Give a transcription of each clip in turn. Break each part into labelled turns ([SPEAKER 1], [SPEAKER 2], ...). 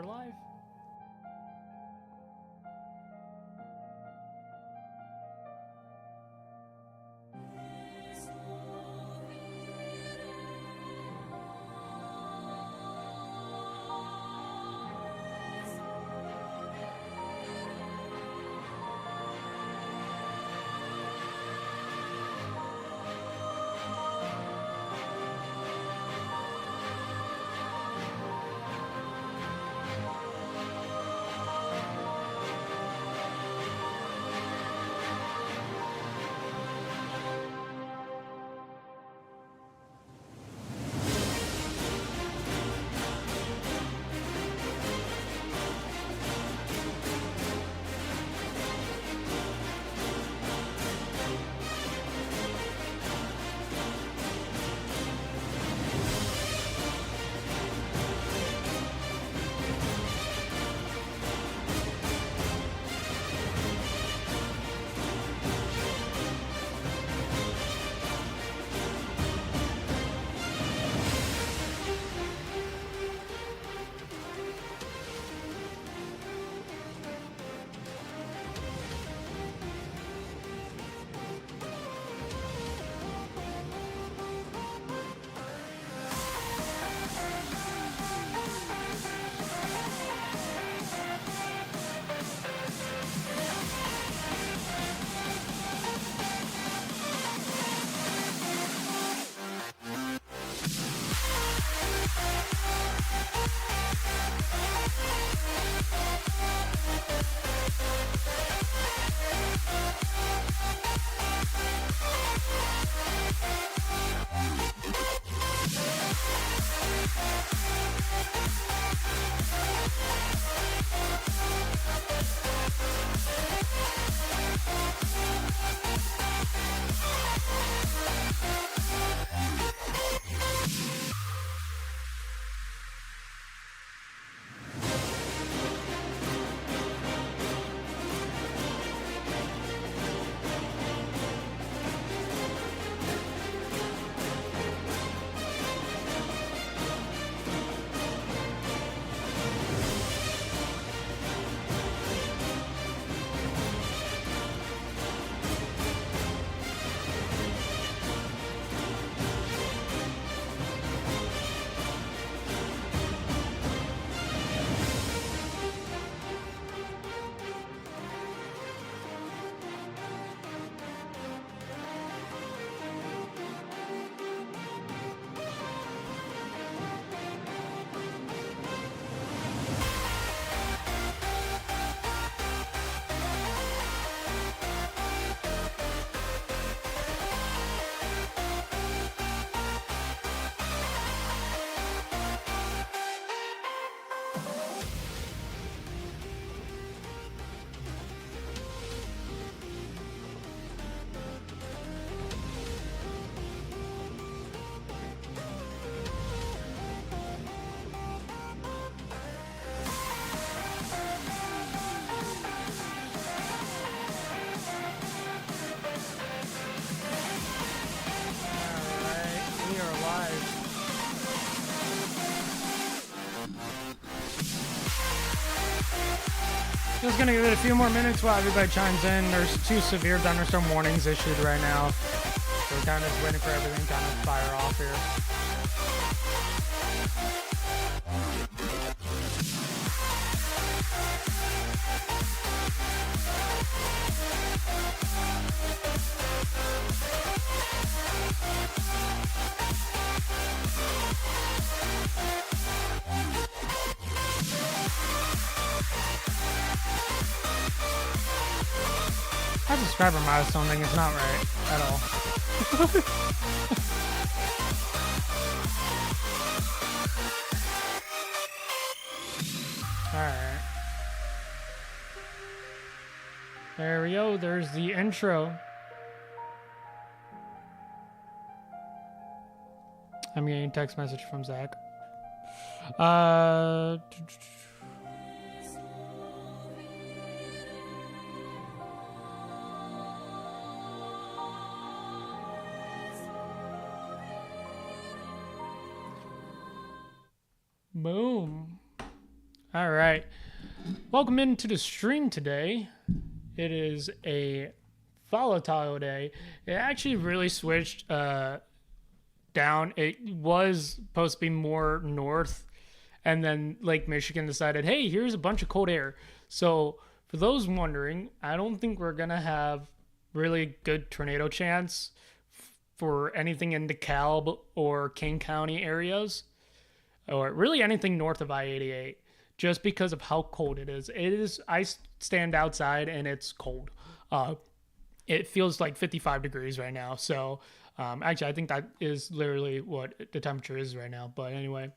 [SPEAKER 1] you're live. Just gonna give it a few more minutes while everybody chimes in. There's 2 severe thunderstorm warnings issued right now, so we're kind of just waiting for everything to kind of fire off here. That subscriber milestone thing is not right at all. Alright. There we go. There's the intro. I'm getting a text message from Zach. Boom. All right. Welcome into the stream today. It is a volatile day. It actually really switched down. It was supposed to be more north, and then Lake Michigan decided, hey, here's a bunch of cold air. So, for those wondering, I don't think we're going to have really good tornado chance for anything in DeKalb or King County areas, or really anything north of I-88, just because of how cold it is. It is. I stand outside and it's cold. It feels like 55 degrees right now. So actually, I think that is literally what the temperature is right now. But anyway,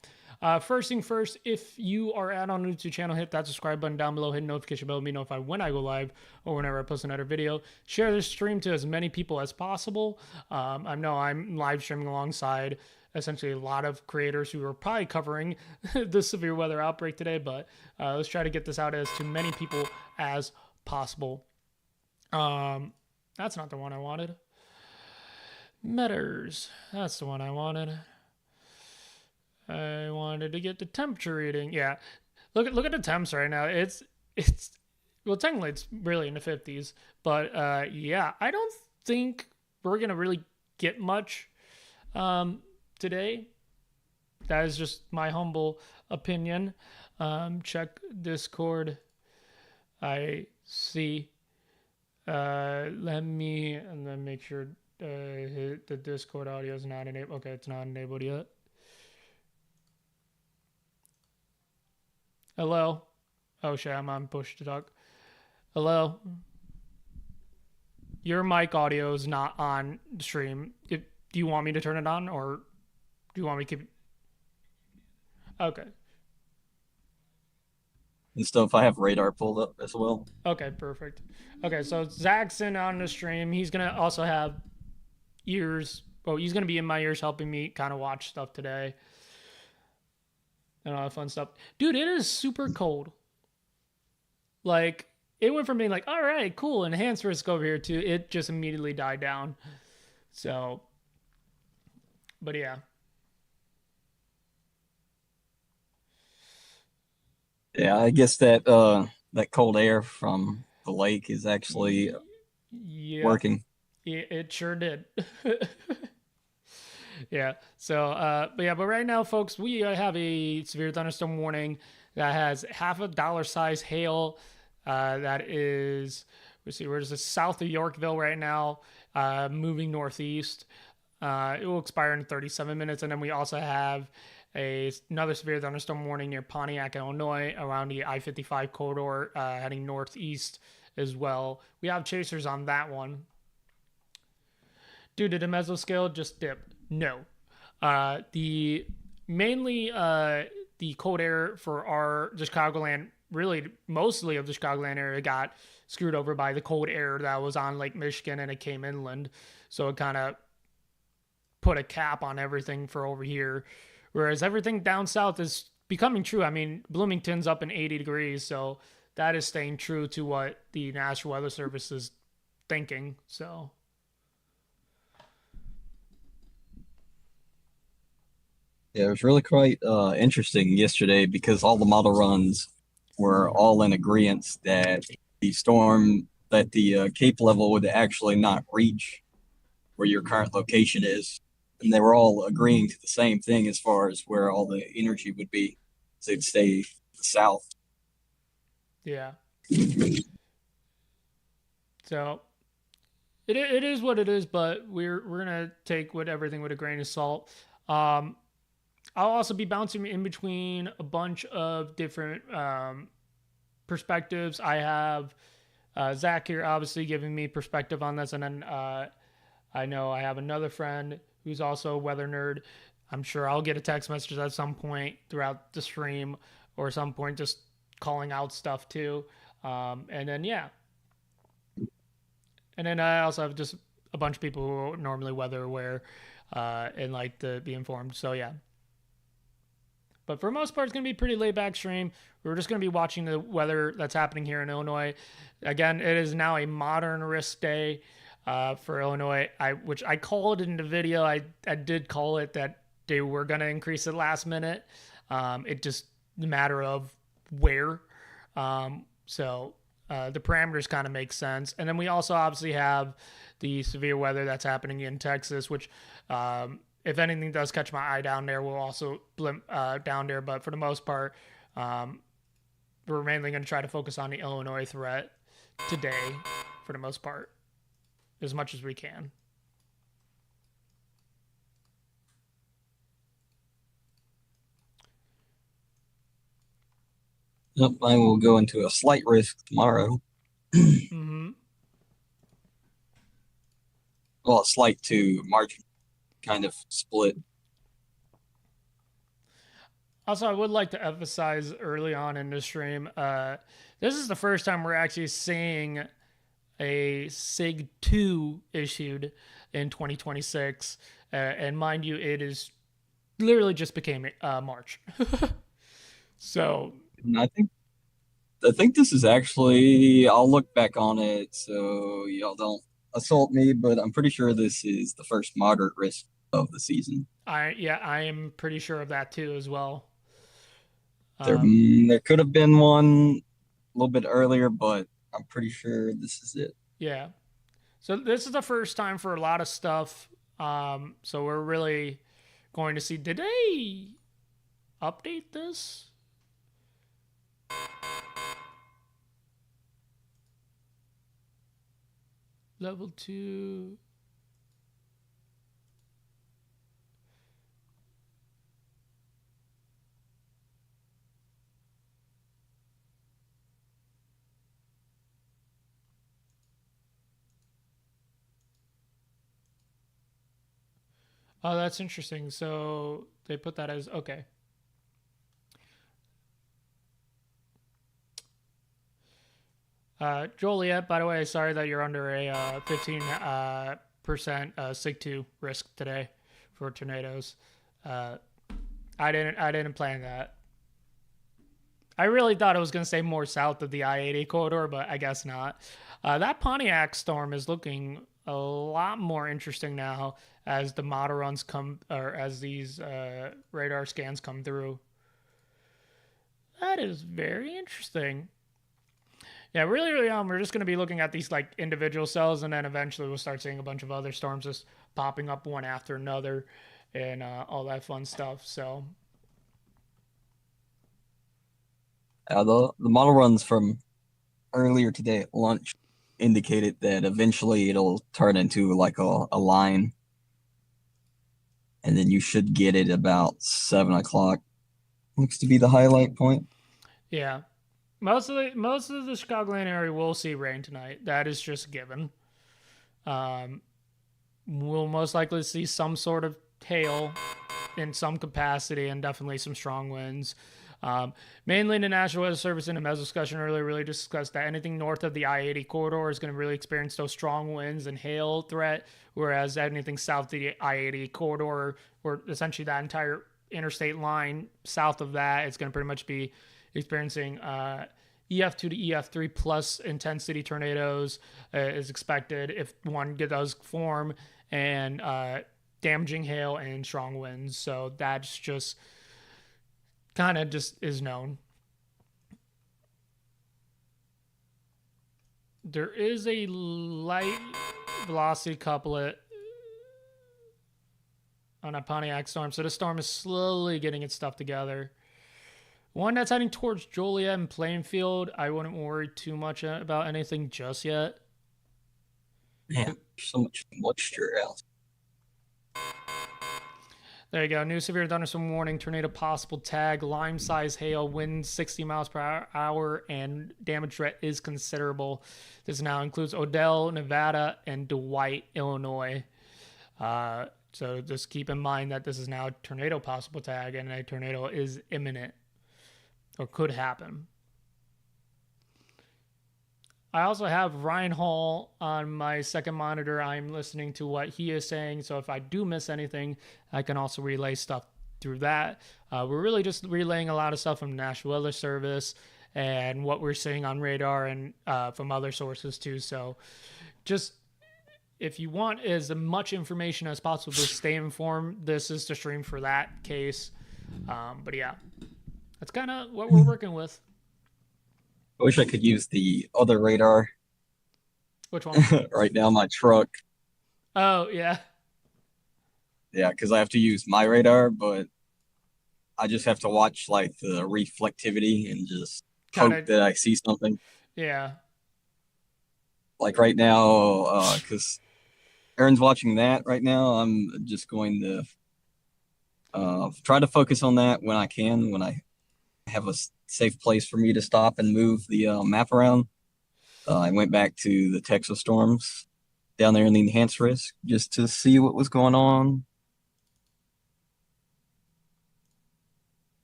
[SPEAKER 1] first thing first, if you are on the YouTube channel, hit that subscribe button down below, hit the notification bell to be notified when I go live or whenever I post another video. Share this stream to as many people as possible. I know I'm live streaming alongside essentially a lot of creators who are probably covering the severe weather outbreak today, but let's try to get this out as to many people as possible. That's not the one I wanted. Metters. That's the one I wanted. I wanted to get the temperature reading. Yeah. Look at the temps right now. It's well, technically it's really in the 50s, but yeah, I don't think we're going to really get much today. That is just my humble opinion. Check Discord. I see. Let me and then make sure the Discord audio is not enabled. Okay, it's not enabled yet. Hello. Oh shit, I'm on push to talk. Hello. Your mic audio is not on stream. Do you want me to turn it on, or do you want me to keep? Okay.
[SPEAKER 2] And stuff. I have radar pulled up as well.
[SPEAKER 1] Okay, perfect. Okay, so Zach's in on the stream. He's gonna also have ears. Well, he's gonna be in my ears helping me kind of watch stuff today and all that fun stuff. Dude, it is super cold. Like, it went from being like, all right, cool, enhanced risk over here to it just immediately died down. So, but yeah.
[SPEAKER 2] Yeah, I guess that that cold air from the lake is actually
[SPEAKER 1] Yeah,
[SPEAKER 2] working.
[SPEAKER 1] it sure did. Yeah. So, but right now, folks, we have a severe thunderstorm warning that has half a dollar size hail. That is, let's see, where's the south of Yorkville right now, moving northeast. It will expire in 37 minutes, and then we also have another severe thunderstorm warning near Pontiac, Illinois, around the I-55 corridor, heading northeast as well. We have chasers on that one. Dude, did the mesoscale just dip? No. The mainly the cold air for our the Chicagoland, really mostly of the Chicagoland area, got screwed over by the cold air that was on Lake Michigan, and it came inland, so it kind of put a cap on everything for over here. Whereas everything down south is becoming true. I mean, Bloomington's up in 80 degrees, so that is staying true to what the National Weather Service is thinking. So
[SPEAKER 2] Yeah, it was really quite interesting yesterday because all the model runs were all in agreement that the storm that the Cape level would actually not reach where your current location is, and they were all agreeing to the same thing as far as where all the energy would be. So it'd stay south.
[SPEAKER 1] yeah. So it is what it is, but we're gonna take everything with a grain of salt. I'll also be bouncing in between a bunch of different perspectives. I have Zach here, obviously giving me perspective on this, and then I know I have another friend who's also a weather nerd. I'm sure I'll get a text message at some point throughout the stream, or some point just calling out stuff too. And then yeah, and then I also have just a bunch of people who are normally weather aware and like to be informed. So yeah. But for the most part, it's going to be a pretty laid back stream. We're just going to be watching the weather that's happening here in Illinois. Again, it is now a modern risk day for Illinois, which I called in the video. I did call it that they were going to increase it last minute. It just a matter of where. So the parameters kind of make sense. And then we also obviously have the severe weather that's happening in Texas, which if anything does catch my eye down there, we'll also blimp down there. But for the most part, we're mainly going to try to focus on the Illinois threat today for the most part, as much as we can.
[SPEAKER 2] Yep, I will go into a slight risk tomorrow.
[SPEAKER 1] Mm-hmm.
[SPEAKER 2] Well, a slight to margin kind of split.
[SPEAKER 1] Also, I would like to emphasize early on in the stream, this is the first time we're actually seeing a SIG 2 issued in 2026. And mind you, it is literally just became March. So,
[SPEAKER 2] And I think this is actually, I'll look back on it so y'all don't assault me, but I'm pretty sure this is the first moderate risk of the season.
[SPEAKER 1] I am pretty sure of that too as well.
[SPEAKER 2] There could have been one a little bit earlier, but I'm pretty sure this is it.
[SPEAKER 1] Yeah. So this is the first time for a lot of stuff. So we're really going to see. Did they update this? Level 2. Oh, that's interesting. So they put that as okay. Joliet, by the way, sorry that you're under a 15% SIG 2 risk today for tornadoes. I didn't plan that. I really thought it was going to say more south of the I-80 corridor, but I guess not. That Pontiac storm is looking a lot more interesting now as the model runs come, or as these radar scans come through. That is very interesting. Yeah, really early on, we're just going to be looking at these like individual cells, and then eventually we'll start seeing a bunch of other storms just popping up one after another, and all that fun stuff. So,
[SPEAKER 2] The model runs from earlier today at lunch indicated that eventually it'll turn into like a line, and then you should get it about 7 o'clock. Looks to be the highlight point.
[SPEAKER 1] yeah, most of the Chicagoland area will see rain tonight. That is just a given. We'll most likely see some sort of hail in some capacity, and definitely some strong winds. Mainly the National Weather Service in the Mezzo discussion earlier really discussed that anything north of the I-80 corridor is going to really experience those strong winds and hail threat, whereas anything south of the I-80 corridor, or essentially that entire interstate line south of that, is going to pretty much be experiencing EF2 to EF3 plus intensity tornadoes is expected if one does form, and damaging hail and strong winds. So that's just kind of just is known. There is a light velocity couplet on a Pontiac storm, so the storm is slowly getting its stuff together. One that's heading towards Joliet and Plainfield, I wouldn't worry too much about anything just yet.
[SPEAKER 2] Man, there's so much moisture out.
[SPEAKER 1] There you go. New severe thunderstorm warning, tornado possible tag, lime size hail, wind 60 miles per hour, and damage threat is considerable. This now includes Odell, Nevada, and Dwight, Illinois. So just keep in mind that this is now a tornado possible tag, and a tornado is imminent or could happen. I also have Ryan Hall on my second monitor. I'm listening to what he is saying. So if I do miss anything, I can also relay stuff through that. We're really just relaying a lot of stuff from National Weather Service and what we're seeing on radar, and from other sources too. So just if you want as much information as possible to stay informed, this is the stream for that case. But yeah, that's kind of what we're working with.
[SPEAKER 2] I wish I could use the other radar.
[SPEAKER 1] Which one?
[SPEAKER 2] Right now, my truck.
[SPEAKER 1] Oh, yeah.
[SPEAKER 2] Yeah, because I have to use my radar, but I just have to watch like the reflectivity and just
[SPEAKER 1] Kind
[SPEAKER 2] hope
[SPEAKER 1] of,
[SPEAKER 2] that I see something.
[SPEAKER 1] yeah.
[SPEAKER 2] Like right now, because Aaron's watching that right now, I'm just going to try to focus on that when I can, when I have a safe place for me to stop and move the map around. I went back to the Texas storms down there in the enhanced risk just to see what was going on.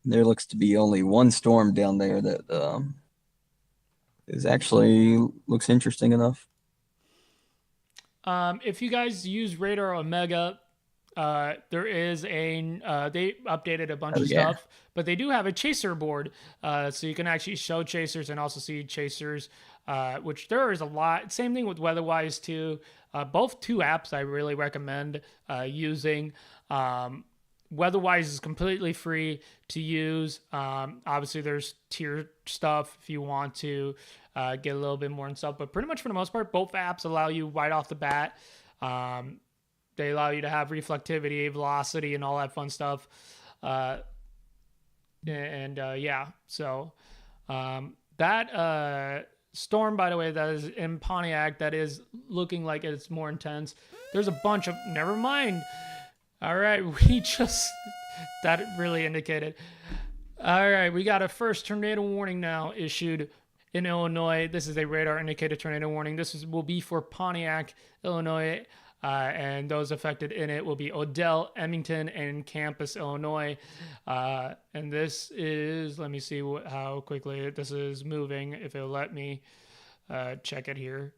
[SPEAKER 2] There looks to be only one storm down there that is actually looks interesting enough.
[SPEAKER 1] If you guys use Radar Omega, there is they updated a bunch
[SPEAKER 2] Oh
[SPEAKER 1] of
[SPEAKER 2] yeah,
[SPEAKER 1] stuff, but they do have a chaser board, so you can actually show chasers and also see chasers, which there is a lot. Same thing with Weatherwise too. Both two apps I really recommend using. Weatherwise is completely free to use. Obviously, there's tier stuff if you want to get a little bit more and stuff, but pretty much for the most part, both apps allow you right off the bat. Um, they allow you to have reflectivity, velocity, and all that fun stuff. Uh, yeah, so that storm, by the way, that is in Pontiac, that is looking like it's more intense. There's a bunch of. Never mind. All right, we just. That really indicated. All right, we got a first tornado warning now issued in Illinois. This is a radar indicated tornado warning. Will be for Pontiac, Illinois, and those affected in it will be Odell, Emmington, and Campus, Illinois. And this is, let me see how quickly this is moving. If it'll let me check it here.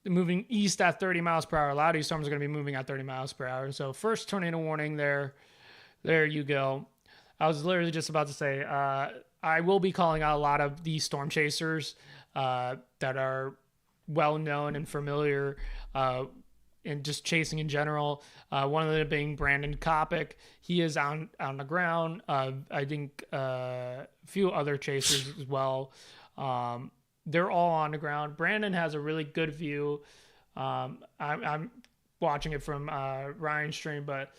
[SPEAKER 1] Moving east at 30 miles per hour. A lot of these storms are going to be moving at 30 miles per hour. So first tornado warning there. There you go. I was literally just about to say, I will be calling out a lot of these storm chasers that are well known and familiar and just chasing in general. One of them being Brandon Kopic. He is on the ground. I think a few other chasers as well. They're all on the ground. Brandon has a really good view. I'm watching it from Ryan's stream, but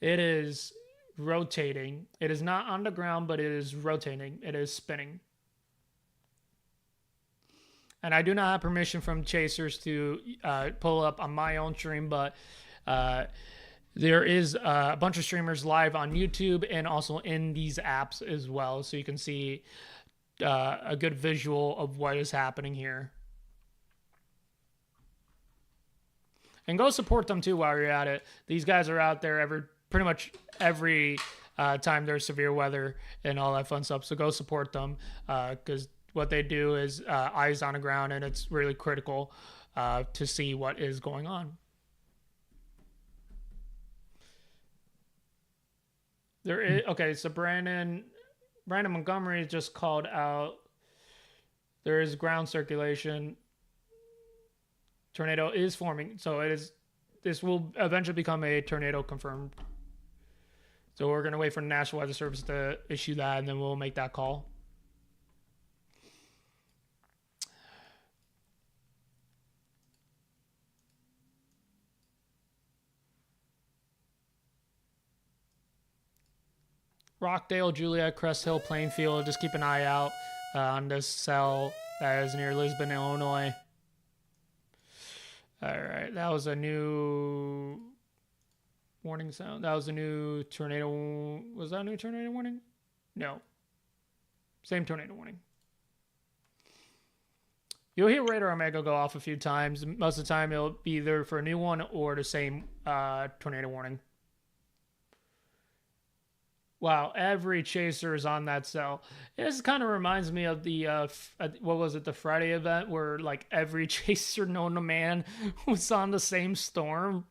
[SPEAKER 1] it is rotating. It is not on the ground, but it is rotating. It is spinning. And I do not have permission from chasers to pull up on my own stream, but there is a bunch of streamers live on YouTube and also in these apps as well, so you can see a good visual of what is happening here. And go support them too while you're at it. These guys are out there pretty much every time there's severe weather and all that fun stuff. So go support them because what they do is eyes on the ground, and it's really critical to see what is going on. Okay, so Brandon Montgomery just called out. There is ground circulation. Tornado is forming, so it is. This will eventually become a tornado confirmed. So we're gonna wait for the National Weather Service to issue that, and then we'll make that call. Rockdale, Juliet, Crest Hill, Plainfield. Just keep an eye out on this cell that is near Lisbon, Illinois. All right, that was a new warning sound. That was a new tornado. Was that a new tornado warning? No. Same tornado warning. You'll hear Radar Omega go off a few times. Most of the time, it'll be either for a new one or the same tornado warning. Wow, every chaser is on that cell. This kind of reminds me of the what was it, the Friday event where like every chaser known to man was on the same storm.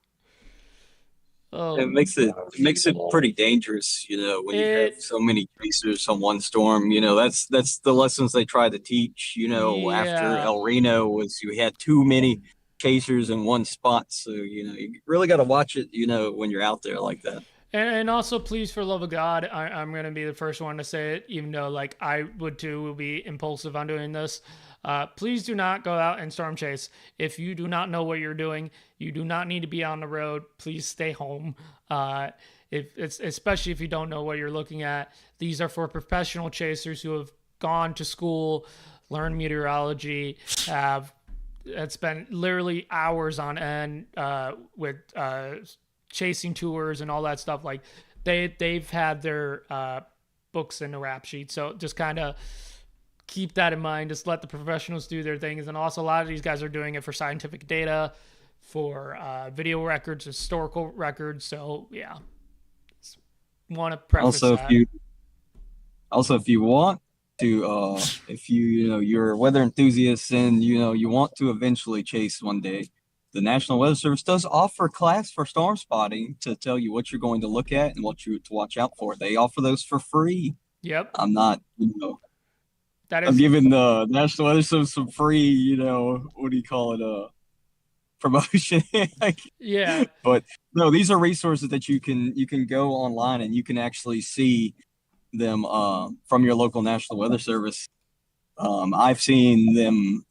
[SPEAKER 1] Oh,
[SPEAKER 2] it makes it pretty dangerous, when you have so many chasers on one storm. That's the lessons they try to teach. After
[SPEAKER 1] yeah.
[SPEAKER 2] El Reno was you had too many chasers in one spot, so you really got to watch it. When you're out there like that.
[SPEAKER 1] And also, please, for love of God, I'm gonna be the first one to say it, even though like I would too, will be impulsive on doing this. Please do not go out and storm chase. If you do not know what you're doing, you do not need to be on the road. Please stay home. If it's especially if you don't know what you're looking at, these are for professional chasers who have gone to school, learned meteorology, have had spent literally hours on end with chasing tours and all that stuff. Like they've had their books in the rap sheet. So just kind of keep that in mind. Just let the professionals do their things. And also, a lot of these guys are doing it for scientific data, for video records, historical records. So yeah, just want to preface
[SPEAKER 2] Also, if
[SPEAKER 1] that.
[SPEAKER 2] you Also, if you want to, if you're a weather enthusiast and you want to eventually chase one day, the National Weather Service does offer class for storm spotting to tell you what you're going to look at and what you to watch out for. They offer those for free.
[SPEAKER 1] Yep,
[SPEAKER 2] I'm not,
[SPEAKER 1] that
[SPEAKER 2] I'm
[SPEAKER 1] is.
[SPEAKER 2] giving the National Weather Service some free, what do you call it, promotion.
[SPEAKER 1] Yeah,
[SPEAKER 2] But no, these are resources that you can go online and you can actually see them from your local National Weather Service. I've seen them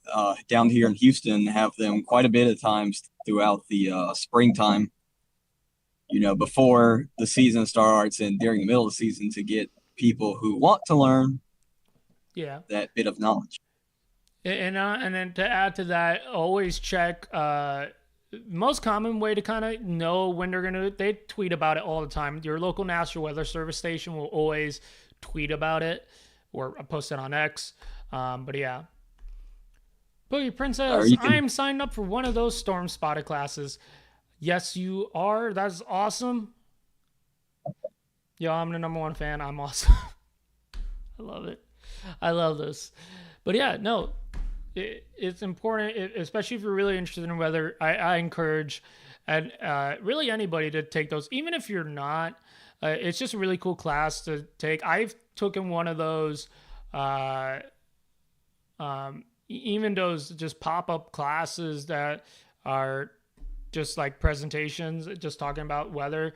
[SPEAKER 2] down here in Houston have them quite a bit of times throughout the springtime, before the season starts and during the middle of the season to get people who want to learn
[SPEAKER 1] yeah.
[SPEAKER 2] that bit of knowledge.
[SPEAKER 1] And then to add to that, always check. Most common way to kind of know when they're gonna. They tweet about it all the time. Your local National Weather Service station will always tweet about it or post it on X. But yeah, Boogie
[SPEAKER 2] Or
[SPEAKER 1] Princess,
[SPEAKER 2] you can
[SPEAKER 1] I'm signed up for one of those storm spotted classes. Yes, you are. That's awesome. Yo, I'm the number one fan. I'm awesome. I love it. I love this. But yeah, no, it's important, especially if you're really interested in weather. I encourage and really anybody to take those, even if you're not. It's just a really cool class to take. I've taken one of those, uh, even those just pop up classes that are just like presentations, just talking about weather.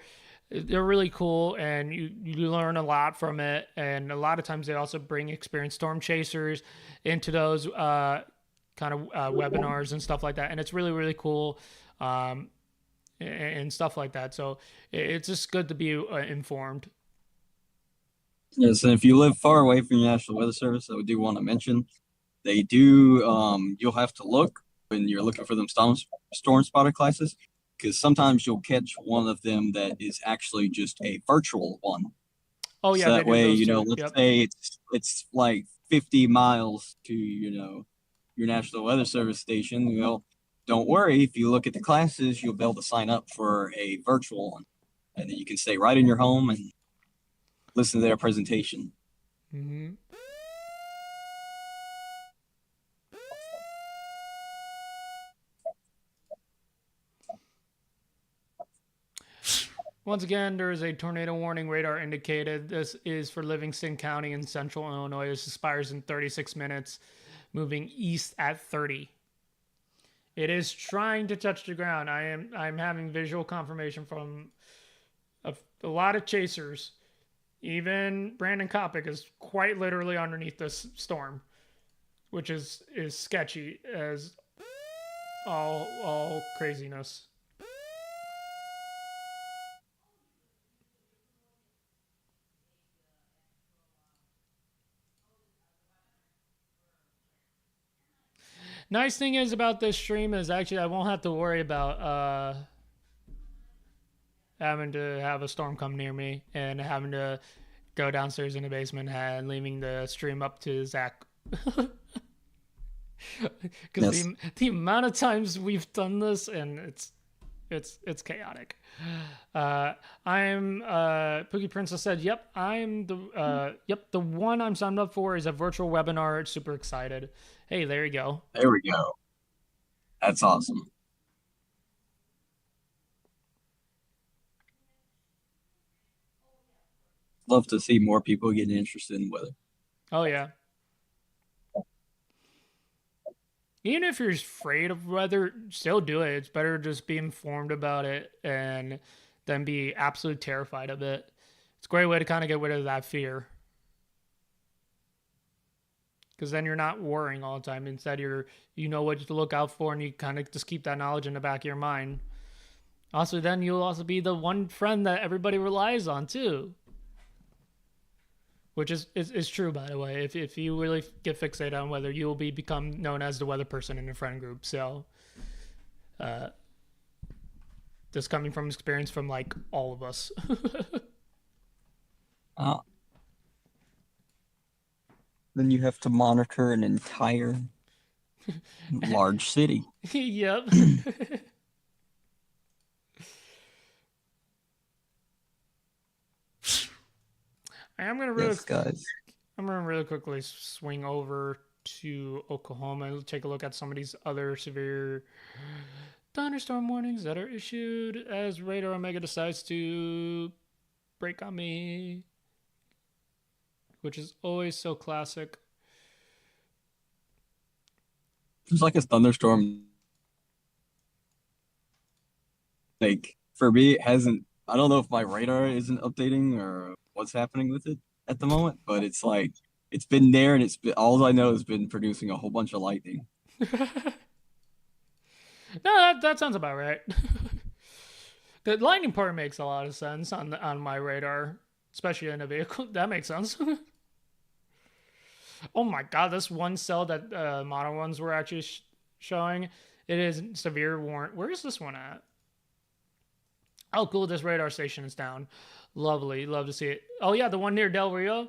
[SPEAKER 1] They're really cool, and you learn a lot from it. And a lot of times they also bring experienced storm chasers into those kind of webinars and stuff like that. And it's really really cool, and stuff like that. So it's just good to be informed.
[SPEAKER 2] Yes, and if you live far away from the National Weather Service, I do want to mention they do. You'll have to look when you're looking for them storm spotter classes because sometimes you'll catch one of them that is actually just a virtual one.
[SPEAKER 1] Oh
[SPEAKER 2] So
[SPEAKER 1] yeah, they
[SPEAKER 2] that
[SPEAKER 1] do
[SPEAKER 2] way,
[SPEAKER 1] those too.
[SPEAKER 2] let's
[SPEAKER 1] Yep.
[SPEAKER 2] say it's like 50 miles to your National Weather Service station. Well, don't worry. If you look at the classes, you'll be able to sign up for a virtual one, and then you can stay right in your home and listen to their presentation.
[SPEAKER 1] Hmm. Once again, there is a tornado warning radar indicated. This is for Livingston County in central Illinois. This expires in 36 minutes, moving east at 30. It is trying to touch the ground. I'm having visual confirmation from a lot of chasers. Even Brandon Kopic is quite literally underneath this storm, which is sketchy as all craziness. Nice thing is about this stream is actually I won't have to worry about having to have a storm come near me and having to go downstairs in the basement and leaving the stream up to Zach. Because
[SPEAKER 2] Yes.
[SPEAKER 1] the amount of times we've done this and it's chaotic. I'm Pookie Princess said, "Yep, I'm the one I'm signed up for is a virtual webinar. Super excited. Hey, there you go.
[SPEAKER 2] There we go. That's awesome. Love to see more people getting interested in weather.
[SPEAKER 1] Oh yeah. Even if you're afraid of weather, still do it. It's better to just be informed about it and than be absolutely terrified of it. It's a great way to kind of get rid of that fear. Because then you're not worrying all the time. Instead, you know what to look out for, and you kind of just keep that knowledge in the back of your mind. Also, then you'll also be the one friend that everybody relies on too, which is true, by the way. If you really get fixated on weather, you will become known as the weather person in your friend group. So, uh, this coming from experience from like all of us.
[SPEAKER 2] Uh, then you have to monitor an entire large city.
[SPEAKER 1] Yep.
[SPEAKER 2] Yes, guys.
[SPEAKER 1] I'm gonna really quickly swing over to Oklahoma and take a look at some of these other severe thunderstorm warnings that are issued as Radar Omega decides to break on me, which is always so classic.
[SPEAKER 2] It's like a thunderstorm. Like for me, it hasn't. I don't know if my radar isn't updating or what's happening with it at the moment, but it's like it's been there and it's been all I know has been producing a whole bunch of lightning.
[SPEAKER 1] No, that sounds about right. The lightning part makes a lot of sense on my radar, especially in a vehicle. That makes sense. Oh my god, this one cell that model ones were actually showing, it is severe warrant. Where is this one at? Oh, cool. This radar station is down. Lovely. Love to see it. Oh, yeah. The one near Del Rio.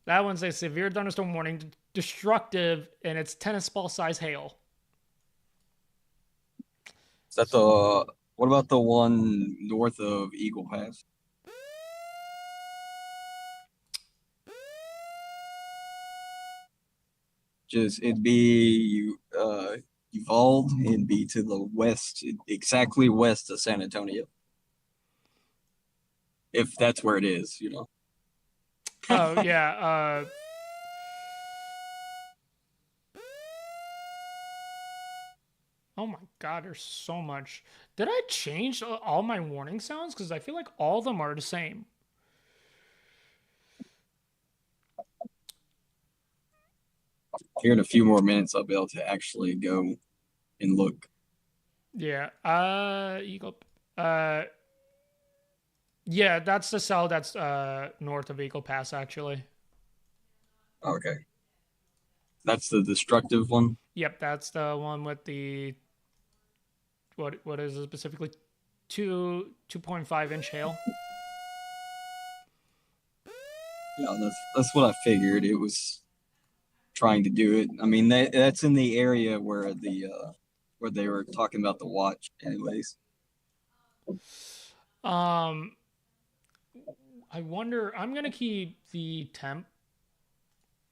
[SPEAKER 1] That one's a severe thunderstorm warning, destructive, and it's tennis ball size hail.
[SPEAKER 2] Is that the what about the one north of Eagle Pass? Just it'd be Uvalde. It'd be to the west, exactly west of San Antonio, if that's where it is. You know.
[SPEAKER 1] Oh, yeah. Oh my god, there's so much. Did I change all my warning sounds? Because I feel like all of them are the same.
[SPEAKER 2] Here in a few more minutes, I'll be able to actually go and look.
[SPEAKER 1] Yeah. Eagle. Uh, yeah, that's the cell that's north of Eagle Pass, actually.
[SPEAKER 2] Okay, that's the destructive one.
[SPEAKER 1] Yep, that's the one with the what is it specifically 2.5 inch hail.
[SPEAKER 2] Yeah, that's what I figured. It was trying to do it. I mean, that's in the area where they were talking about the watch, anyways.
[SPEAKER 1] Um, I wonder. I'm gonna keep the temp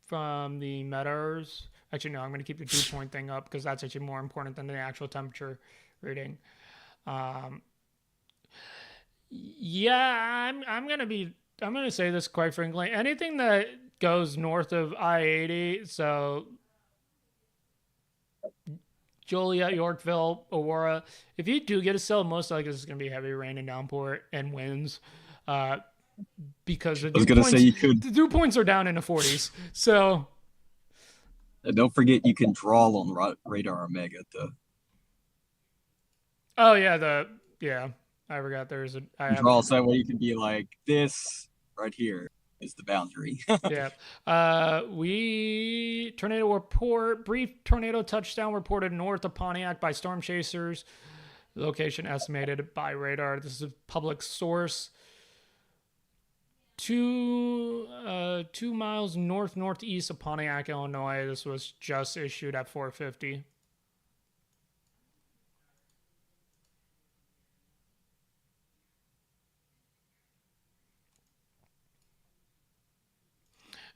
[SPEAKER 1] from the metas. Actually, no. I'm gonna keep the dew point thing up because that's actually more important than the actual temperature reading. Um, yeah, I'm gonna say this quite frankly. Anything that goes north of I-80, so Joliet, Yorkville, Aurora. If you do get a cell, most likely it's going to be heavy rain and downpour and winds, uh, because
[SPEAKER 2] I was gonna say you could.
[SPEAKER 1] the dew points are down in the 40s. So
[SPEAKER 2] Don't forget you can draw on radar Omega to
[SPEAKER 1] oh yeah, I forgot there's a I have
[SPEAKER 2] draw so that way you can be like this right here is the boundary.
[SPEAKER 1] yeah. We tornado report, brief tornado touchdown reported north of Pontiac by storm chasers. Location estimated by radar. This is a public source. 2 miles northeast of Pontiac, Illinois. This was just issued at 4:50.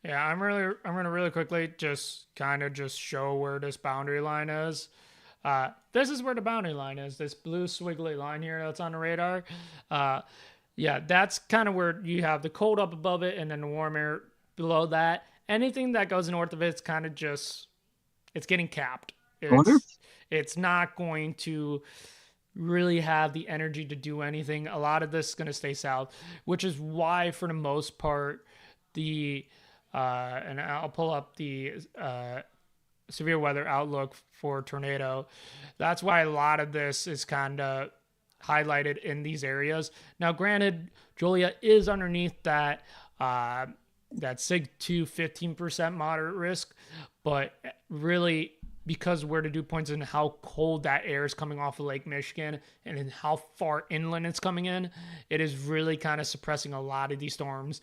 [SPEAKER 1] Yeah, I'm gonna really quickly just kind of just show where this boundary line is. This is where the boundary line is. This blue swiggly line here that's on the radar. Uh, yeah, that's kind of where you have the cold up above it and then the warm air below that. Anything that goes north of it's kind of just it's getting capped.
[SPEAKER 2] I wonder.
[SPEAKER 1] It's not going to really have the energy to do anything. A lot of this is going to stay south, which is why, for the most part, the and I'll pull up the severe weather outlook for tornado. That's why a lot of this is kind of highlighted in these areas. Now, granted, Julia is underneath that SIG 2 15% moderate risk, but really because where the dew points and how cold that air is coming off of Lake Michigan and in how far inland it's coming in, it is really kind of suppressing a lot of these storms.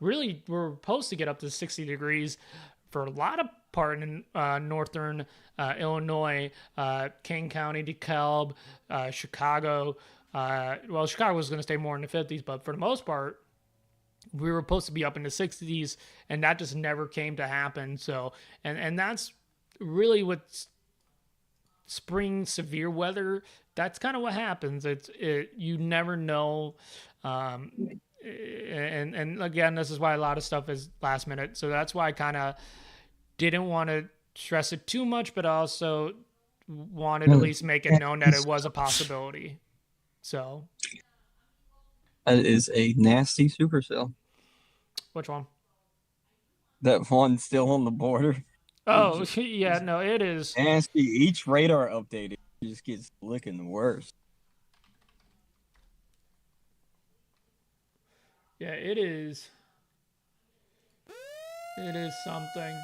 [SPEAKER 1] Really, we're supposed to get up to 60 degrees for a lot of part in northern Illinois, King County, DeKalb, Chicago. Well, Chicago was going to stay more in the 50s, but for the most part, we were supposed to be up in the 60s, and that just never came to happen. So, and that's really what spring severe weather. That's kind of what happens. You never know. And again, this is why a lot of stuff is last minute. So that's why I kind of didn't want to stress it too much, but also wanted to at least make it known that it was a possibility. So,
[SPEAKER 2] That is a nasty supercell.
[SPEAKER 1] which one?
[SPEAKER 2] That one still on the border.
[SPEAKER 1] Oh, yeah, no, it is.
[SPEAKER 2] Nasty. Each radar update it just gets looking worse.
[SPEAKER 1] Yeah, it is. It is something.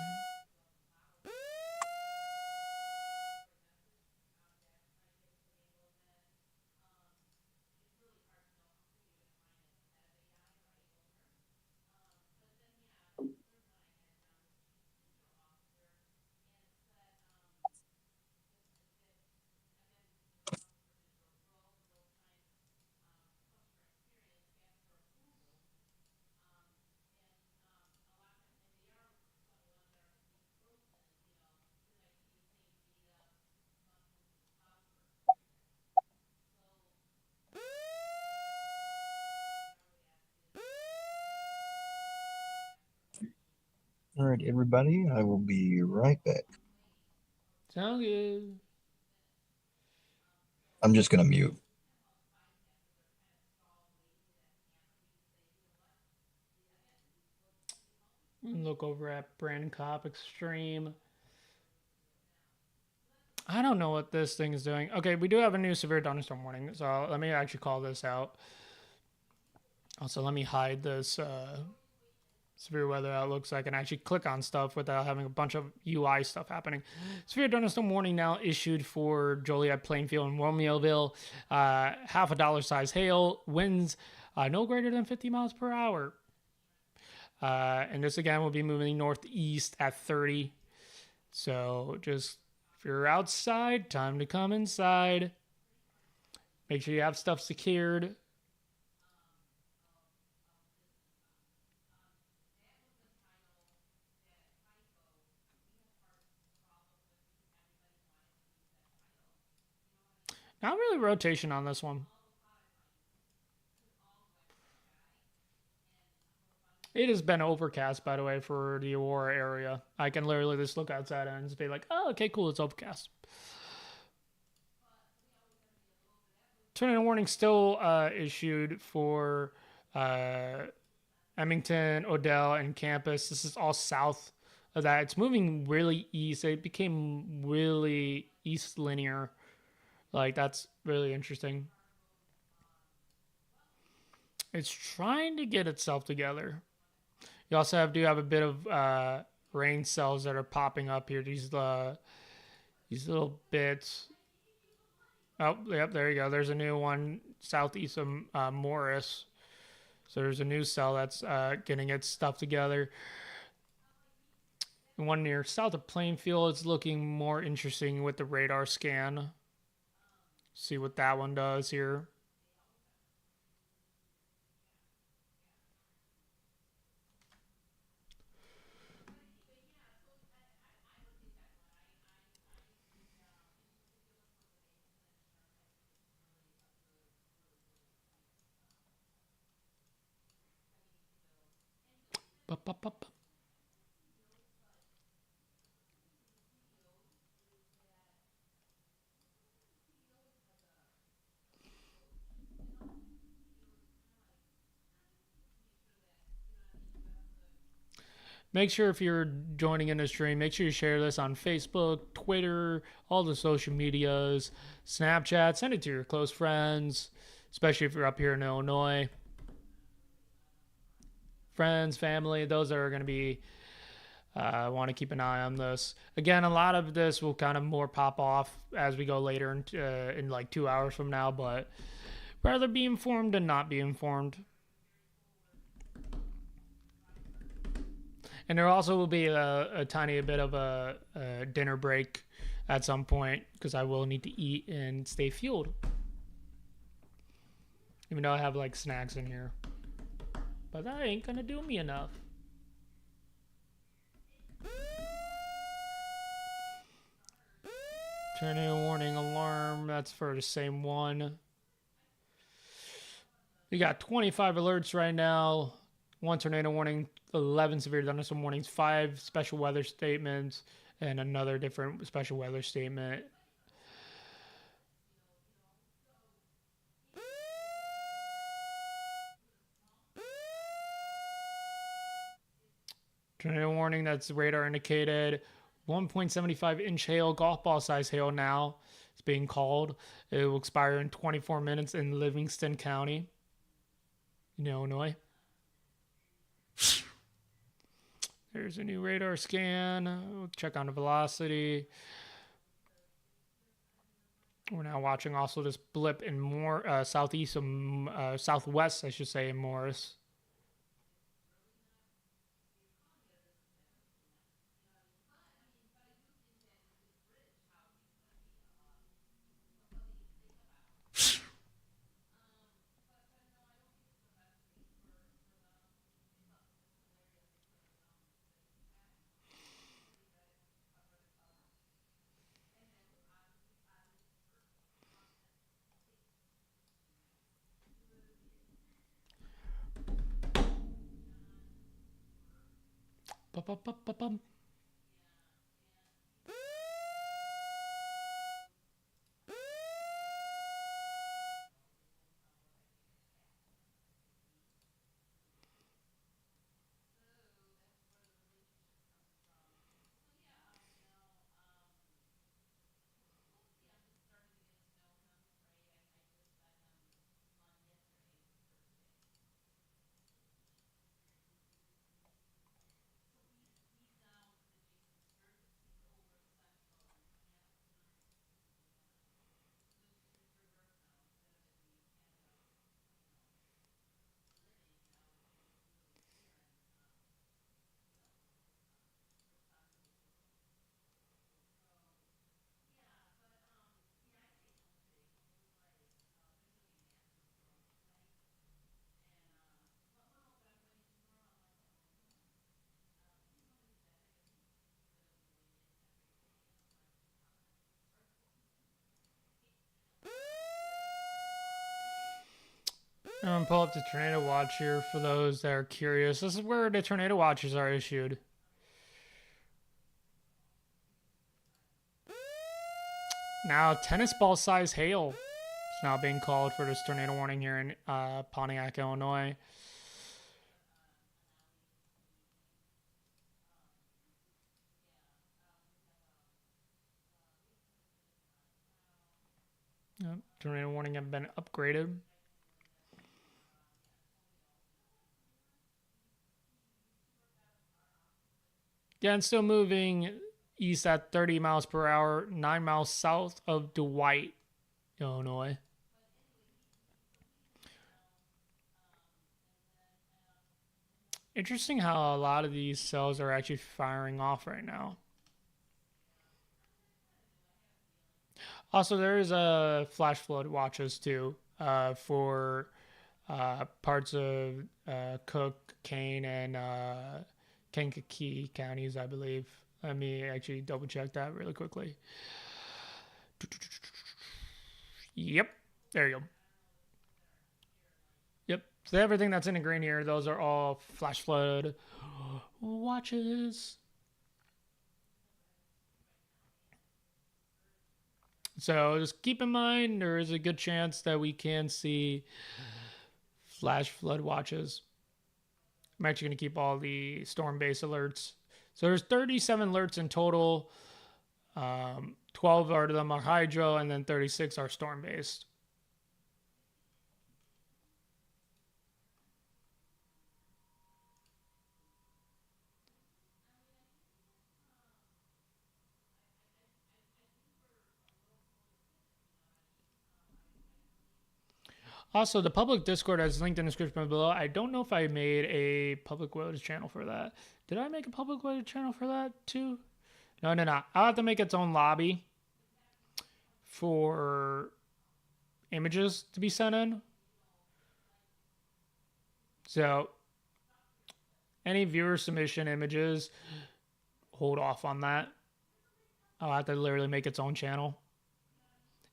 [SPEAKER 2] All right, everybody. I will be right back.
[SPEAKER 1] Sound good.
[SPEAKER 2] I'm just gonna mute.
[SPEAKER 1] Look over at Brandon Cop Extreme. I don't know what this thing is doing. Okay, we do have a new severe thunderstorm warning, so let me actually call this out. Also, let me hide this severe weather outlook so I can actually click on stuff without having a bunch of UI stuff happening. Severe thunderstorm warning now issued for Joliet, Plainfield, and Romeoville. Half a dollar size hail, winds no greater than 50 miles per hour. And this again will be moving northeast at 30. So just if you're outside, time to come inside. Make sure you have stuff secured. Not really rotation on this one. It has been overcast, by the way, for the Aurora area. I can literally just look outside and just be like, oh, okay, cool, it's overcast. Tornado warning still issued for Emmington, Odell, and Campus. This is all south of that. It's moving really east. It became really east linear. Like, that's really interesting. It's trying to get itself together. You also do have a bit of rain cells that are popping up here. These little bits. Oh, yep, there you go. There's a new one southeast of Morris. So there's a new cell that's getting its stuff together. The one near south of Plainfield is looking more interesting with the radar scan. See what that one does here. Bup, bup, bup. Make sure if you're joining in the stream, make sure you share this on Facebook, Twitter, all the social medias, Snapchat. Send it to your close friends, especially if you're up here in Illinois. Friends, family, those are going to be want to keep an eye on this. Again, a lot of this will kind of more pop off as we go later in like 2 hours from now, but rather be informed than not be informed. And there also will be a tiny bit of a dinner break at some point because I will need to eat and stay fueled. Even though I have like snacks in here. But that ain't gonna do me enough. Tornado warning alarm. That's for the same one. We got 25 alerts right now. 1 tornado warning, 11 severe thunderstorm warnings, 5 special weather statements, and another different special weather statement. Tornado warning, that's radar indicated. 1.75 inch hail, golf ball size hail now. It's being called. It will expire in 24 minutes in Livingston County, in Illinois. There's a new radar scan. We'll check on the velocity. We're now watching also this blip in southeast of southwest, I should say, in Morris. Ba-ba-ba-ba-bum. I'm going to pull up the tornado watch here for those that are curious. This is where the tornado watches are issued. Now, tennis ball size hail is now being called for this tornado warning here in Pontiac, Illinois. Tornado warning have been upgraded. Yeah, and still moving east at 30 miles per hour, 9 miles south of Dwight, Illinois. Interesting how a lot of these cells are actually firing off right now. Also, there's flash flood watches too for parts of Cook, Kane, and Kankakee counties, I believe. Let me actually double check that really quickly. Yep, there you go. Yep, so everything that's in the green here, those are all flash flood watches. So just keep in mind there is a good chance that we can see flash flood watches. I'm actually going to keep all the storm-based alerts. So there's 37 alerts in total. 12 of them are hydro, and then 36 are storm-based. Also, the public Discord has linked in the description below. I don't know if I made a public Wilderness channel for that. Did I make a public Wilderness channel for that too? No. I'll have to make its own lobby for images to be sent in. So, any viewer submission images, hold off on that. I'll have to literally make its own channel.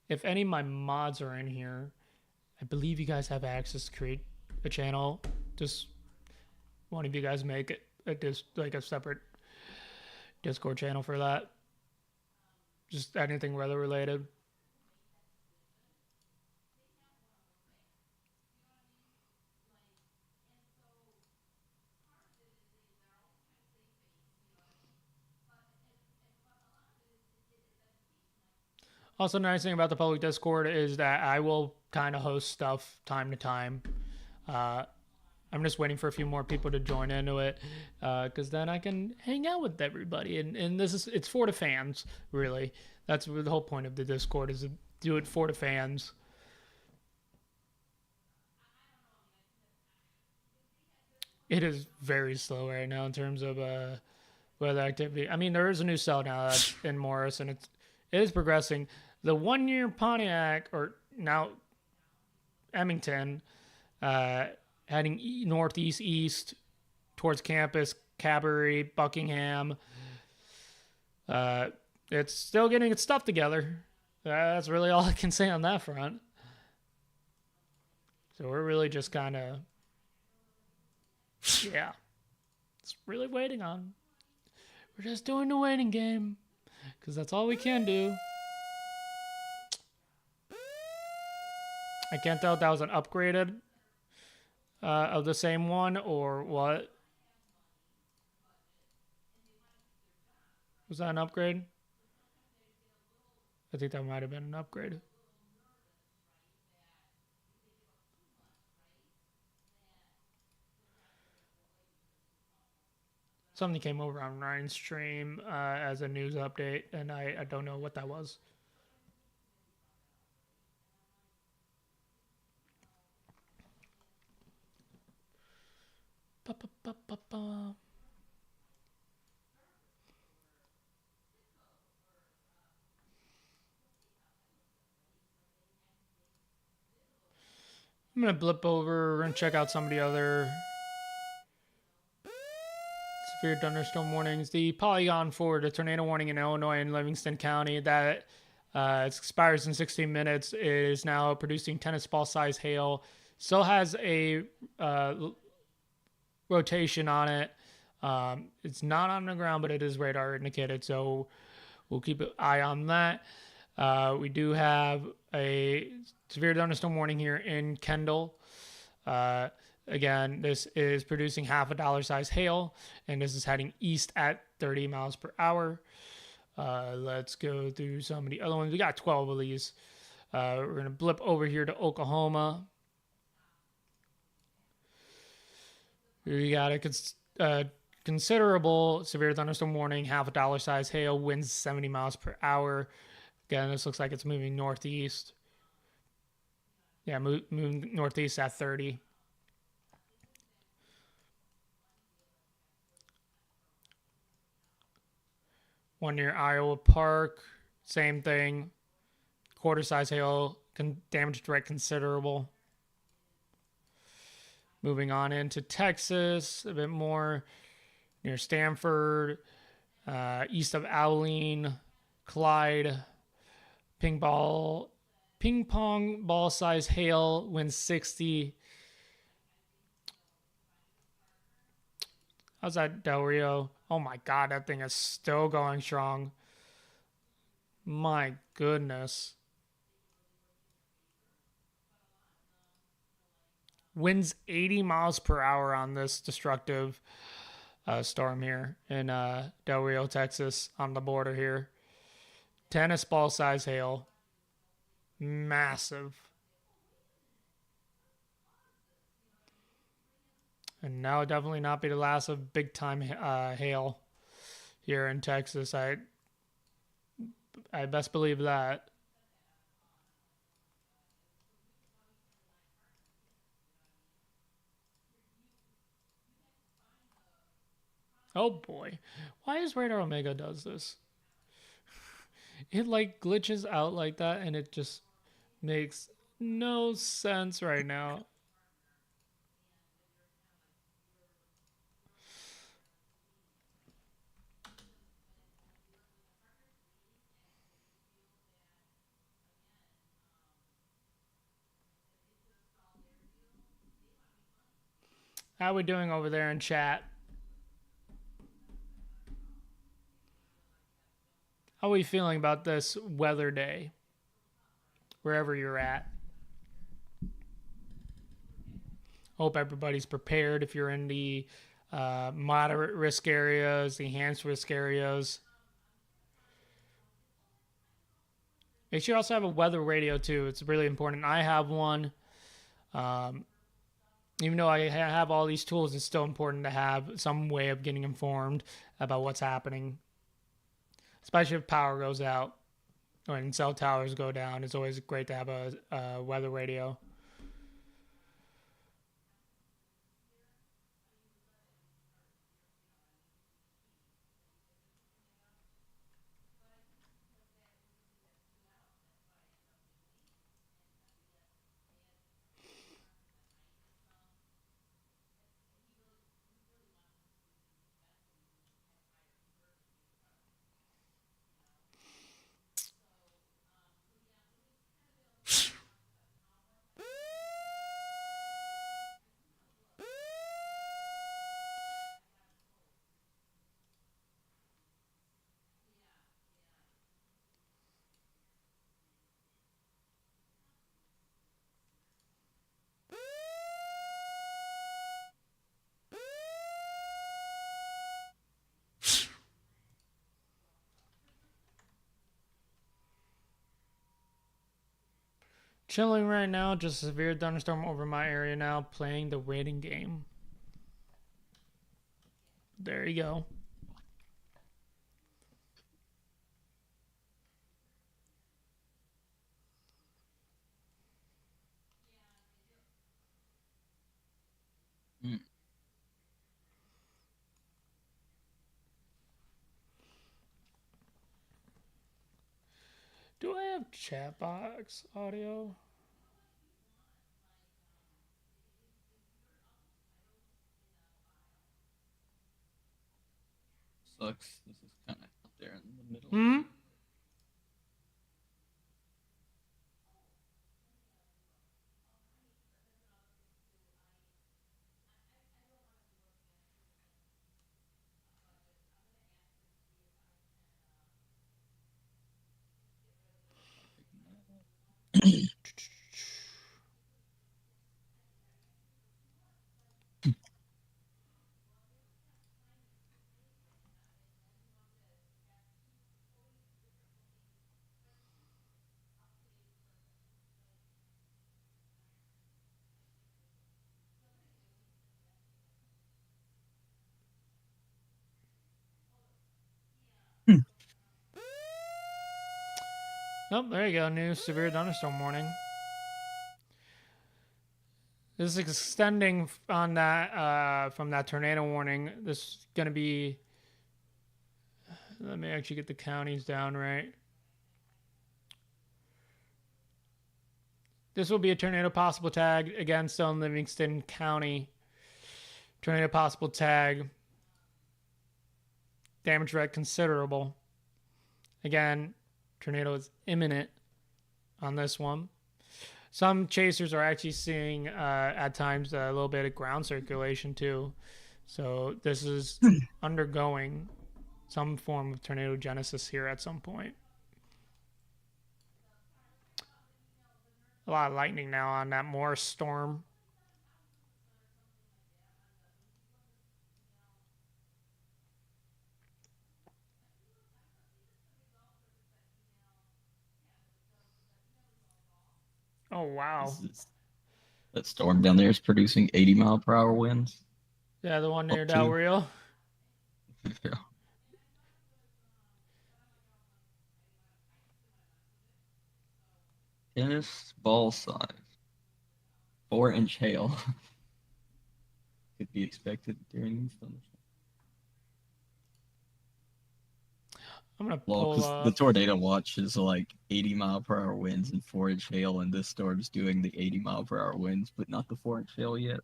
[SPEAKER 1] If any of my mods are in here, I believe you guys have access to create a channel. Just one of you guys make it a separate Discord channel for that. Just anything weather related. Also, the nice thing about the public Discord is that I will kind of host stuff time to time. I'm just waiting for a few more people to join into it, because then I can hang out with everybody. And it's for the fans, really. That's the whole point of the Discord, is to do it for the fans. It is very slow right now in terms of weather activity. I mean, there is a new cell now in Morris, and it is progressing. The 1 year Pontiac, or now Emmington, heading northeast east towards campus, Cabaret, Buckingham. It's still getting its stuff together. That's really all I can say on that front. So we're really just kind of, yeah, it's really waiting on. We're just doing the waiting game, because that's all we can do. I can't tell if that was an upgraded of the same one or what. Was that an upgrade? I think that might have been an upgrade. Something came over on Ryan's stream as a news update, and I don't know what that was. I'm going to blip over and check out some of the other severe thunderstorm warnings. The Polygon for the tornado warning in Illinois and Livingston County that it expires in 16 minutes is now producing tennis ball size hail. Still has a rotation on it. It's not on the ground, but it is radar indicated, so we'll keep an eye on that. We do have a severe thunderstorm warning here in Kendall. Again, this is producing half a dollar size hail, and this is heading east at 30 miles per hour. Let's go through some of the other ones. We got 12 of these. We're going to blip over here to Oklahoma. We got a considerable severe thunderstorm warning, half a dollar size hail, winds 70 miles per hour. Again, this looks like it's moving northeast. Yeah, moving northeast at 30. One near Iowa Park, same thing. Quarter size hail, damage direct considerable. Moving on into Texas, a bit more near Stanford, east of Abilene, Clyde, ping pong ball size hail, wind 60. How's that, Del Rio? Oh my God, that thing is still going strong. My goodness. Winds 80 miles per hour on this destructive storm here in Del Rio, Texas, on the border here. Tennis ball size hail. Massive. And now definitely not be the last of big time hail here in Texas. I best believe that. Oh boy. Why is Radar Omega does this? It like glitches out like that and it just makes no sense right now. How we doing over there in chat? How are we feeling about this weather day? Wherever you're at. Hope everybody's prepared if you're in the moderate risk areas, the enhanced risk areas. Make sure you also have a weather radio too. It's really important. I have one. Um, Even though I have all these tools, it's still important to have some way of getting informed about what's happening, especially if power goes out or when cell towers go down. It's always great to have a weather radio. Chilling right now, just a severe thunderstorm over my area now, playing the waiting game. There you go.
[SPEAKER 2] Mm.
[SPEAKER 1] Do I have chat box audio?
[SPEAKER 2] Sucks. This is kind of out there in the middle.
[SPEAKER 1] Hmm? Oh, there you go. New severe thunderstorm warning. This is extending on that from that tornado warning. This is gonna be. Let me actually get the counties down right. This will be a tornado possible tag again, still in Livingston County. Tornado possible tag. Damage rate considerable. Again, tornado is imminent on this one. Some chasers are actually seeing at times a little bit of ground circulation too. So this is undergoing some form of tornado genesis here at some point. A lot of lightning now on that Morris storm. Oh wow.
[SPEAKER 2] This is, that storm down there is producing 80-mile-per-hour winds.
[SPEAKER 1] Yeah, the one near
[SPEAKER 2] Up
[SPEAKER 1] Del
[SPEAKER 2] to.
[SPEAKER 1] Rio.
[SPEAKER 2] Yeah. Tennis ball size. 4-inch hail could be expected during these thunderstorms.
[SPEAKER 1] I'm gonna
[SPEAKER 2] Well,
[SPEAKER 1] pull
[SPEAKER 2] because the
[SPEAKER 1] up.
[SPEAKER 2] tornado watch is like 80-mile-per-hour winds and 4-inch hail, and this storm's doing the 80-mile-per-hour winds, but not the 4-inch hail yet.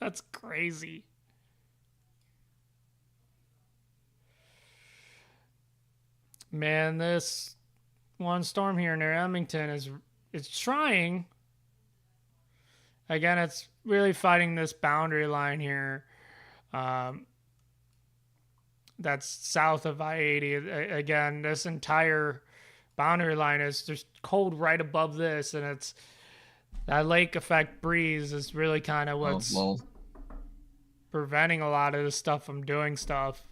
[SPEAKER 1] That's crazy. Man, this one storm here near Edmonton is it's trying. Again, it's really fighting this boundary line here. Um, that's south of I-80. Again, this entire boundary line is just cold right above this, and it's that lake effect breeze is really kind of
[SPEAKER 2] Oh,
[SPEAKER 1] what's
[SPEAKER 2] well,
[SPEAKER 1] preventing a lot of this stuff from doing stuff.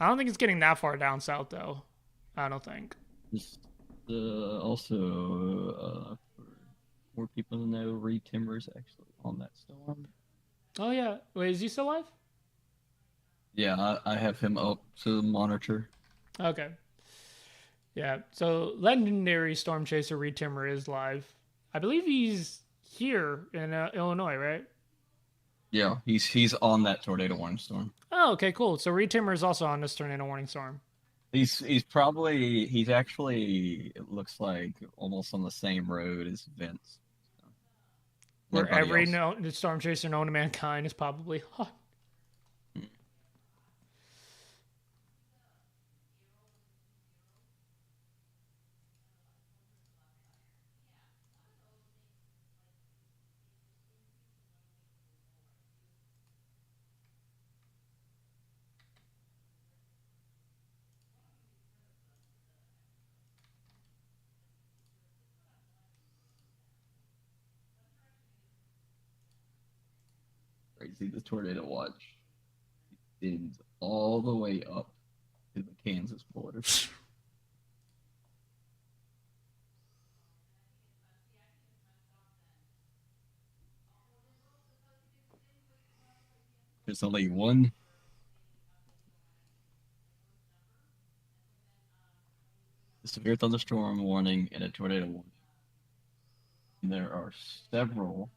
[SPEAKER 1] I don't think it's getting that far down south though. I don't think.
[SPEAKER 2] just for more people to know, Reed Timmer's actually on that storm.
[SPEAKER 1] Oh yeah. Wait, is he still alive?
[SPEAKER 2] Yeah, I have him up to monitor.
[SPEAKER 1] Okay. Yeah. So legendary storm chaser Reed Timmer is live. I believe he's here in Illinois, right?
[SPEAKER 2] Yeah, he's on that tornado warning storm.
[SPEAKER 1] Oh, okay, cool. So Reed Timmer is also on this tornado warning storm.
[SPEAKER 2] He's actually, it looks like, almost on the same road as Vince. So, and
[SPEAKER 1] Where
[SPEAKER 2] everybody
[SPEAKER 1] every
[SPEAKER 2] else.
[SPEAKER 1] storm chaser known to mankind is probably.
[SPEAKER 2] Crazy, the tornado watch extends all the way up to the Kansas border. There's only one. A severe thunderstorm warning and a tornado warning. And there are several.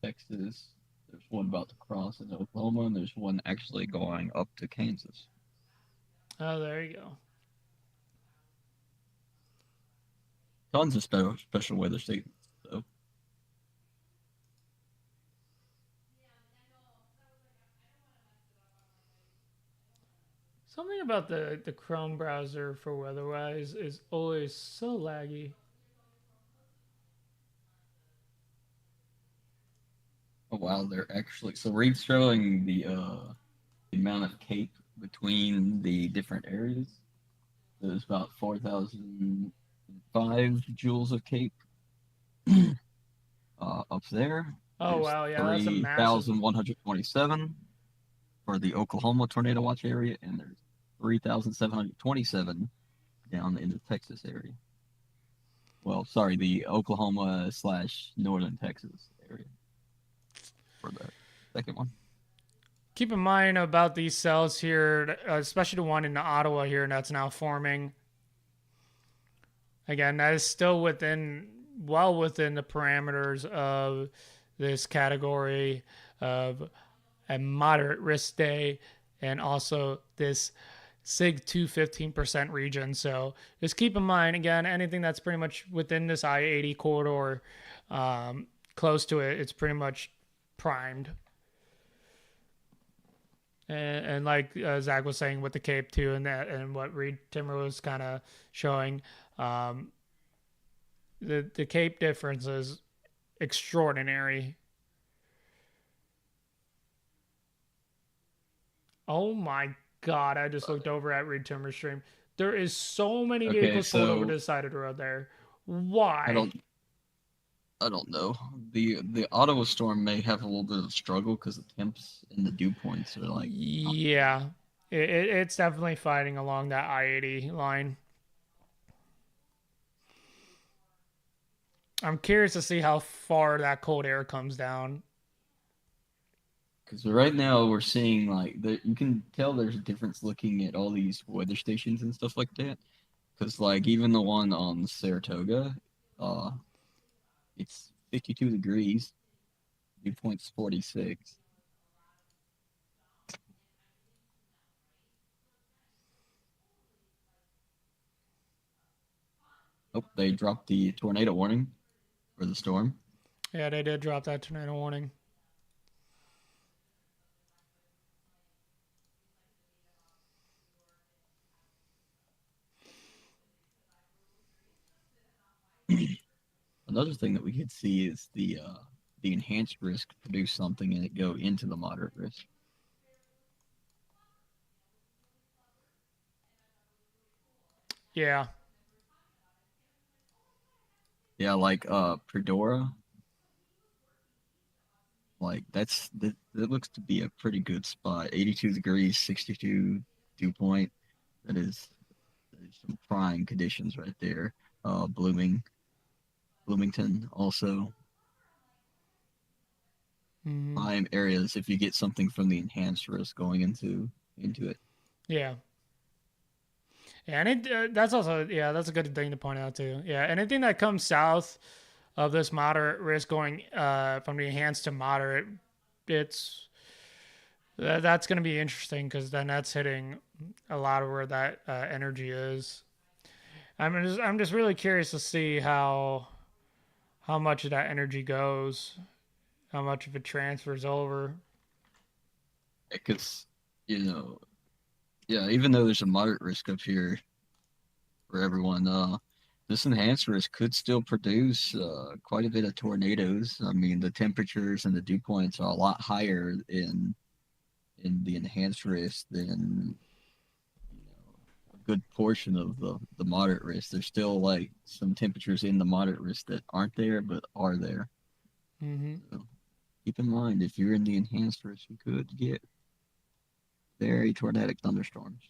[SPEAKER 2] Texas. There's one about to cross in Oklahoma, and there's one actually going up to Kansas.
[SPEAKER 1] Oh, there you go.
[SPEAKER 2] Tons of special weather statements, though.
[SPEAKER 1] Something about the Chrome browser for weatherwise is always so laggy.
[SPEAKER 2] Oh wow, they're actually so Reed's showing the amount of cape between the different areas. There's about 4,005 joules of cape up there.
[SPEAKER 1] Oh
[SPEAKER 2] There's
[SPEAKER 1] wow, yeah, that's a massive.
[SPEAKER 2] 3,127 for the Oklahoma tornado watch area, and there's 3,727 down in the Texas area. Well, sorry, the Oklahoma slash northern Texas area for the second one.
[SPEAKER 1] Keep in mind about these cells here, especially the one in Ottawa here that's now forming. Again, that is still well within the parameters of this category of a moderate risk day and also this SIG 2 15% region. So just keep in mind, again, anything that's pretty much within this I-80 corridor, close to it, it's pretty much primed. And like Zach was saying with the Cape too, and what Reed Timmer was kind of showing, um, the Cape difference is extraordinary. Oh my God! I just looked over at Reed Timmer's stream. There is so many
[SPEAKER 2] Okay,
[SPEAKER 1] vehicles pulled over
[SPEAKER 2] so
[SPEAKER 1] to the side of the road there.
[SPEAKER 2] I
[SPEAKER 1] Why?
[SPEAKER 2] don't I don't know. The Ottawa storm may have a little bit of struggle because the temps and the dew points are like
[SPEAKER 1] Yeah, it's definitely fighting along that I-80 line. I'm curious to see how far that cold air comes down.
[SPEAKER 2] Because right now we're seeing like you can tell there's a difference looking at all these weather stations and stuff like that. Because like even the one on Saratoga, uh, it's 52 degrees, dew point's 46. Oh, they dropped the tornado warning for the storm.
[SPEAKER 1] Yeah, they did drop that tornado warning.
[SPEAKER 2] Another thing that we could see is the enhanced risk produce something and it go into the moderate risk.
[SPEAKER 1] Yeah.
[SPEAKER 2] Yeah, like Predora, like that looks to be a pretty good spot. 82 degrees, 62 dew point. That is some prime conditions right there. Bloomington also
[SPEAKER 1] Hmm.
[SPEAKER 2] prime areas if you get something from the enhanced risk going into it.
[SPEAKER 1] Yeah. Yeah, and that's also that's a good thing to point out too. Yeah, anything that comes south of this moderate risk going from the enhanced to moderate, it's that's going to be interesting because then that's hitting a lot of where that energy is. I'm just really curious to see how much of that energy goes, how much of it transfers over.
[SPEAKER 2] Because you know, yeah, even though there's a moderate risk up here for everyone, this enhanced risk could still produce quite a bit of tornadoes. I mean, the temperatures and the dew points are a lot higher in the enhanced risk than a good portion of the moderate risk. There's still like some temperatures in the moderate risk that aren't there but are there.
[SPEAKER 1] Hmm.
[SPEAKER 2] So keep in mind if you're in the enhanced risk, you could get very tornadic thunderstorms.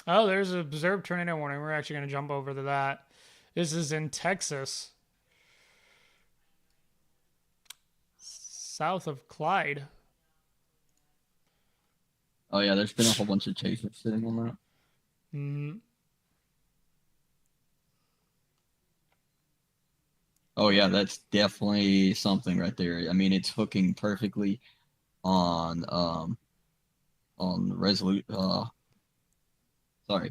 [SPEAKER 1] Oh, there's an observed tornado warning. We're actually going to jump over to that. This is in Texas, south of Clyde.
[SPEAKER 2] Oh yeah, there's been a whole bunch of chasers sitting on that.
[SPEAKER 1] Mm,
[SPEAKER 2] Oh yeah, that's definitely something right there. I mean, it's hooking perfectly on resolute sorry,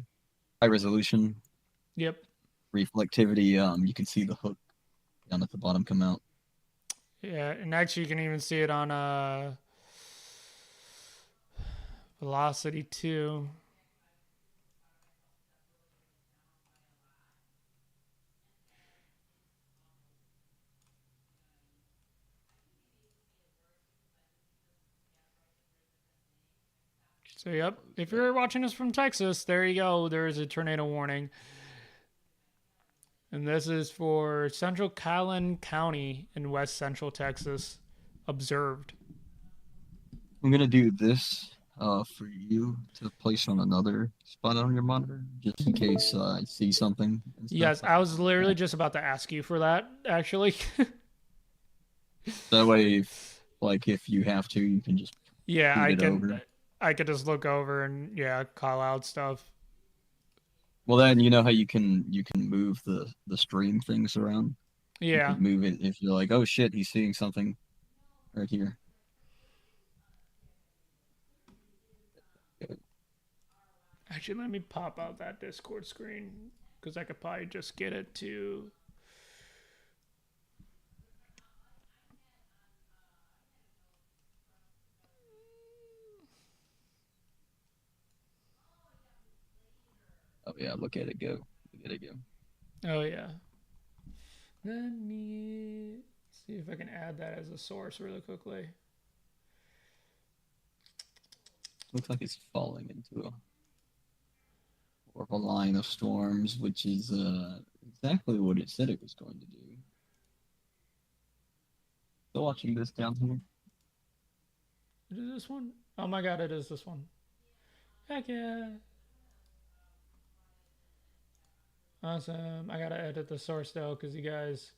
[SPEAKER 2] high resolution
[SPEAKER 1] yep.
[SPEAKER 2] reflectivity. You can see the hook down at the bottom come out.
[SPEAKER 1] Yeah, and actually you can even see it on velocity too. So yep, if you're watching us from Texas, there you go. There is a tornado warning, and this is for Central Calhoun County in West Central Texas, observed.
[SPEAKER 2] I'm gonna do this for you to place on another spot on your monitor, just in case I see something and stuff.
[SPEAKER 1] Yes, I was literally just about to ask you for that actually.
[SPEAKER 2] That way, if you have to, you can just
[SPEAKER 1] Yeah,
[SPEAKER 2] scoot
[SPEAKER 1] I
[SPEAKER 2] it
[SPEAKER 1] can.
[SPEAKER 2] over.
[SPEAKER 1] I could just look over and call out stuff.
[SPEAKER 2] Well, then you know how you can move the stream things around. You
[SPEAKER 1] Yeah.
[SPEAKER 2] can move it if you're like, oh shit, he's seeing something right here.
[SPEAKER 1] Actually, let me pop out that Discord screen because I could probably just get it to.
[SPEAKER 2] Oh yeah, look at it go. Look at it go.
[SPEAKER 1] Oh yeah. Let me see if I can add that as a source really quickly.
[SPEAKER 2] Looks like it's falling into a Or a line of storms, which is exactly what it said it was going to do. Still watching this down here.
[SPEAKER 1] Is it this one? Oh my god, it is this one. Heck yeah. Awesome. I gotta edit the source though, because you guys.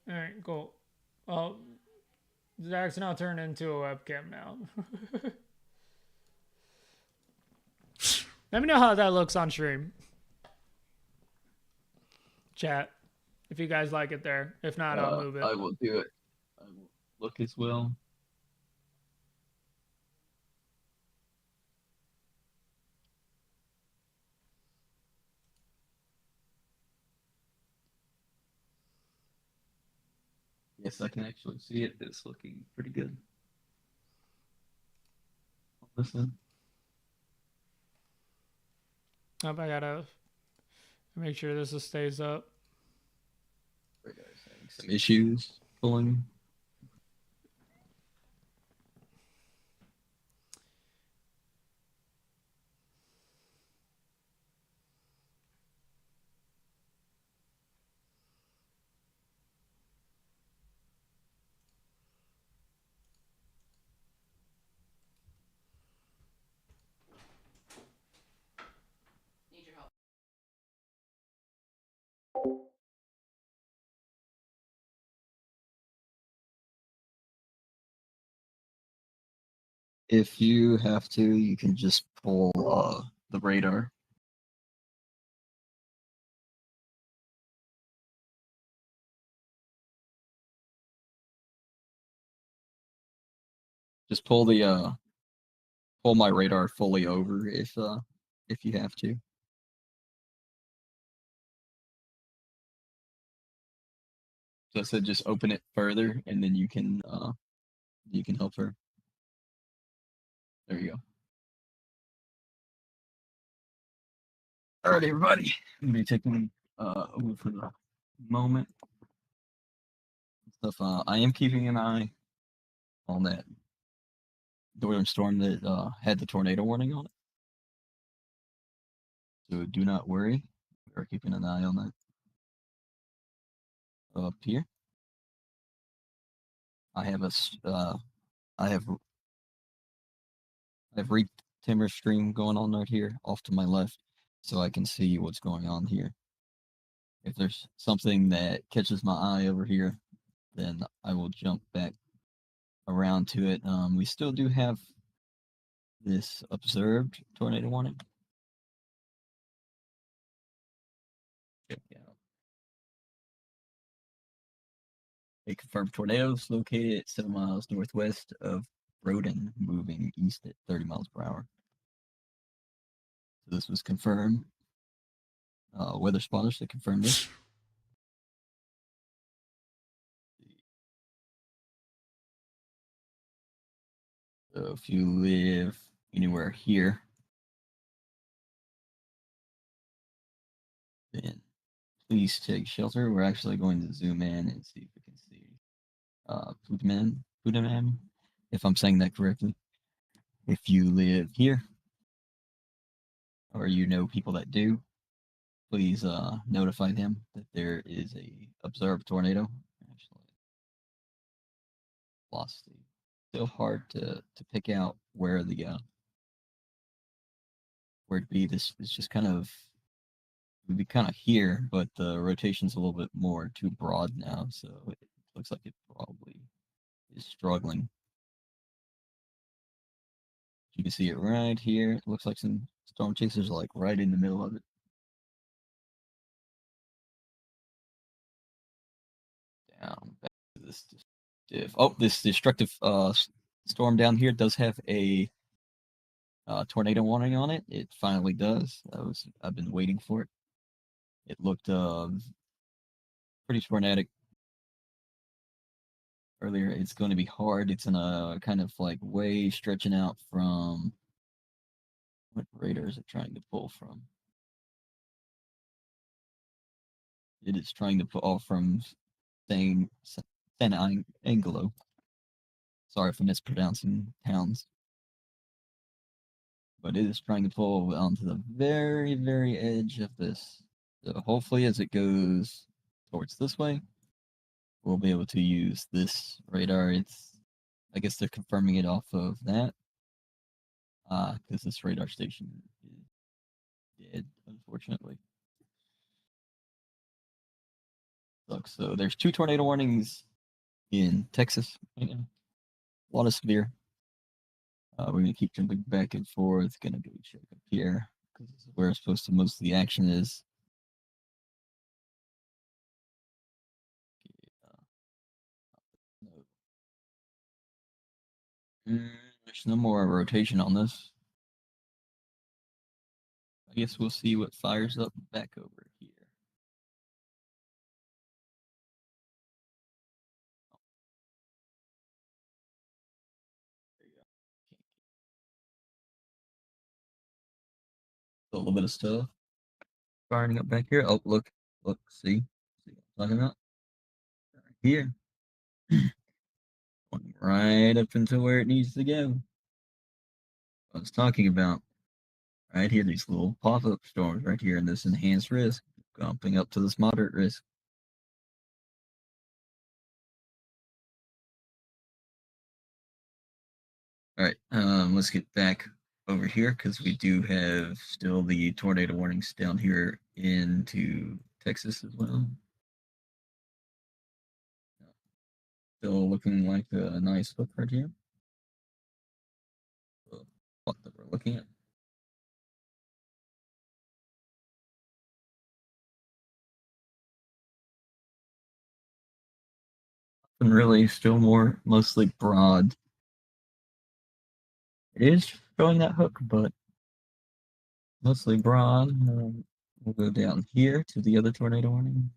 [SPEAKER 1] Alright, cool. Well, Zach's now turned into a webcam now. Let me know how that looks on stream. Chat. If you guys like it there. If not, I'll move it.
[SPEAKER 2] I will do it. I will look as well. Yes, I can actually see it. It's looking pretty good. Listen.
[SPEAKER 1] I gotta make sure this stays up.
[SPEAKER 2] Some issues pulling. If you have to, you can just pull the radar. Just pull my radar fully over if you have to. So I said just open it further and then you can help her. There you go. All right, everybody. I'm gonna be taking over for the moment. Stuff. I am keeping an eye on that northern storm that had the tornado warning on it. So do not worry. We are keeping an eye on that. Up here, I have I have reaped timber stream going on right here off to my left, so I can see what's going on here. If there's something that catches my eye over here, then I will jump back around to it. We still do have this observed tornado warning. Check out. A confirmed tornado is located at 7 miles northwest of Broden, moving east at 30 miles per hour. So this was confirmed. Weather spotters to confirm this. So if you live anywhere here, then please take shelter. We're actually going to zoom in and see if we can see Pudaman, if I'm saying that correctly. If you live here, or you know people that do, please notify them that there is a observed tornado. Actually, lost the. Still hard to pick out where the where it'd be. This is just kind of would be kind of here, but the rotation's a little bit more too broad now, so it looks like it probably is struggling. You can see it right here. It looks like some storm chasers are like right in the middle of it. Down back to this this destructive storm down here does have a tornado warning on it. It finally does. I've been waiting for it. It looked pretty tornadic earlier. It's going to be hard. It's in a kind of like way stretching out from what radar is it trying to pull from? It is trying to pull from San Angelo. Sorry if I'm mispronouncing towns. but it is trying to pull onto the very, very edge of this. So hopefully, as it goes towards this way, we'll be able to use this radar. I guess they're confirming it off of that, because this radar station is dead, unfortunately. Sucks. So there's 2 tornado warnings in Texas right now. A lot of severe. We're gonna keep jumping back and forth. Gonna go check up here because this is where supposed to most of the action is. No. There's no more rotation on this. I guess we'll see what fires up back over here. There you go. A little bit of stuff firing up back here. Oh, look, see what I'm talking about? Right here. Going right up into where it needs to go. I was talking about right here, these little pop-up storms right here in this enhanced risk, bumping up to this moderate risk. All right, let's get back over here because we do have still the tornado warnings down here into Texas as well. Still looking like a nice hook right here. What that we're looking at. And really, still mostly broad. It is showing that hook, but mostly broad. We'll go down here to the other tornado warning.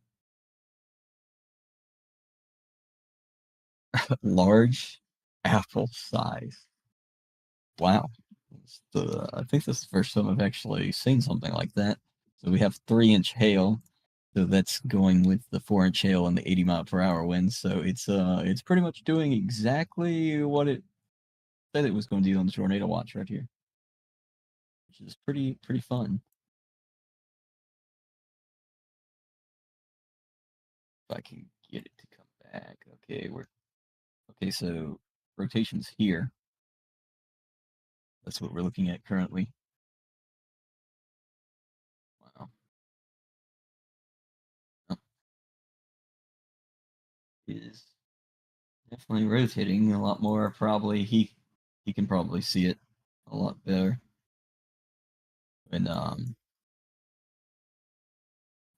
[SPEAKER 2] Large apple size. Wow. I think this is the first time I've actually seen something like that. So we have 3-inch hail. So that's going with the 4-inch hail and the 80-mile-per-hour winds. So it's pretty much doing exactly what it said it was going to do on the tornado watch right here, which is pretty fun. If I can get it to come back. Okay. So rotations here. That's what we're looking at currently. Wow. Oh, is definitely rotating a lot more. Probably he can probably see it a lot better. And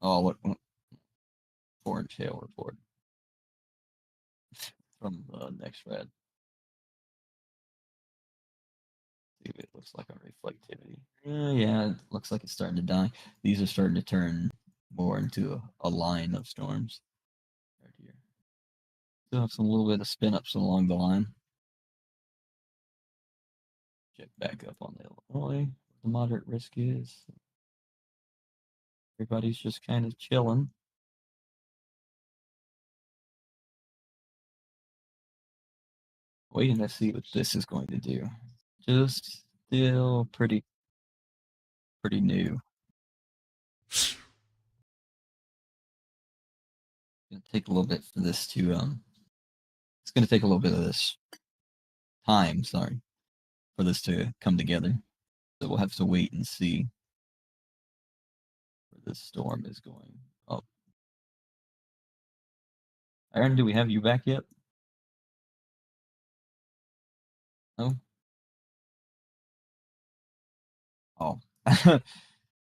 [SPEAKER 2] oh what 4-inch hail report from the next red. See if it looks like a reflectivity. Yeah, it looks like it's starting to die. These are starting to turn more into a line of storms right here. Still have some little bit of spin ups along the line. Check back up on the Illinois. The moderate risk is. Everybody's just kind of chilling. Waiting to see what this is going to do. Just still pretty new. Gonna take a little bit for this to it's gonna take a little bit of this time, sorry, for this to come together. So we'll have to wait and see where this storm is going. Oh, Aaron, do we have you back yet? No. Oh,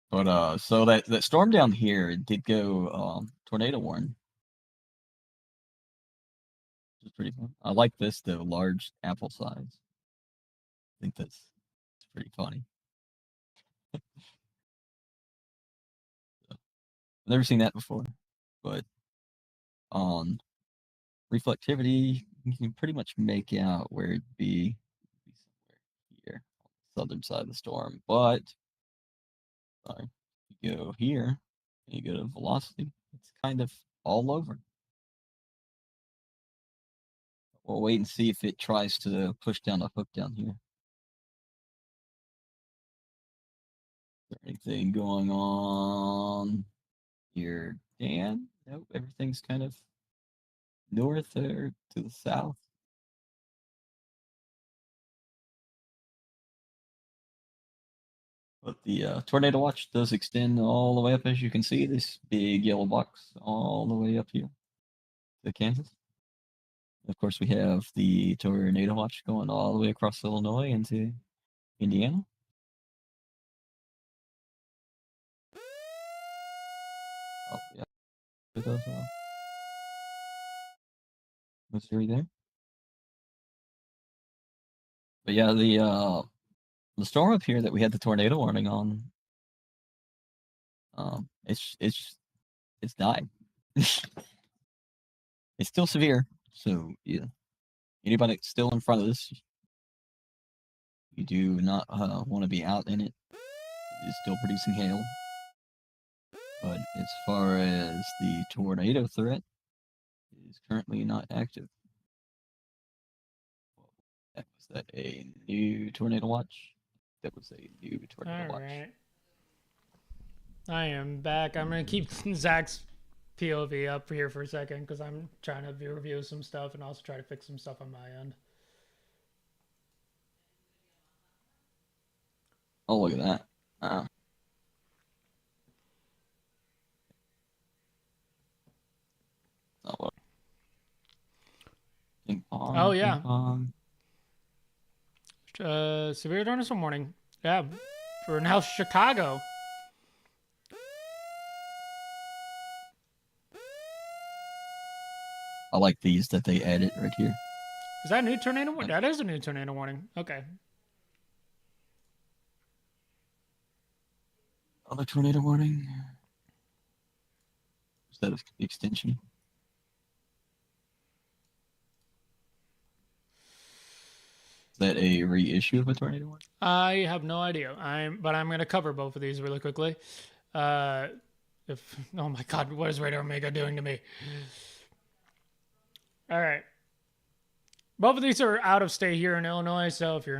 [SPEAKER 2] but so that storm down here it did go tornado warn. Which is pretty fun. I like this though, large apple size. I think that's pretty funny. I've never seen that before, but on reflectivity, you can pretty much make out where it'd be somewhere here on the southern side of the storm. But sorry, you go here, and you go to velocity, it's kind of all over. We'll wait and see if it tries to push down a hook down here. Anything going on here, Dan? Nope, everything's kind of north or to the south. But the tornado watch does extend all the way up, as you can see, this big yellow box all the way up here to Kansas. Of course, we have the tornado watch going all the way across Illinois into Indiana. Oh, yeah, it does. Missouri there. But yeah, the storm up here that we had the tornado warning on, it's died. It's still severe, so yeah. Anybody still in front of this, you do not want to be out in it. It is still producing hail. But as far as the tornado threat, it is currently not active. Was that a new tornado watch? That was a new tornado watch.
[SPEAKER 1] Right. I am back. I'm gonna keep Zach's POV up here for a second because I'm trying to review some stuff and also try to fix some stuff on my end.
[SPEAKER 2] Oh, look at that. Oh, what? Ping pong.
[SPEAKER 1] Oh, yeah.
[SPEAKER 2] Ping pong.
[SPEAKER 1] Severe thunderstorm warning. Yeah, for now Chicago.
[SPEAKER 2] I like these that they added right here.
[SPEAKER 1] Is that a new tornado warning? That is a new tornado warning. Okay.
[SPEAKER 2] Other tornado warning. Is that an extension? Is that a reissue of a tornado warning?
[SPEAKER 1] I have no idea. But I'm gonna cover both of these really quickly. Oh my god, what is Radar Omega doing to me? All right. Both of these are out of state here in Illinois, so if you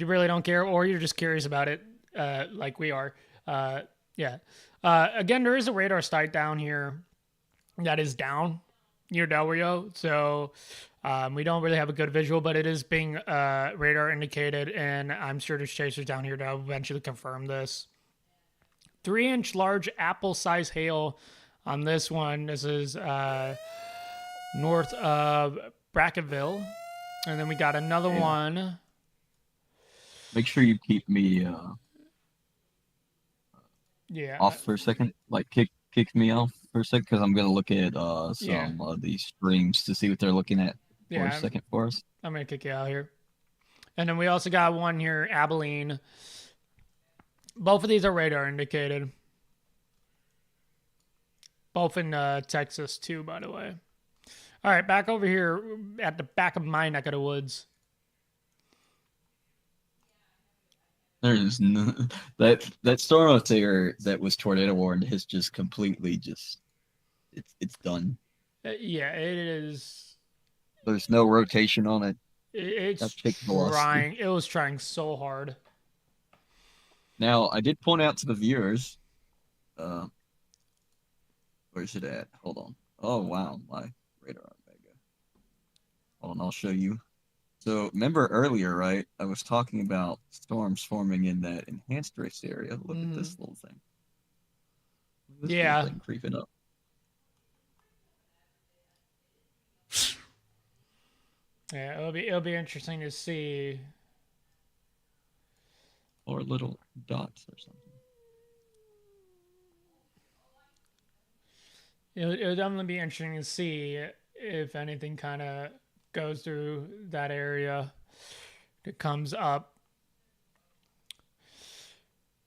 [SPEAKER 1] really don't care, or you're just curious about it, like we are, yeah. Again, there is a radar site down here that is down near Del Rio, so we don't really have a good visual, but it is being radar indicated, and I'm sure there's chasers down here that will eventually confirm this. 3-inch large apple-sized hail on this one. This is north of Brackettville. And then we got another one.
[SPEAKER 2] Make sure you keep me off for a second. Like kick me off for a second, because I'm gonna look at some of these streams to see what they're looking at for a second for us.
[SPEAKER 1] I'm gonna kick you out here. And then we also got one here, Abilene. Both of these are radar indicated. Both in Texas too, by the way. All right, back over here at the back of my neck of the woods.
[SPEAKER 2] There's no, that storm out there that was tornado warned has just completely it's done.
[SPEAKER 1] Yeah, it is.
[SPEAKER 2] There's no rotation on it.
[SPEAKER 1] It's trying. It was trying so hard.
[SPEAKER 2] Now, I did point out to the viewers. Where's it at? Hold on. Oh wow, my radar Omega. Hold on, I'll show you. So remember earlier, right? I was talking about storms forming in that enhanced race area. Look at this little thing. This little thing creeping up.
[SPEAKER 1] Yeah, it'll be interesting to see.
[SPEAKER 2] Or little dots or something.
[SPEAKER 1] It'll definitely be interesting to see if anything kind of goes through that area that comes up.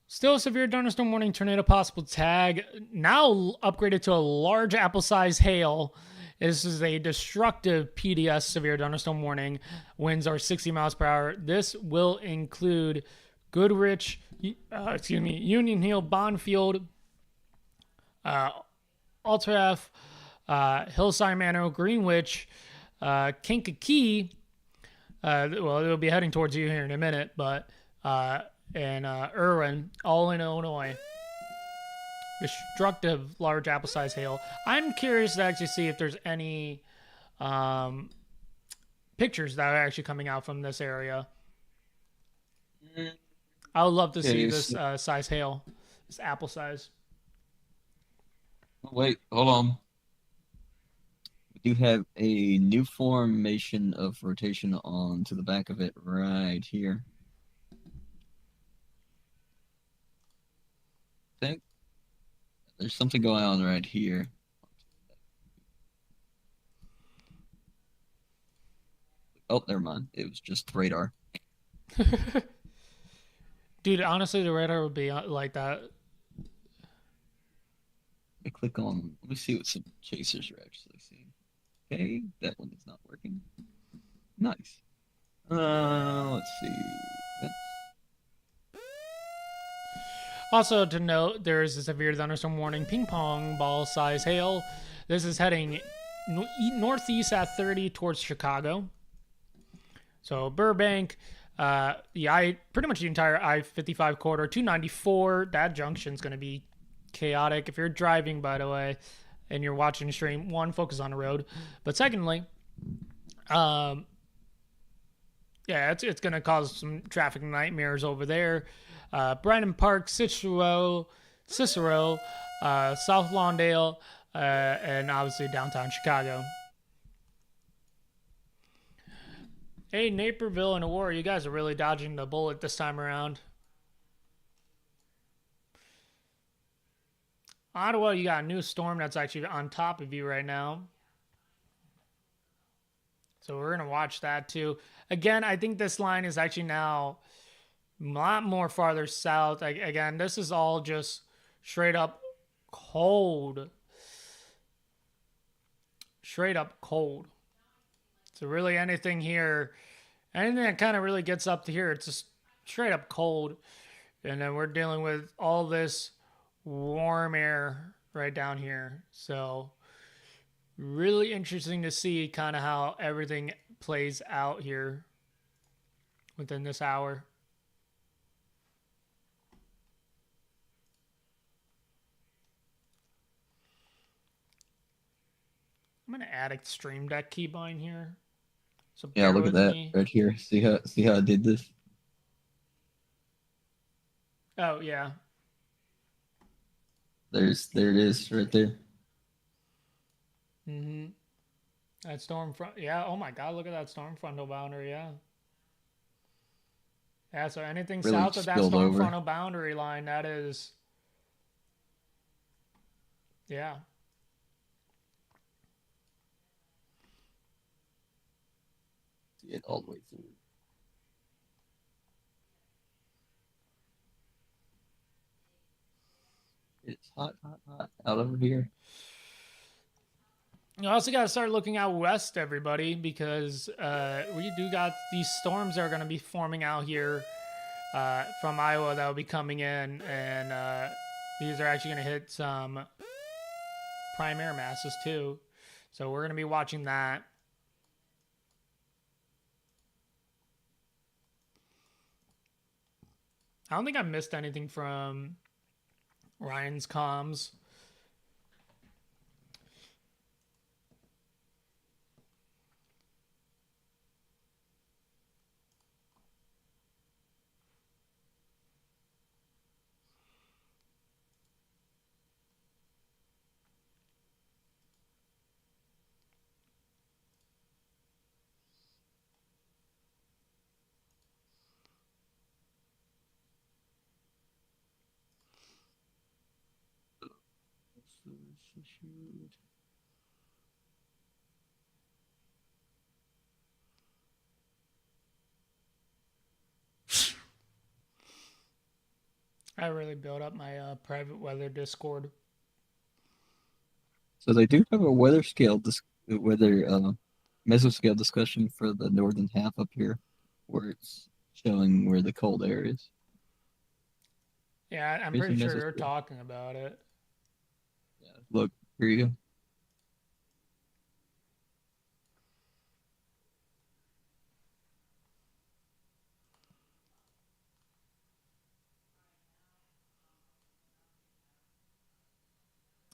[SPEAKER 1] Still a severe thunderstorm warning, tornado possible tag. Now upgraded to a large apple-sized hail. This is a destructive PDS severe thunderstorm warning. Winds are 60 miles per hour. This will include Goodrich, Union Hill, Bondfield, Altaf, Hillside Manor, Greenwich, Kankakee. Well, it'll be heading towards you here in a minute, but and Irwin, all in Illinois. Destructive large apple size hail. I'm curious to actually see if there's any um, pictures that are actually coming out from this area. I would love to see
[SPEAKER 2] Okay,
[SPEAKER 1] this
[SPEAKER 2] so
[SPEAKER 1] size hail, this apple size.
[SPEAKER 2] wait, hold on. We do have a new formation of rotation on to the back of it right here. I think there's something going on right here. Oh, never mind. It was just radar.
[SPEAKER 1] Dude, honestly, the radar would be like that.
[SPEAKER 2] I click on. Let me see what some chasers are actually seeing. Okay, that one is not working. Nice. Let's see. That's
[SPEAKER 1] Also, to note, there is a severe thunderstorm warning, ping pong ball size hail. This is heading northeast at 30 towards Chicago. So Burbank, pretty much the entire I-55 corridor, 294. That junction's going to be chaotic. If you're driving, by the way, and you're watching the stream, one, focus on the road, but secondly, um, yeah, it's going to cause some traffic nightmares over there. Brandon Park, Cicero, South Lawndale, and obviously downtown Chicago. Hey, Naperville and Aurora, you guys are really dodging the bullet this time around. Ottawa, you got a new storm that's actually on top of you right now. So we're going to watch that too. Again, I think this line is actually now a lot more farther south. Again, this is all just straight up cold. Straight up cold. So really anything here, anything that kind of really gets up to here, it's just straight up cold. And then we're dealing with all this warm air right down here. So really interesting to see kind of how everything plays out here within this hour. I'm gonna add a stream deck keybind here. So
[SPEAKER 2] yeah.
[SPEAKER 1] bear
[SPEAKER 2] Look at
[SPEAKER 1] with
[SPEAKER 2] that
[SPEAKER 1] me.
[SPEAKER 2] right here. See how I did this.
[SPEAKER 1] Oh yeah.
[SPEAKER 2] There it is right there.
[SPEAKER 1] Mm-hmm. That storm front. Yeah. Oh my God. Look at that storm frontal boundary. Yeah. Yeah. So anything
[SPEAKER 2] Really
[SPEAKER 1] south of that
[SPEAKER 2] spilled
[SPEAKER 1] storm
[SPEAKER 2] over.
[SPEAKER 1] frontal boundary line, that is. Yeah.
[SPEAKER 2] See it all the way through. It's hot, hot, hot out over here.
[SPEAKER 1] You also got to start looking out west, everybody, because we do got these storms that are going to be forming out here from Iowa that will be coming in, and these are actually going to hit some prime air masses too. So we're going to be watching that. I don't think I missed anything from Ryan's comms. I really built up my private weather Discord.
[SPEAKER 2] So they do have a weather mesoscale discussion for the northern half up here, where it's showing where the cold air is.
[SPEAKER 1] Yeah, I'm
[SPEAKER 2] Here's the
[SPEAKER 1] pretty sure they're
[SPEAKER 2] mesoscale.
[SPEAKER 1] talking about it.
[SPEAKER 2] Yeah, look, here you go.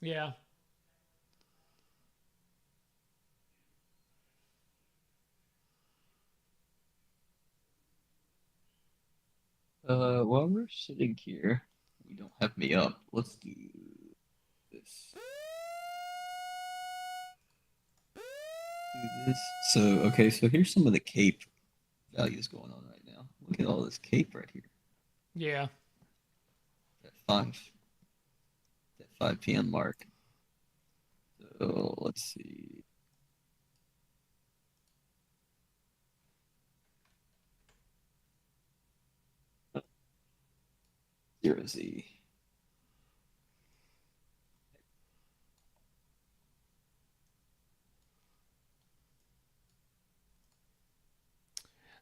[SPEAKER 1] Yeah.
[SPEAKER 2] While we're sitting here, we don't have me up. Let's do this. Do this. So, okay, so here's some of the cape values going on right now. Look at all this cape right here.
[SPEAKER 1] Yeah.
[SPEAKER 2] At 5 p.m. mark. So let's see. Zero Z.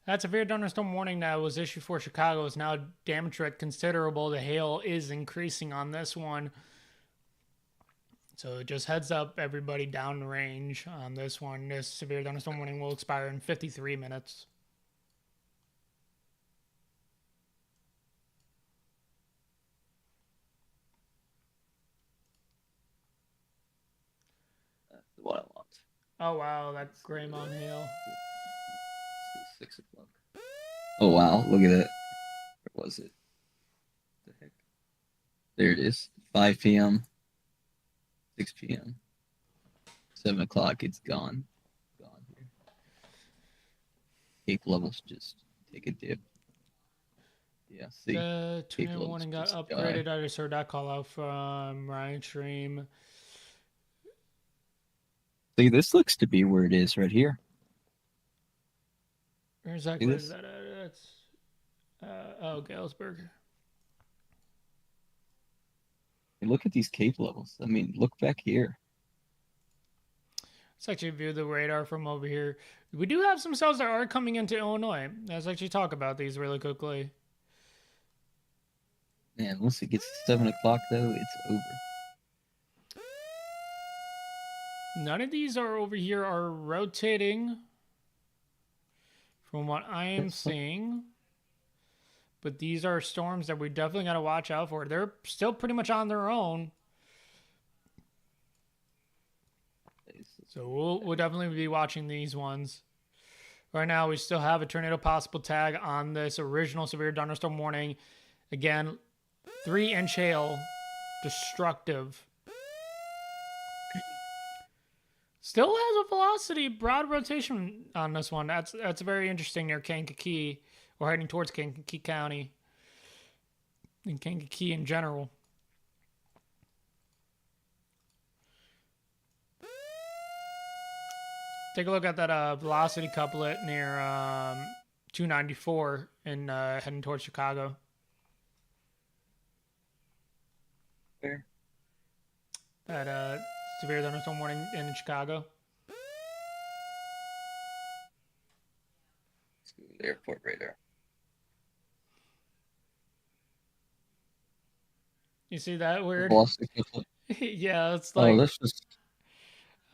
[SPEAKER 1] That severe thunderstorm warning that was issued for Chicago is now damage rate considerable. The hail is increasing on this one. So just heads up, everybody downrange on this one. This severe thunderstorm warning will expire in 53 minutes.
[SPEAKER 2] That's what I want.
[SPEAKER 1] Oh wow, that Greymon hail.
[SPEAKER 2] 6 o'clock. Oh wow, look at that. Where was it? The heck? There it is. 5 p.m., 6 p.m., 7 o'clock. It's gone. Gone here. Cape levels just take a dip. Yeah, see.
[SPEAKER 1] The
[SPEAKER 2] Cape
[SPEAKER 1] tornado
[SPEAKER 2] levels
[SPEAKER 1] warning got
[SPEAKER 2] just
[SPEAKER 1] upgraded.
[SPEAKER 2] die.
[SPEAKER 1] I just heard that call out from Ryan Stream.
[SPEAKER 2] See, this looks to be where it is right here.
[SPEAKER 1] Where
[SPEAKER 2] See
[SPEAKER 1] exactly is
[SPEAKER 2] this?
[SPEAKER 1] that at? That's Galesburg.
[SPEAKER 2] And look at these cape levels. I mean, look back here.
[SPEAKER 1] Let's actually view the radar from over here. We do have some cells that are coming into Illinois. Let's actually talk about these really quickly.
[SPEAKER 2] Man, once it gets to 7 o'clock, though, it's over.
[SPEAKER 1] None of these are over here are rotating from what I am seeing. But these are storms that we definitely got to watch out for. They're still pretty much on their own. So we'll definitely be watching these ones. Right now, we still have a tornado possible tag on this original severe thunderstorm warning. Again, 3-inch hail, destructive. Still has a velocity, broad rotation on this one. That's very interesting near Kankakee. We're heading towards Kankakee County and Kankakee in general. Take a look at that velocity couplet near 294 and heading towards Chicago.
[SPEAKER 2] Where?
[SPEAKER 1] That severe thunderstorm warning in Chicago.
[SPEAKER 2] Let's go to the airport radar.
[SPEAKER 1] You see that weird?
[SPEAKER 2] Velocity couplet.
[SPEAKER 1] Yeah, it's
[SPEAKER 2] Oh,
[SPEAKER 1] like
[SPEAKER 2] that's just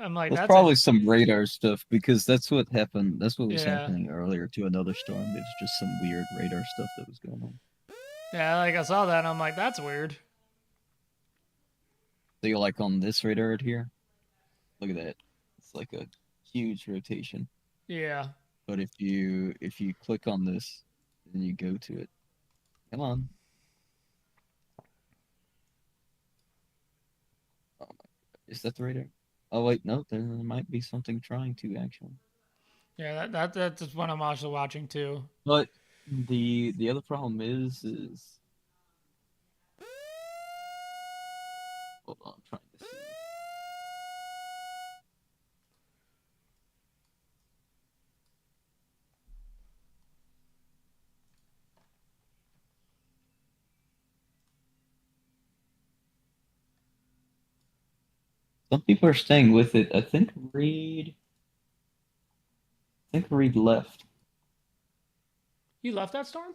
[SPEAKER 1] I'm like
[SPEAKER 2] that's
[SPEAKER 1] that's a
[SPEAKER 2] probably some radar stuff because that's what happened. That's what was
[SPEAKER 1] yeah.
[SPEAKER 2] happening earlier to another storm. It was just some weird radar stuff that was going on.
[SPEAKER 1] Yeah, like I saw that and I'm like, that's weird.
[SPEAKER 2] So you like on this radar right here? Look at that. It's like a huge rotation.
[SPEAKER 1] Yeah.
[SPEAKER 2] But if you click on this and you go to it, come on. Oh my, is that the radar? Oh wait, no, there might be something trying to actually.
[SPEAKER 1] Yeah, that's what I'm also watching too.
[SPEAKER 2] But the other problem is hold on, I'm trying to see. Some people are staying with it. I think Reed left.
[SPEAKER 1] You left that storm?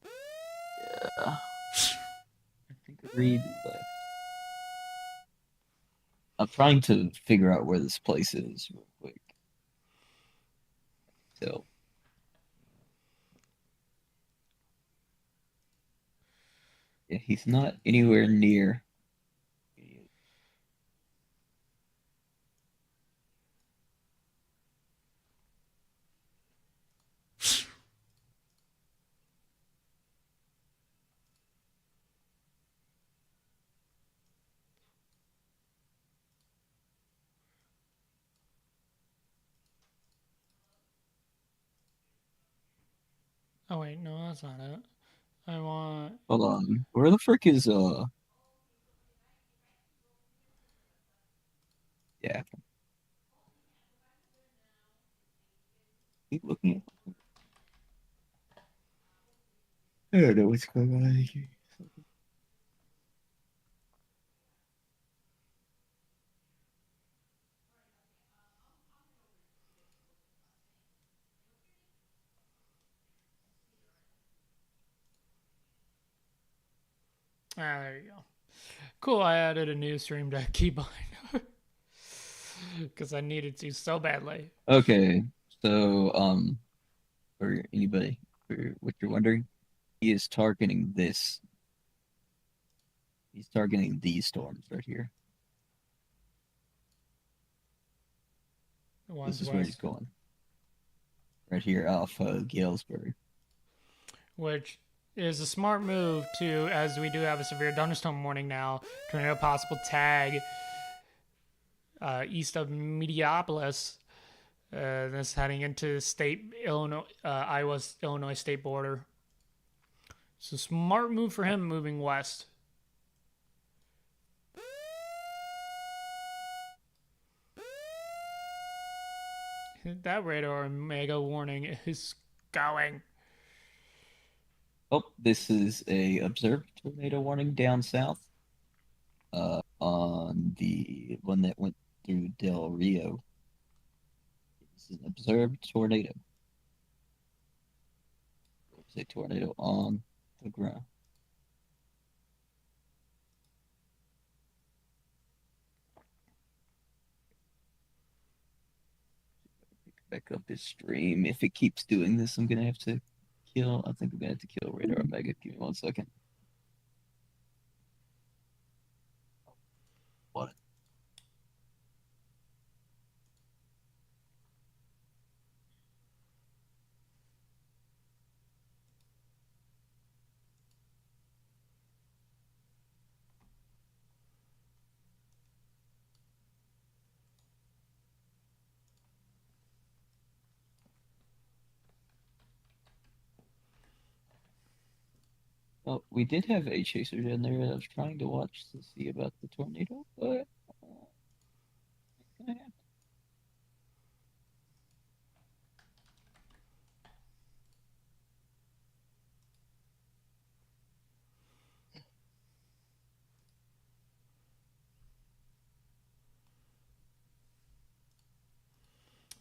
[SPEAKER 2] Yeah. I think Reed left. I'm trying to figure out where this place is real quick. So yeah, he's not anywhere near.
[SPEAKER 1] Oh wait, no, that's not it. I want.
[SPEAKER 2] Hold on. Where the frick is yeah. Keep looking at I don't know what's going on here.
[SPEAKER 1] There you go. Cool. I added a new stream to keep behind because I needed to so badly.
[SPEAKER 2] Okay. So for anybody for what you're wondering, he is targeting this. He's targeting these storms right here.
[SPEAKER 1] The
[SPEAKER 2] This
[SPEAKER 1] ones
[SPEAKER 2] is where he's
[SPEAKER 1] west,
[SPEAKER 2] going. Right here off Galesburg.
[SPEAKER 1] which is a smart move too, as we do have a severe thunderstorm warning now. Tornado possible tag east of Mediopolis. This heading into state Illinois, Iowa's Illinois state border. So smart move for him moving west. That radar mega warning is going.
[SPEAKER 2] Oh, this is a observed tornado warning down south. On the one that went through Del Rio. This is an observed tornado. It's a tornado on the ground. Pick back up his stream. If it keeps doing this, I'm gonna have to kill. I think I'm gonna have to kill Radar Omega. Give me 1 second. What? Well, we did have a chaser down there that I was trying to watch to see about the tornado, but gonna have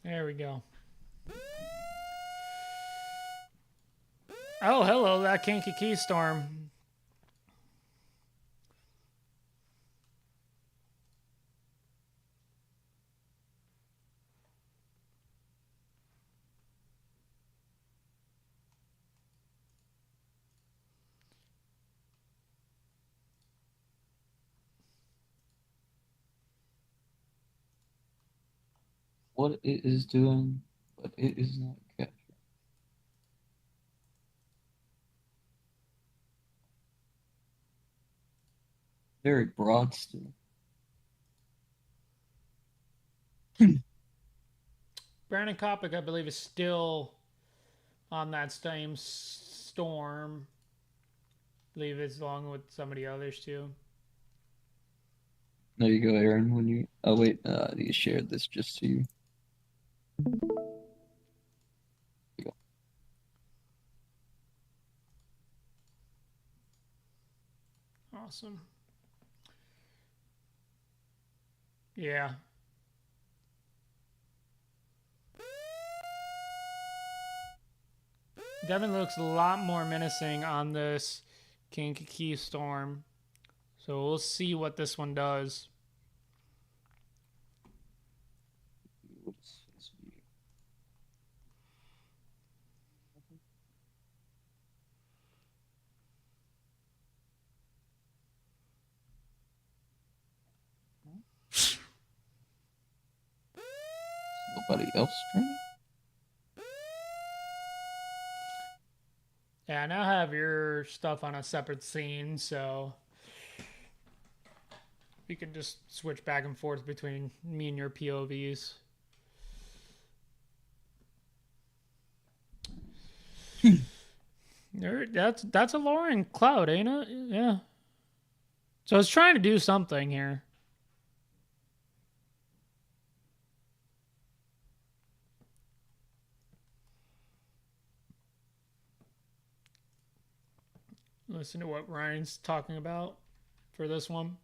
[SPEAKER 1] There we go. Oh, hello, that Kankakee storm.
[SPEAKER 2] what it is doing, but it is not capturing. Very broad still.
[SPEAKER 1] Brandon Kopic, I believe, is still on that same storm. I believe it's along with some of the others too.
[SPEAKER 2] There you go, Aaron. When you oh wait, I need to share this just to you.
[SPEAKER 1] Awesome. Yeah. Devin looks a lot more menacing on this Kankakee storm. So we'll see what this one does.
[SPEAKER 2] Nobody else streaming?
[SPEAKER 1] Yeah, I now have your stuff on a separate scene, so we can just switch back and forth between me and your POVs. That's a lowering cloud, ain't it? Yeah. So it's trying to do something here. Listen to what Ryan's talking about for this one.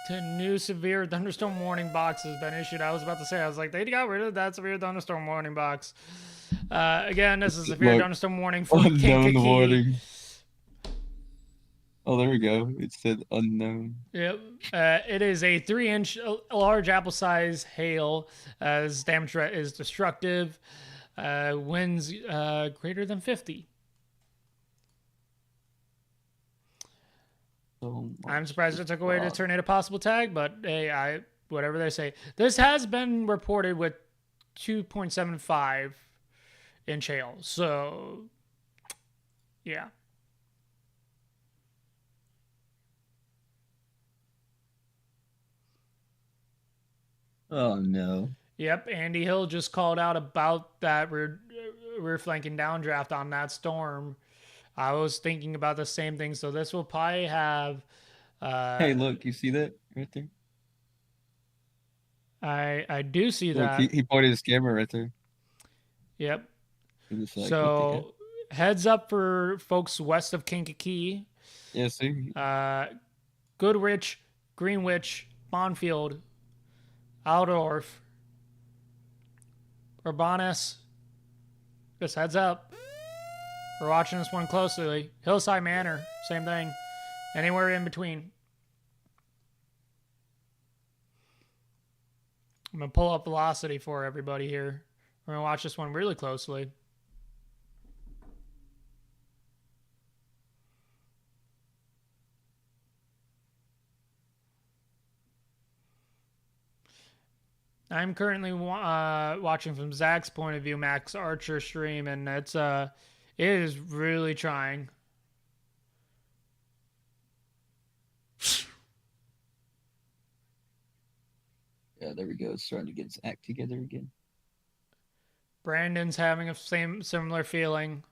[SPEAKER 1] The new severe thunderstorm warning box has been issued. I was about to say, I was like, they got rid of that severe thunderstorm warning box. Again, this is a severe
[SPEAKER 3] Look,
[SPEAKER 1] thunderstorm warning for
[SPEAKER 3] unknown
[SPEAKER 1] Kankakee.
[SPEAKER 3] warning. Oh, there we go. It said unknown.
[SPEAKER 1] Yep. It is a 3-inch large apple size hail. As damage threat is destructive. Winds greater than 50.
[SPEAKER 3] So
[SPEAKER 1] I'm surprised it took away the tornado possible tag, but hey, whatever they say. This has been reported with 2.75 inch hail. So, yeah.
[SPEAKER 3] Oh no.
[SPEAKER 1] Yep, Andy Hill just called out about that rear flanking downdraft on that storm. I was thinking about the same thing, so this will probably have.
[SPEAKER 3] Hey, look, you see that right there?
[SPEAKER 1] I do see
[SPEAKER 3] Look,
[SPEAKER 1] that.
[SPEAKER 3] he pointed his camera right there.
[SPEAKER 1] Yep.
[SPEAKER 3] He was like,
[SPEAKER 1] So heads up for folks west of Kankakee.
[SPEAKER 3] yeah, see?
[SPEAKER 1] Goodrich, Greenwich, Bonfield, Aldorf, Urbanus. Just heads up. We're watching this one closely. Hillside Manor, same thing. Anywhere in between. I'm going to pull up velocity for everybody here. We're going to watch this one really closely. I'm currently watching from Zach's point of view, Max Archer stream, and it is really trying.
[SPEAKER 3] Yeah, there we go. It's starting to get its act together again.
[SPEAKER 1] Brandon's having a similar feeling.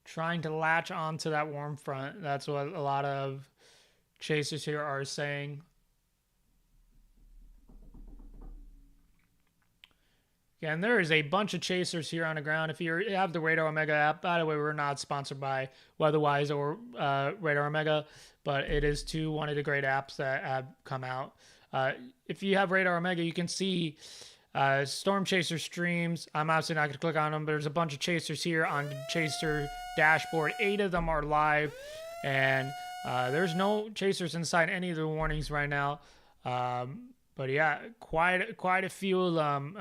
[SPEAKER 1] Trying to latch onto that warm front. That's what a lot of chasers here are saying. Yeah, and there is a bunch of chasers here on the ground. If you have the Radar Omega app, by the way, we're not sponsored by Weatherwise or Radar Omega, but it is one of the great apps that have come out. If you have Radar Omega, you can see Storm Chaser streams. I'm obviously not going to click on them, but there's a bunch of chasers here on the Chaser dashboard. 8 of them are live, and there's no chasers inside any of the warnings right now. But yeah, quite a few of them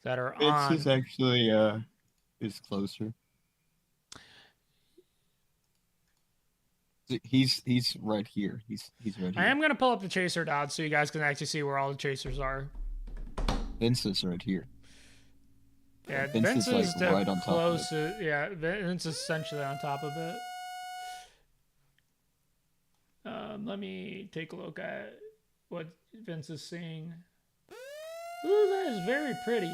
[SPEAKER 1] that are on.
[SPEAKER 3] It's actually is closer. He's right here. He's right here.
[SPEAKER 1] I am going to pull up the chaser dots so you guys can actually see where all the chasers are.
[SPEAKER 3] Vince is right here.
[SPEAKER 1] Yeah,
[SPEAKER 3] Vince is like
[SPEAKER 1] the
[SPEAKER 3] right on top
[SPEAKER 1] closest.
[SPEAKER 3] of it.
[SPEAKER 1] Yeah, Vince is essentially on top of it. Let me take a look at what Vince is seeing. Ooh, that is very pretty.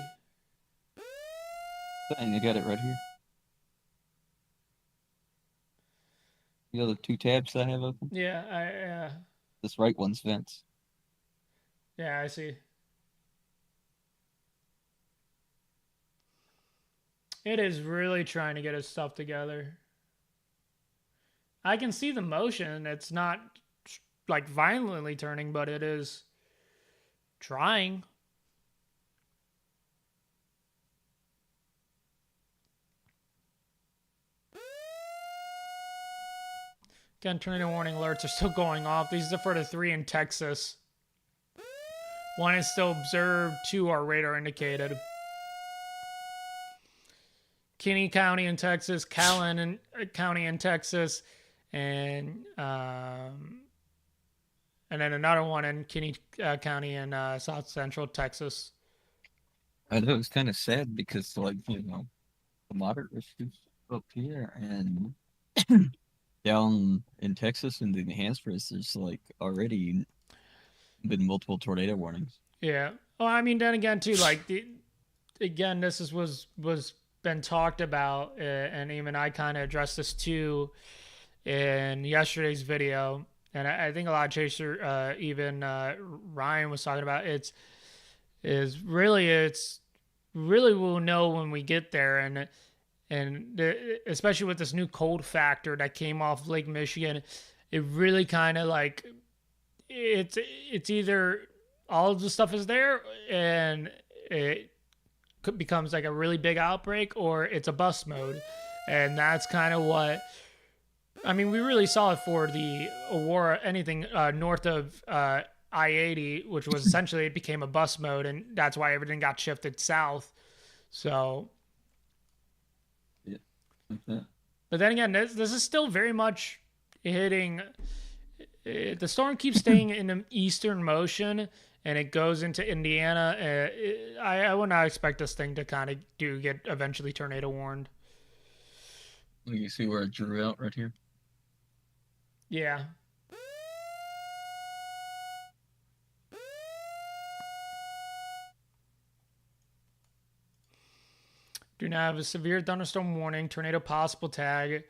[SPEAKER 3] Dang, I got it right here. You know the 2 tabs I have open?
[SPEAKER 1] Yeah,
[SPEAKER 3] This right one's Vince.
[SPEAKER 1] yeah, I see. It is really trying to get its stuff together. I can see the motion. It's not like violently turning, but it is trying. Again, tornado warning alerts are still going off. These are for the 3 in Texas. 1 is still observed, 2 are radar indicated. Kinney County in Texas, Callan County in Texas, and and then another one in Kinney County in South Central Texas.
[SPEAKER 3] I know it's kind of sad because, like, the moderate risk is up here, and down in Texas and the enhanced risk, there's like already been multiple tornado warnings.
[SPEAKER 1] Yeah. Well, I mean, then again, too, like again, this was been talked about, and even I kind of addressed this too in yesterday's video, and I think a lot of chaser, even Ryan was talking about it's really we'll know when we get there, and especially with this new cold factor that came off Lake Michigan, it really kind of like it's either all of the stuff is there and it becomes like a really big outbreak, or it's a bust mode, and that's kind of what I mean. We really saw it for the Aurora, anything north of I-80, which was essentially it became a bust mode, and that's why everything got shifted south. So,
[SPEAKER 3] Yeah, like that.
[SPEAKER 1] but then again, this is still very much hitting. The storm keeps staying in the eastern motion, and it goes into Indiana. I would not expect this thing to kind of get eventually tornado warned.
[SPEAKER 3] You see where I drew out right here?
[SPEAKER 1] Yeah. Do not have a severe thunderstorm warning. Tornado possible tag.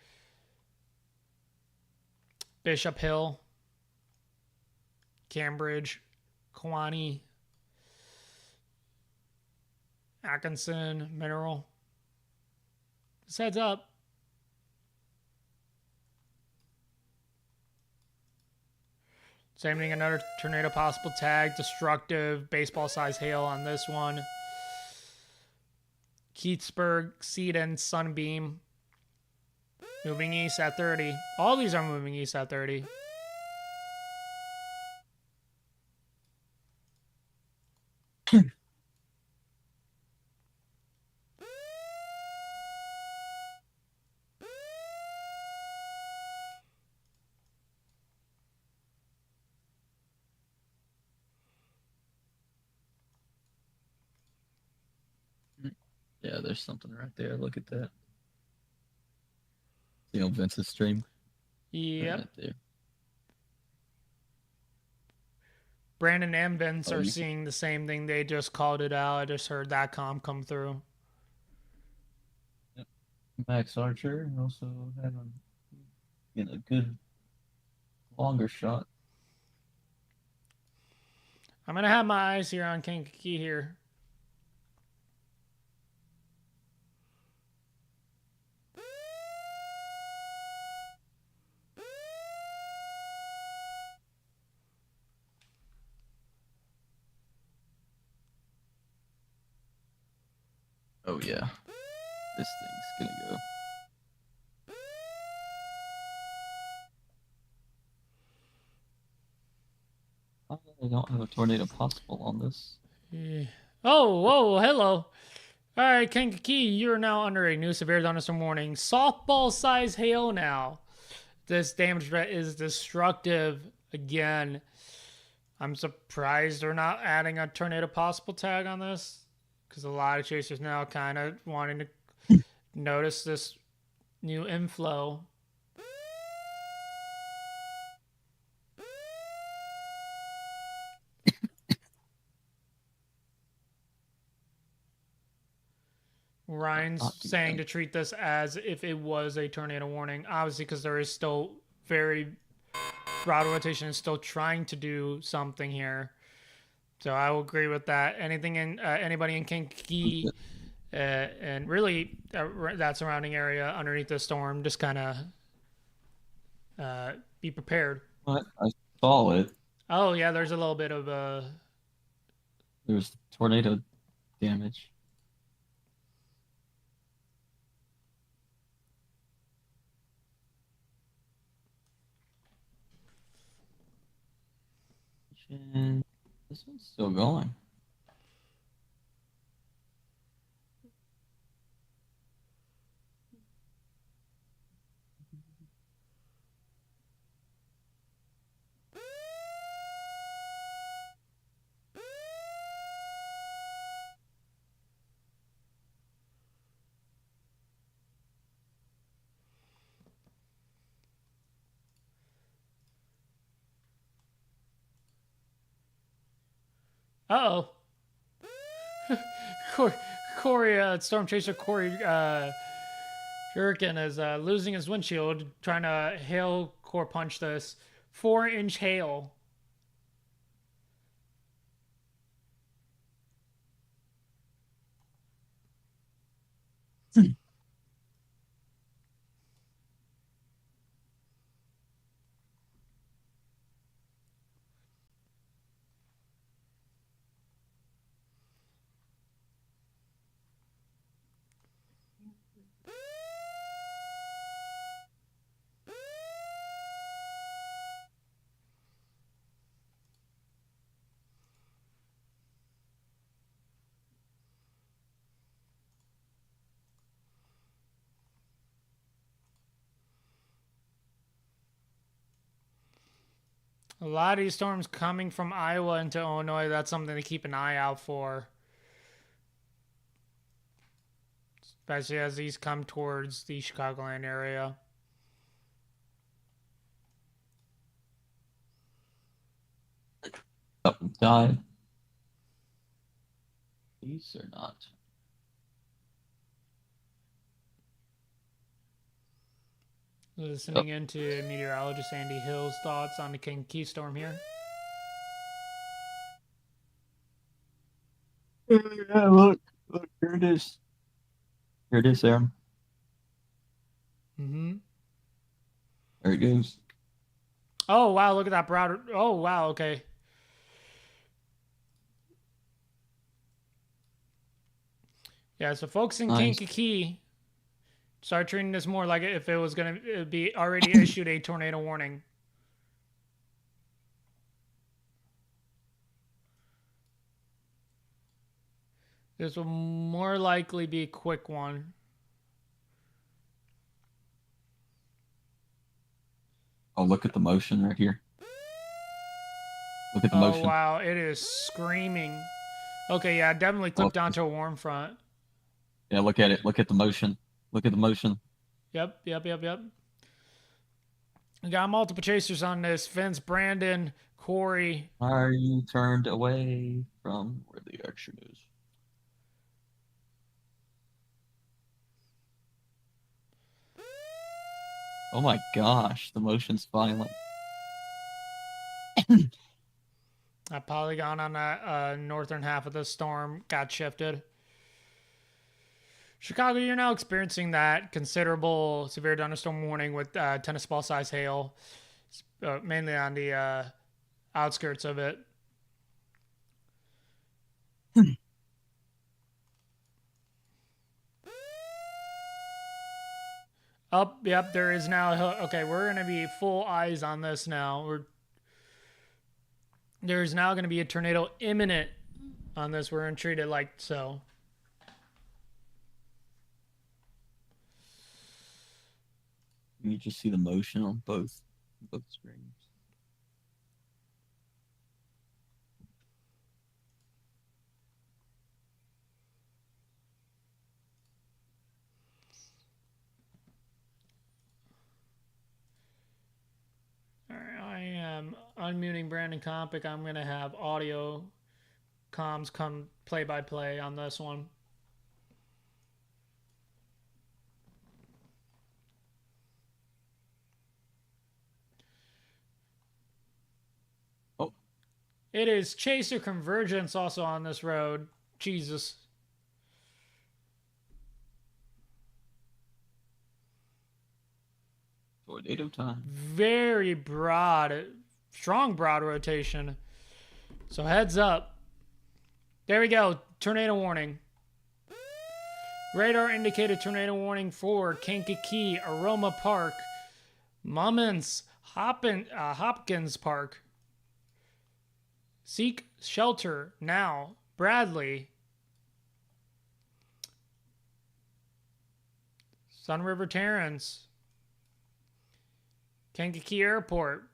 [SPEAKER 1] Bishop Hill. Cambridge. Kewanee. Atkinson. Mineral. Just heads up. Same thing, another tornado possible tag. Destructive baseball size hail on this one. Keatsburg, Seaton, Sunbeam. Moving east at 30. All these are moving east at 30.
[SPEAKER 3] Yeah, there's something right there. Look at that. Vince's stream.
[SPEAKER 1] Yep.
[SPEAKER 3] Right there.
[SPEAKER 1] Brandon and Vince
[SPEAKER 3] Oh,
[SPEAKER 1] are
[SPEAKER 3] you-
[SPEAKER 1] seeing the same thing. They just called it out. I just heard that comp come through.
[SPEAKER 3] Max Archer also had a good longer shot.
[SPEAKER 1] I'm going to have my eyes here on Kankakee here.
[SPEAKER 3] Oh yeah, this thing's gonna go. I don't have a tornado possible on this.
[SPEAKER 1] Yeah. Oh, whoa, hello. All right, Kankakee, you're now under a new severe thunderstorm warning. Softball size hail now. This damage threat is destructive again. I'm surprised they're not adding a tornado possible tag on this, because a lot of chasers now kind of wanting to notice this new inflow. Ryan's saying to treat this as if it was a tornado warning, obviously, because there is still very broad rotation is still trying to do something here. So I will agree with that. Anything in anybody in Kankakee and really that surrounding area underneath the storm, just kind of be prepared.
[SPEAKER 3] What? I saw it.
[SPEAKER 1] Oh yeah, there's a little bit of
[SPEAKER 3] There's tornado damage. And this one's still going.
[SPEAKER 1] Uh-oh. Corey, Storm Chaser Corey Jurkin is losing his windshield, trying to hail core punch this 4-inch hail. A lot of these storms coming from Iowa into Illinois. That's something to keep an eye out for. Especially as these come towards the Chicagoland area.
[SPEAKER 3] Up and dive. These are not.
[SPEAKER 1] Listening into meteorologist Andy Hill's thoughts on the Kankakee storm here.
[SPEAKER 3] Yeah, look, here it is. Here it is, Aaron.
[SPEAKER 1] Mm-hmm.
[SPEAKER 3] There it goes.
[SPEAKER 1] Oh, wow, look at that broad. Oh, wow, okay. Yeah, so folks in
[SPEAKER 3] Nice.
[SPEAKER 1] Kankakee, start treating this more like if it was going to be already issued a tornado warning. This will more likely be a quick one.
[SPEAKER 3] Oh, look at the motion right here. Look at the
[SPEAKER 1] Oh,
[SPEAKER 3] motion.
[SPEAKER 1] wow, it is screaming. Okay, yeah, definitely clipped onto a warm front.
[SPEAKER 3] Yeah, look at it. Look at the motion. Look at the motion.
[SPEAKER 1] Yep. We got multiple chasers on this. Vince, Brandon, Corey.
[SPEAKER 3] Are you turned away from where the action is? Oh my gosh, the motion's violent.
[SPEAKER 1] That polygon on that northern half of the storm got shifted. Chicago, you're now experiencing that considerable severe thunderstorm warning with tennis ball size hail, mainly on the outskirts of it. Yep, there is now. Okay, we're going to be full eyes on this now. There's now going to be a tornado imminent on this. We're going to treat it like so.
[SPEAKER 3] You just see the motion on both screens.
[SPEAKER 1] All right, I am unmuting Brandon Compic. I'm going to have audio comms come play by play on this one.
[SPEAKER 3] Oh.
[SPEAKER 1] It is Chaser Convergence also on this road. Jesus.
[SPEAKER 3] Tornado time.
[SPEAKER 1] Very broad, strong broad rotation. So heads up. There we go. Tornado warning. Radar indicated tornado warning for Kankakee, Aroma Park, Mummins, Hopkins Park. Seek shelter now. Bradley. Sun River Terrace. Kankakee Airport.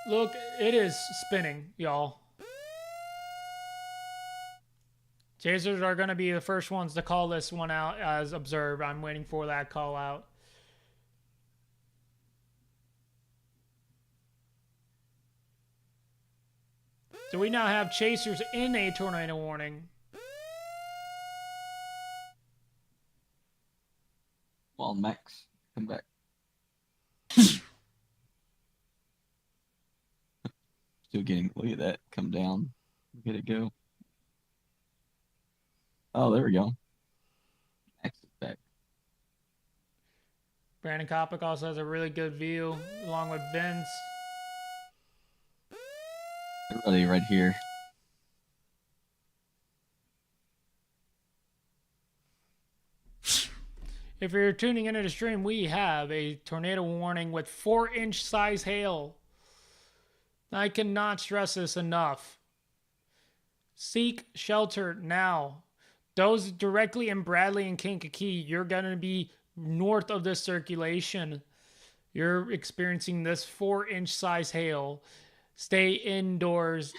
[SPEAKER 1] Look, it is spinning, y'all. Chasers are going to be the first ones to call this one out as observed. I'm waiting for that call out. So we now have chasers in a tornado warning.
[SPEAKER 3] Come on, Max. Come back. Still getting, look at that. Come down. Look at it go. Oh, there we go. Max is back.
[SPEAKER 1] Brandon Kopic also has a really good view, along with Vince.
[SPEAKER 3] Everybody right here.
[SPEAKER 1] If you're tuning into the stream, we have a tornado warning with 4-inch size hail. I cannot stress this enough. Seek shelter now. Those directly in Bradley and Kankakee, you're going to be north of this circulation. You're experiencing this 4-inch size hail. Stay indoors.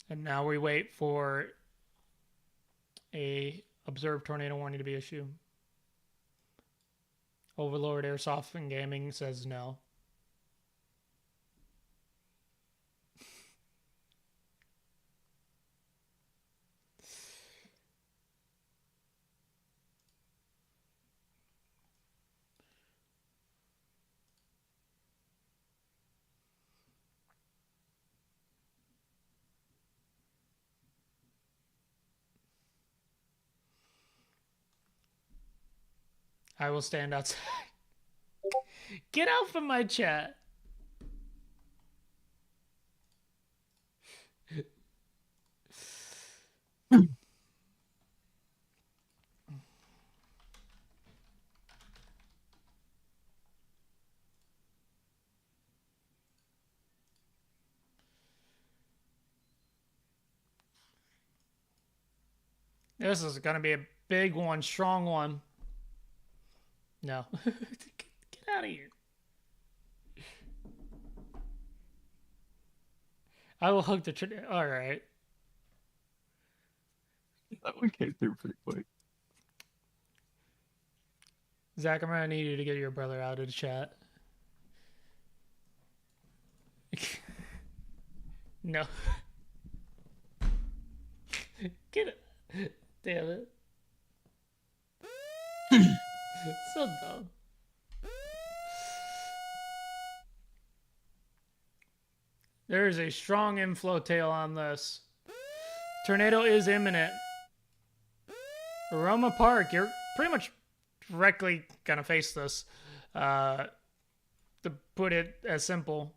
[SPEAKER 1] And now we wait for a observed tornado warning to be issued. Overlord Airsoft and Gaming says no. I will stand outside. Get out from my chat. This is going to be a big one, strong one. No. Get out of here. I will hook the... All right.
[SPEAKER 3] That one came through pretty quick.
[SPEAKER 1] Zach, I'm going to need you to get your brother out of the chat. No. Get it. Damn it. So dumb. There is a strong inflow tail on this. Tornado is imminent. Aroma Park, you're pretty much directly gonna face this. To put it as simple.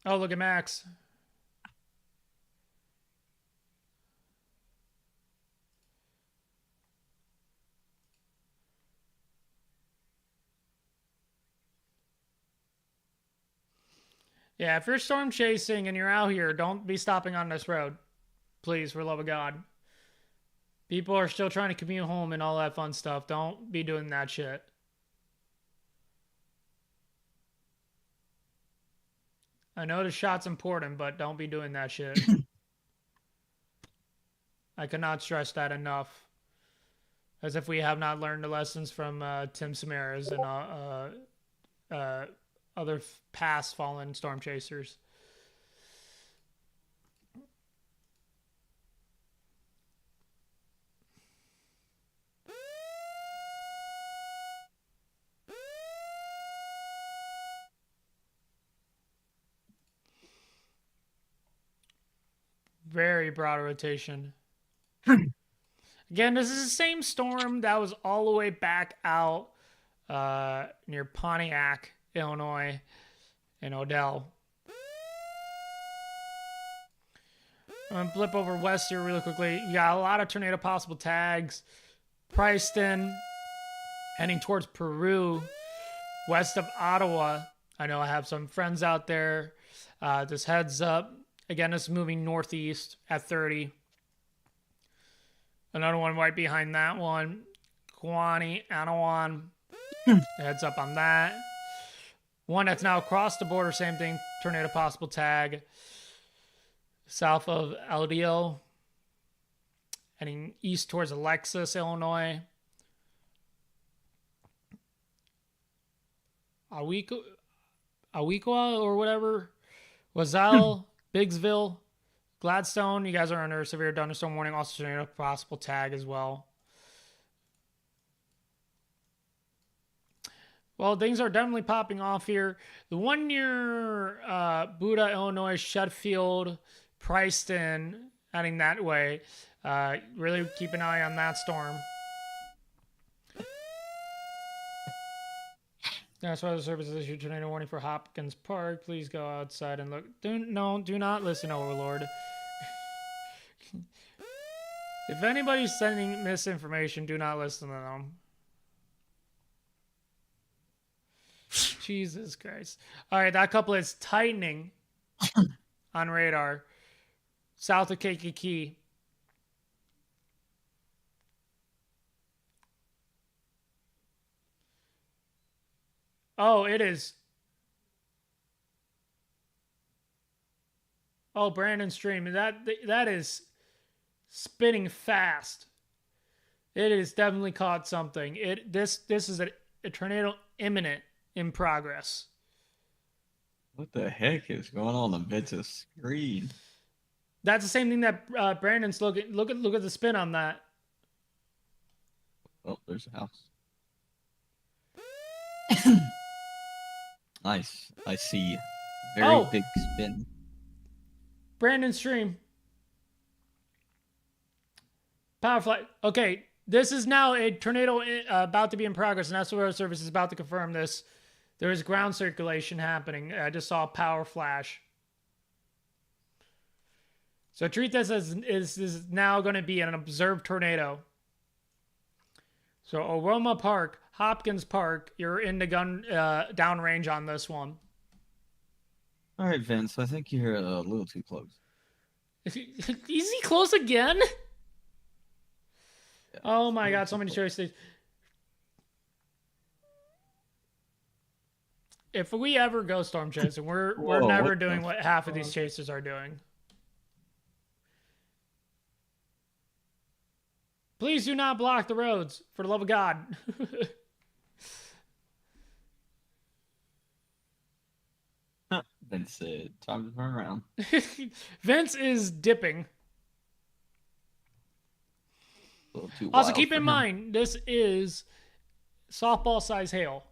[SPEAKER 1] Oh, look at Max. Yeah, if you're storm chasing and you're out here, don't be stopping on this road. Please, for love of God. People are still trying to commute home and all that fun stuff. Don't be doing that shit. I know the shot's important, but don't be doing that shit. I cannot stress that enough. As if we have not learned the lessons from Tim Samaras and other past fallen storm chasers. Very broad rotation. Again, this is the same storm that was all the way back out near Pontiac, Illinois, and Odell. I'm going to flip over west here really quickly. We got a lot of tornado possible tags. Preston, heading towards Peru, west of Ottawa. I know I have some friends out there. Just heads up. Again, it's moving northeast at 30. Another one right behind that one. Kwani, Anawan. Heads up on that. One that's now across the border, same thing. Tornado possible tag. south of LDO, heading east towards Alexis, Illinois. Awequa or whatever. Wazelle, Biggsville, Gladstone. You guys are under severe thunderstorm warning. Also, a possible tag as well. Well, things are definitely popping off here. The one near Buda, Illinois, Sheffield, Priceston, heading that way. Really keep an eye on that storm. That's why the service has issued tornado warning for Hopkins Park. Please go outside and look. Do not listen, Overlord. If anybody's sending misinformation, do not listen to them. Jesus Christ. All right, that couple is tightening on radar. South of Kankakee. Oh, it is. Oh, Brandon Stream. That is spinning fast. It has definitely caught something. This is a tornado imminent in progress.
[SPEAKER 3] What the heck is going on the Ventus screen?
[SPEAKER 1] That's the same thing that Brandon's looking. Look at the spin on that.
[SPEAKER 3] Oh, there's a house. Nice. I see. Very big spin.
[SPEAKER 1] Brandon Stream. Power flight. Okay, this is now a tornado about to be in progress, and National Weather Service is about to confirm this. There is ground circulation happening. I just saw a power flash. So treat this as is now going to be an observed tornado. So Aroma Park, Hopkins Park, you're in the gun downrange on this one.
[SPEAKER 3] All right, Vince, I think you're a little too close.
[SPEAKER 1] Is he close again?
[SPEAKER 3] Yeah,
[SPEAKER 1] oh my God, so many choices. If we ever go storm chasing, we're never doing what half of these chasers are doing. Please do not block the roads, for the love of God.
[SPEAKER 3] Vince said, time to turn around.
[SPEAKER 1] Vince is dipping.
[SPEAKER 3] A little too
[SPEAKER 1] Also,
[SPEAKER 3] wild
[SPEAKER 1] keep
[SPEAKER 3] for
[SPEAKER 1] in
[SPEAKER 3] him.
[SPEAKER 1] mind, this is softball size hail.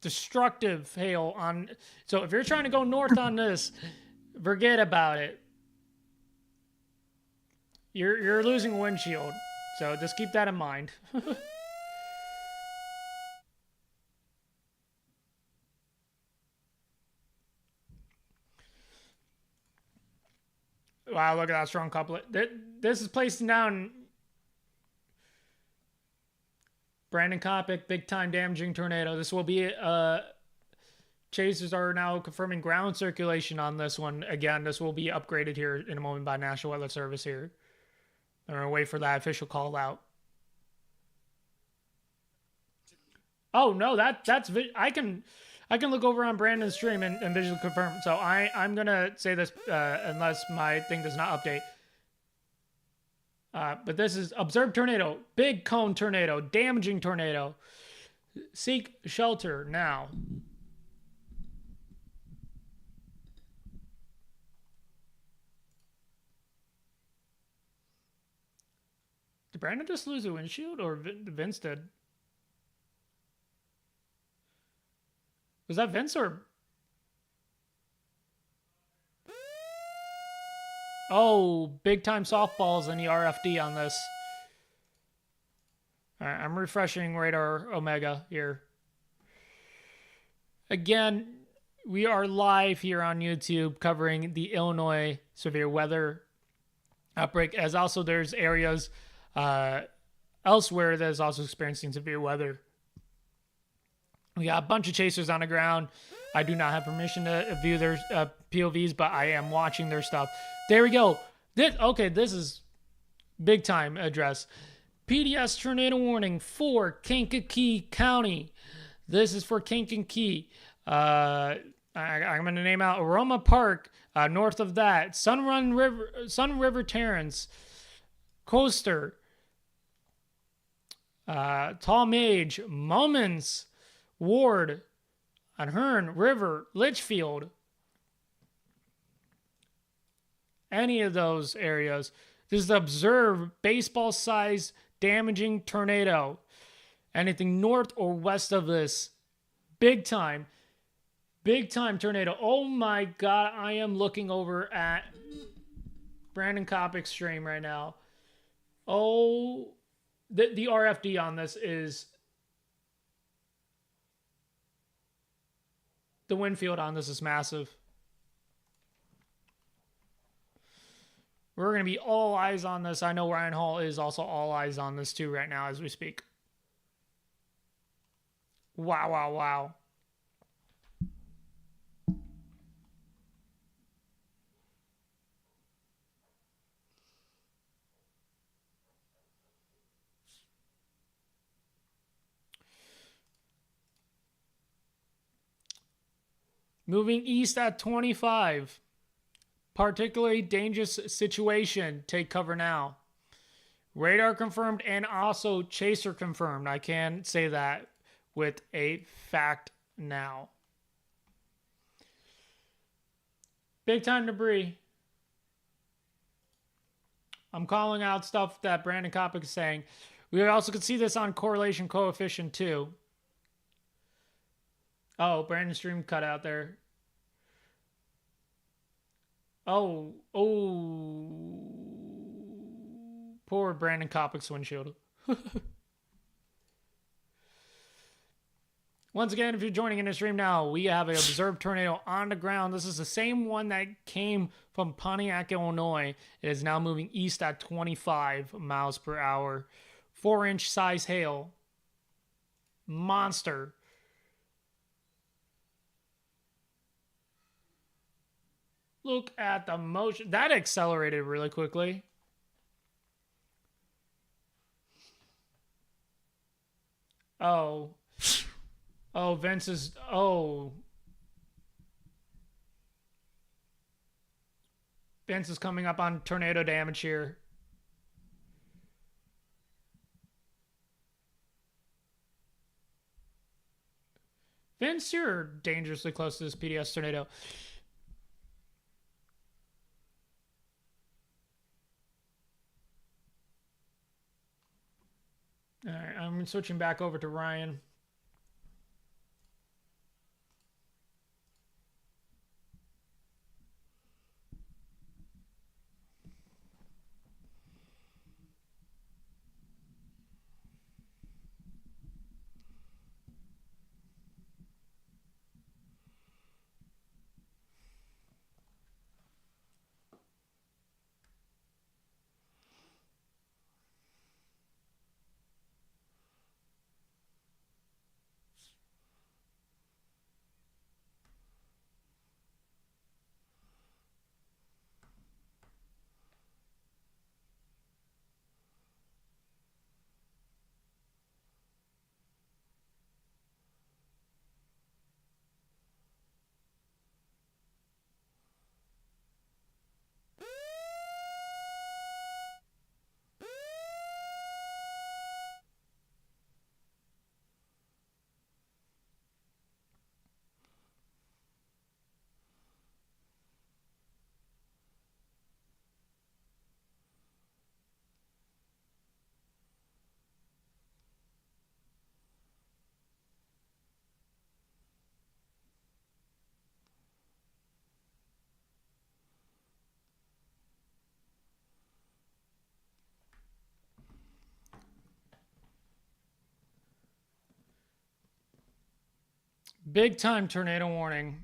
[SPEAKER 1] Destructive hail on. So if you're trying to go north on this, forget about it. You're losing windshield. So just keep that in mind. Wow, look at that strong couplet. This is placing down Brandon Kopic, big time damaging tornado. This will be chasers are now confirming ground circulation on this one. Again, this will be upgraded here in a moment by National Weather Service here. I'm gonna wait for that official call out. Oh no, that's I can look over on Brandon's stream and visually confirm. So I'm gonna say this unless my thing does not update. But this is observed tornado, big cone tornado, damaging tornado. Seek shelter now. Did Brandon just lose a windshield, or Vince did? Was that Vince or? Oh, big time softballs in the RFD on this. All right, I'm refreshing Radar Omega here. Again, we are live here on YouTube covering the Illinois severe weather outbreak, as also there's areas elsewhere that is also experiencing severe weather. We got a bunch of chasers on the ground. I do not have permission to view their POVs, but I am watching their stuff. There we go. This is big time address. PDS tornado warning for Kankakee County. This is for Kankakee. I'm going to name out Aroma Park, North of that, Sun River Terrace, Coaster, Tall Mage, Mummins, Ward, Ahern, River, Litchfield. Any of those areas. This is observe baseball-sized damaging tornado. Anything north or west of this, big time tornado. Oh my god, I am looking over at Brandon Kopic's stream right now. Oh, the RFD on this is, the wind field on this is massive. We're going to be all eyes on this. I know Ryan Hall is also all eyes on this too right now as we speak. Wow, wow, wow. Moving east at 25. Particularly dangerous situation. Take cover now. Radar confirmed and also chaser confirmed. I can say that with a fact now. Big time debris. I'm calling out stuff that Brandon Kopic is saying. We also could see this on correlation coefficient too. Oh, Brandon's stream cut out there. Oh. Poor Brandon Kopic's windshield. Once again, if you're joining in the stream now, we have an observed tornado on the ground. This is the same one that came from Pontiac, Illinois. It is now moving east at 25 miles per hour. 4-inch size hail. Monster. Look at the motion. That accelerated really quickly. Oh. Oh, Vince is... Oh. Vince is coming up on tornado damage here. Vince, you're dangerously close to this PDS tornado. All right, I'm switching back over to Ryan. Big time tornado warning.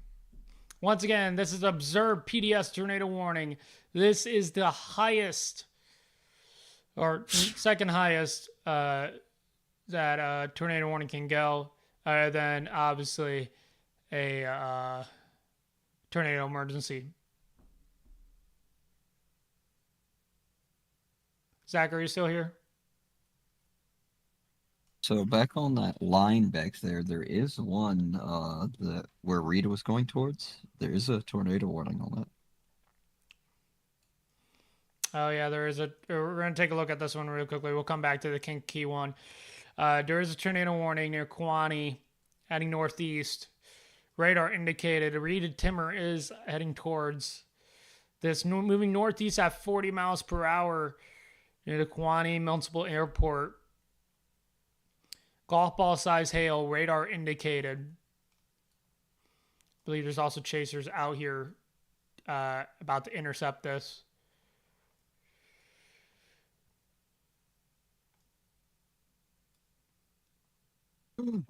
[SPEAKER 1] Once again, this is observed PDS tornado warning. This is the highest or second highest that tornado warning can go, other than obviously a tornado emergency. Zach, are you still here?
[SPEAKER 3] So back on that line back there, there is one that where Rita was going towards. There is a tornado warning on that.
[SPEAKER 1] Oh yeah, there is a. We're gonna take a look at this one real quickly. We'll come back to the Kankakee one. There is a tornado warning near Kewanee, heading northeast. Radar indicated. A reeded timber is heading towards this, moving northeast at 40 miles per hour near the Kewanee Municipal Airport. Golf ball size hail. Radar indicated. I believe there's also chasers out here about to intercept this.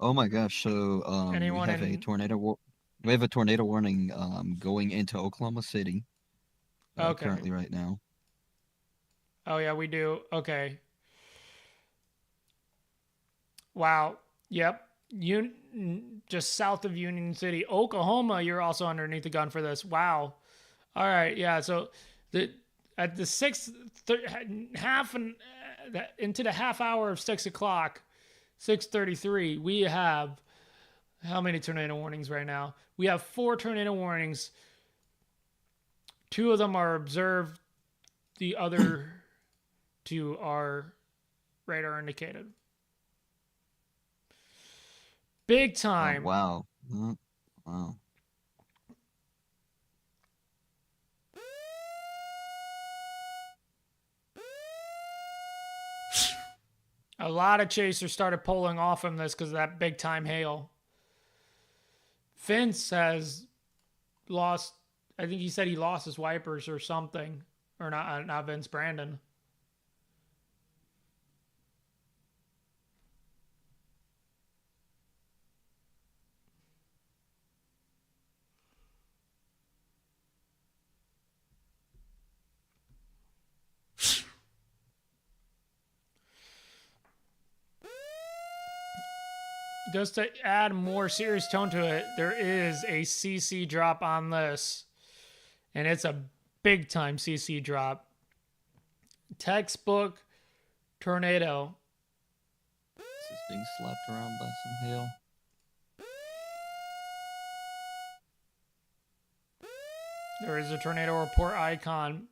[SPEAKER 3] Oh my gosh! So
[SPEAKER 1] Anyone
[SPEAKER 3] we have a
[SPEAKER 1] in?
[SPEAKER 3] tornado. We have a tornado warning going into Oklahoma City
[SPEAKER 1] Okay.
[SPEAKER 3] currently right now.
[SPEAKER 1] Oh yeah, we do. Okay. Wow. Yep. Just south of Union City, Oklahoma. You're also underneath the gun for this. Wow. All right. Yeah. So the at the half and into the half hour of 6 o'clock, 6:33, we have how many tornado warnings right now? We have 4 tornado warnings. 2 of them are observed. The other 2 are radar indicated. Big time.
[SPEAKER 3] Oh, wow. Wow.
[SPEAKER 1] A lot of chasers started pulling off from this because of that big time hail. Vince has lost, I think he said he lost his wipers or something. Or not Vince, Brandon. Just to add more serious tone to it, there is a CC drop on this. And it's a big time CC drop. Textbook tornado.
[SPEAKER 3] This is being slapped around by some hail.
[SPEAKER 1] There is a tornado report icon.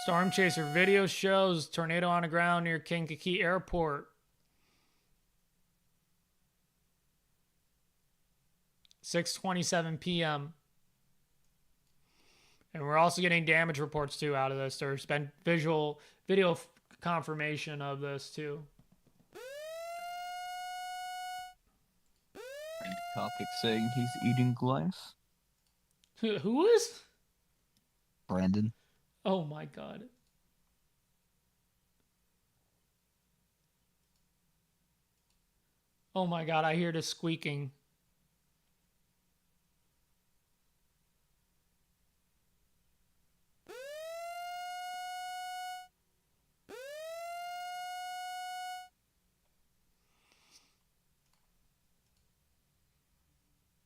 [SPEAKER 1] Storm Chaser video shows tornado on the ground near Kankakee Airport. 6:27 p.m. And we're also getting damage reports too out of this. There's been video confirmation of this too.
[SPEAKER 3] And Topic saying he's eating glass.
[SPEAKER 1] Who is?
[SPEAKER 3] Brandon.
[SPEAKER 1] Oh my god. Oh my god, I hear the squeaking.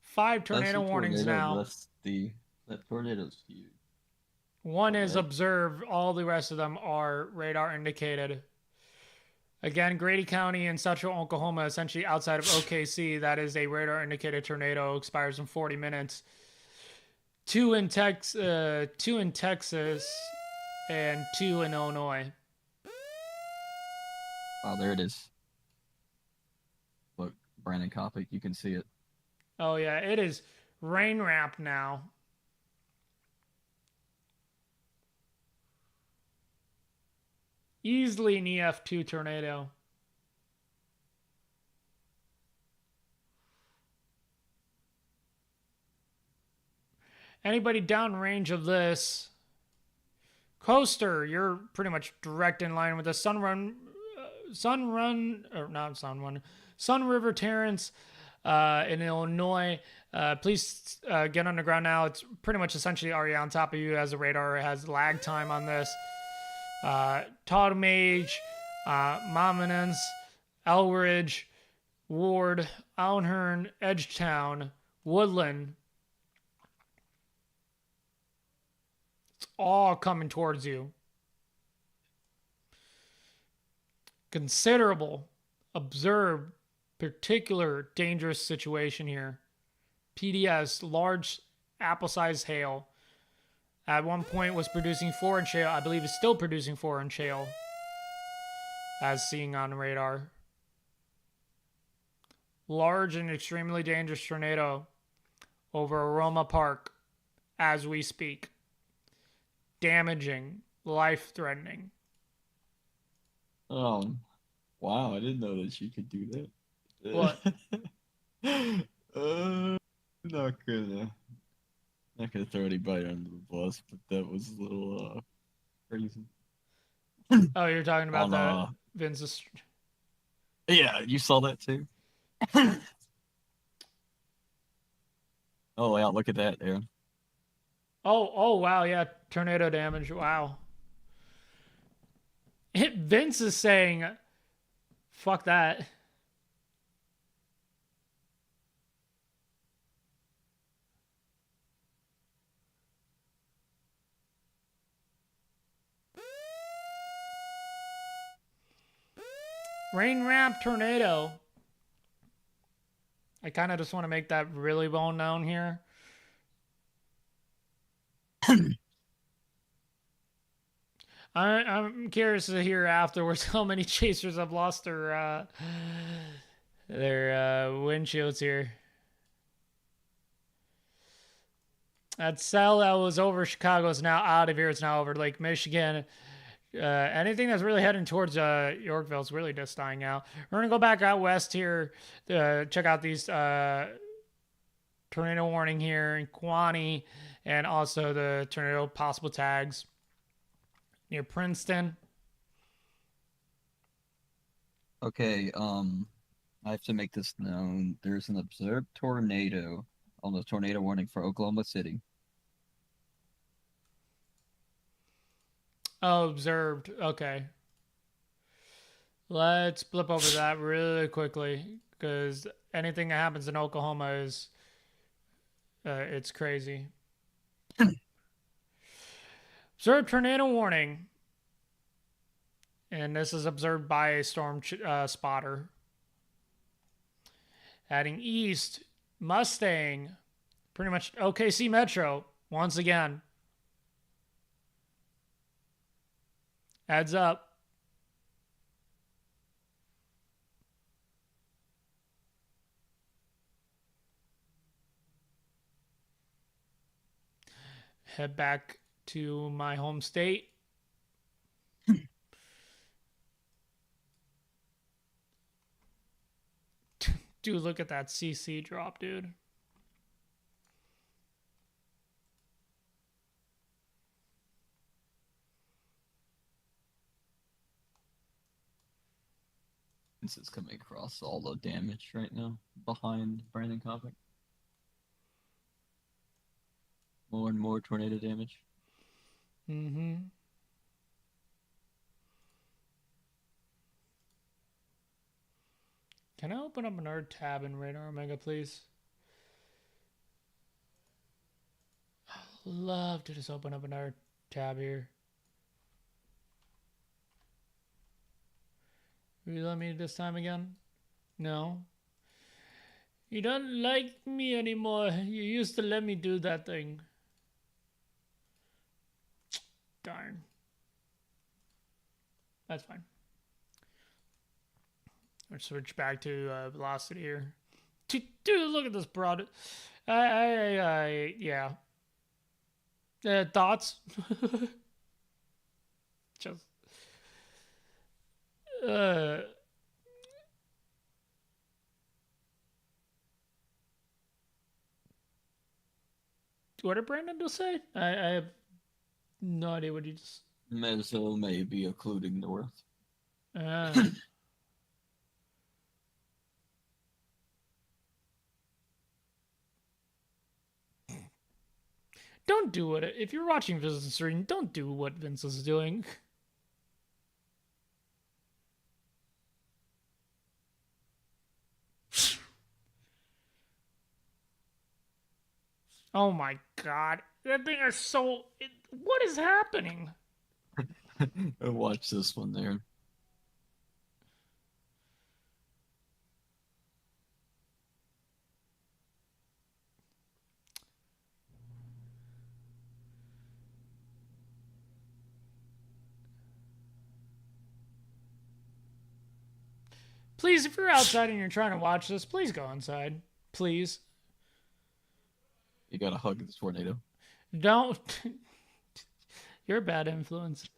[SPEAKER 1] Five tornado warnings now.
[SPEAKER 3] That tornado's huge.
[SPEAKER 1] One is observed. All the rest of them are radar indicated. Again, Grady County in central Oklahoma, essentially outside of OKC, that is a radar indicated tornado. Expires in 40 minutes. 2 in Texas, and 2 in Illinois.
[SPEAKER 3] Oh, there it is. Look, Brandon Kopic, you can see it.
[SPEAKER 1] Oh yeah, it is rain wrapped now. Easily an EF2 tornado. Anybody downrange of this? Coaster, you're pretty much direct in line with the Sun River Terrace in Illinois. Please get underground now. It's pretty much essentially already on top of you as a radar. It has lag time on this. Todmage, Mominence, Elridge, Ward, Allenhern, Edgetown, Woodland. It's all coming towards you. Considerable, observed, particular dangerous situation here. PDS, large apple-sized hail. At one point was producing 4-inch hail. I believe is still producing 4-inch hail. As seen on radar. Large and extremely dangerous tornado over Aroma Park as we speak. Damaging, life-threatening.
[SPEAKER 3] Wow, I didn't know that she could do that.
[SPEAKER 1] What?
[SPEAKER 3] Not gonna throw anybody under the bus, but that was a little crazy.
[SPEAKER 1] Oh, you're talking about
[SPEAKER 3] On,
[SPEAKER 1] the Vince's.
[SPEAKER 3] Yeah, you saw that too. Oh yeah, look at that there.
[SPEAKER 1] Oh, wow, yeah, tornado damage. Wow. Vince is saying, "Fuck that." Rain ramp tornado. I kind of just want to make that really well known here. I'm curious to hear afterwards how many chasers have lost their windshields here. That cell that was over Chicago is now out of here. It's now over Lake Michigan. Anything that's really heading towards Yorkville is really just dying out. We're going to go back out west here to check out these tornado warning here in Quaney and also the tornado possible tags near Princeton.
[SPEAKER 3] Okay, I have to make this known. There's an observed tornado on the tornado warning for Oklahoma City.
[SPEAKER 1] Oh, observed. Okay. Let's flip over that really quickly because anything that happens in Oklahoma is it's crazy. Observed tornado warning. And this is observed by a storm spotter. Heading east, Mustang, pretty much OKC Metro, once again. Heads up. Head back to my home state. Dude, look at that CC drop, dude.
[SPEAKER 3] This is coming across all the damage right now behind Brandon Comic. More and more tornado damage.
[SPEAKER 1] Mm-hmm. Can I open up another tab in Radar Omega, please? I'd love to just open up another tab here. Will you let me this time again? No? You don't like me anymore. You used to let me do that thing. Darn. That's fine. Let's switch back to velocity here. Dude, look at this broad. Yeah. Thoughts? Just. What did Brandon just say? I have no idea what he just.
[SPEAKER 3] Meso may be occluding north.
[SPEAKER 1] Don't do it. If you're watching Vince's stream, don't do what Vince is doing. Oh my god. That thing is so. What is happening?
[SPEAKER 3] Watch this one there.
[SPEAKER 1] Please, if you're outside and you're trying to watch this, please go inside. Please.
[SPEAKER 3] You gotta hug this tornado.
[SPEAKER 1] Don't. You're a bad influence.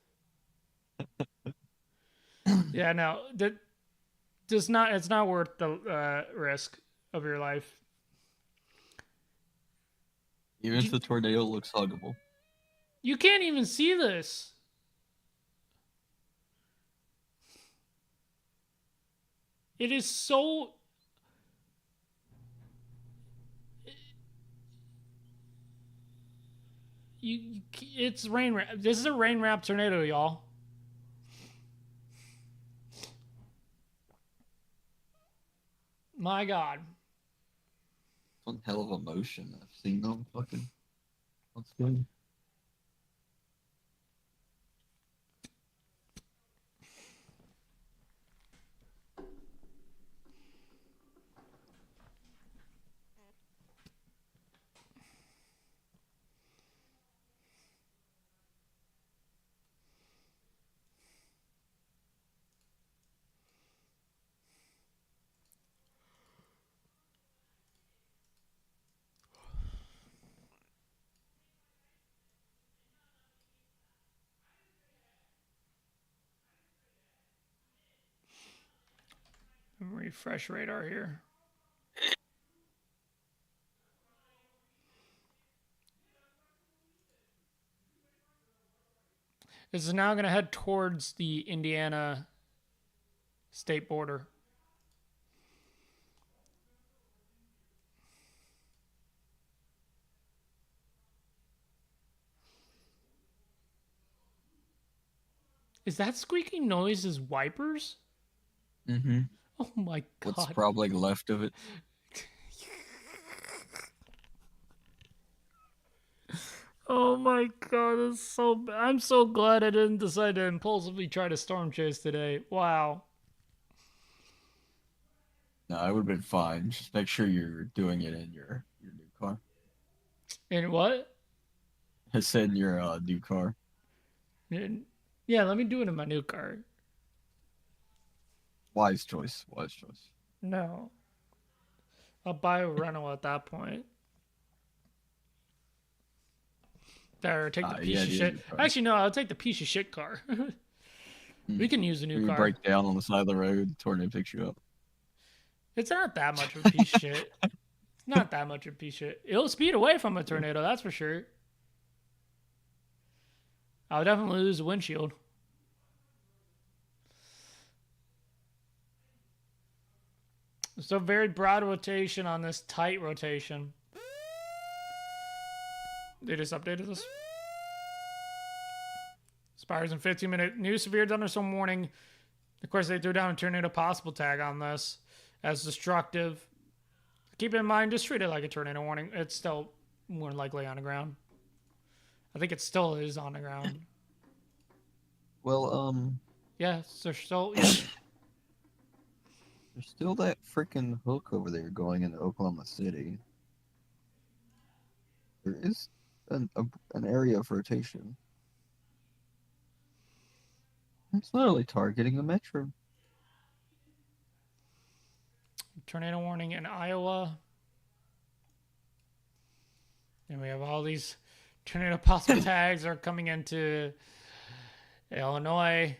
[SPEAKER 1] Yeah, no. It's not worth the risk of your life.
[SPEAKER 3] Even if the tornado looks huggable.
[SPEAKER 1] You can't even see this. It is so. It's rain wrap. This is a rain wrap tornado, y'all. My God.
[SPEAKER 3] One hell of a motion. I've seen them fucking. That's good.
[SPEAKER 1] Refresh radar here. This is now going to head towards the Indiana state border. Is that squeaking noise as wipers?
[SPEAKER 3] Mm-hmm.
[SPEAKER 1] Oh my God.
[SPEAKER 3] What's probably left of it?
[SPEAKER 1] Oh my God, that's so bad. I'm so glad I didn't decide to impulsively try to storm chase today. Wow.
[SPEAKER 3] No, I would have been fine. Just make sure you're doing it in your new car.
[SPEAKER 1] And what?
[SPEAKER 3] I said your new car.
[SPEAKER 1] Yeah, let me do it in my new car.
[SPEAKER 3] Wise choice. Wise choice.
[SPEAKER 1] No. I'll buy a rental at that point. Or take the piece of shit. Actually, no, I'll take the piece of shit car. We can use a new car.
[SPEAKER 3] You break down on the side of the road, tornado picks you up.
[SPEAKER 1] It's not that much of a piece of shit. It's not that much of a piece of shit. It'll speed away from a tornado, that's for sure. I'll definitely lose a windshield. So very broad rotation on this tight rotation. They just updated this. Expires in 15 minutes. New severe thunderstorm warning. Of course, they threw down a tornado possible tag on this as destructive. Keep in mind, just treat it like a tornado warning. It's still more likely on the ground. I think it still is on the ground.
[SPEAKER 3] Well,
[SPEAKER 1] yeah, so still. Yeah.
[SPEAKER 3] There's still that freaking hook over there going into Oklahoma City. There is an area of rotation. It's literally targeting the metro.
[SPEAKER 1] Tornado warning in Iowa. And we have all these tornado possible tags are coming into Illinois.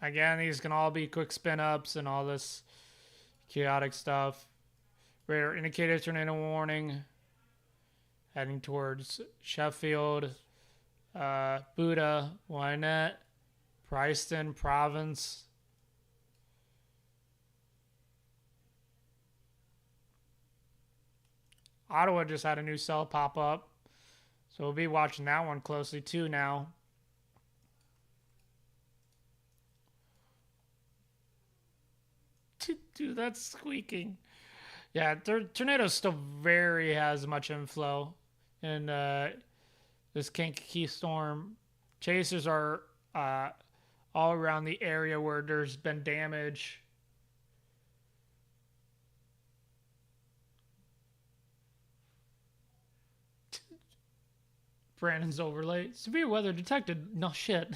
[SPEAKER 1] Again, these can all be quick spin ups and all this chaotic stuff. Radar indicated tornado warning. Heading towards Sheffield, Buda, Wynette, Princeton, Province. Ottawa just had a new cell pop up. So we'll be watching that one closely too now. Dude, that's squeaking. Yeah, tornado still very has much inflow. And this Kankakee storm. Chasers are all around the area where there's been damage. Brandon's overlay. Severe weather detected. No shit.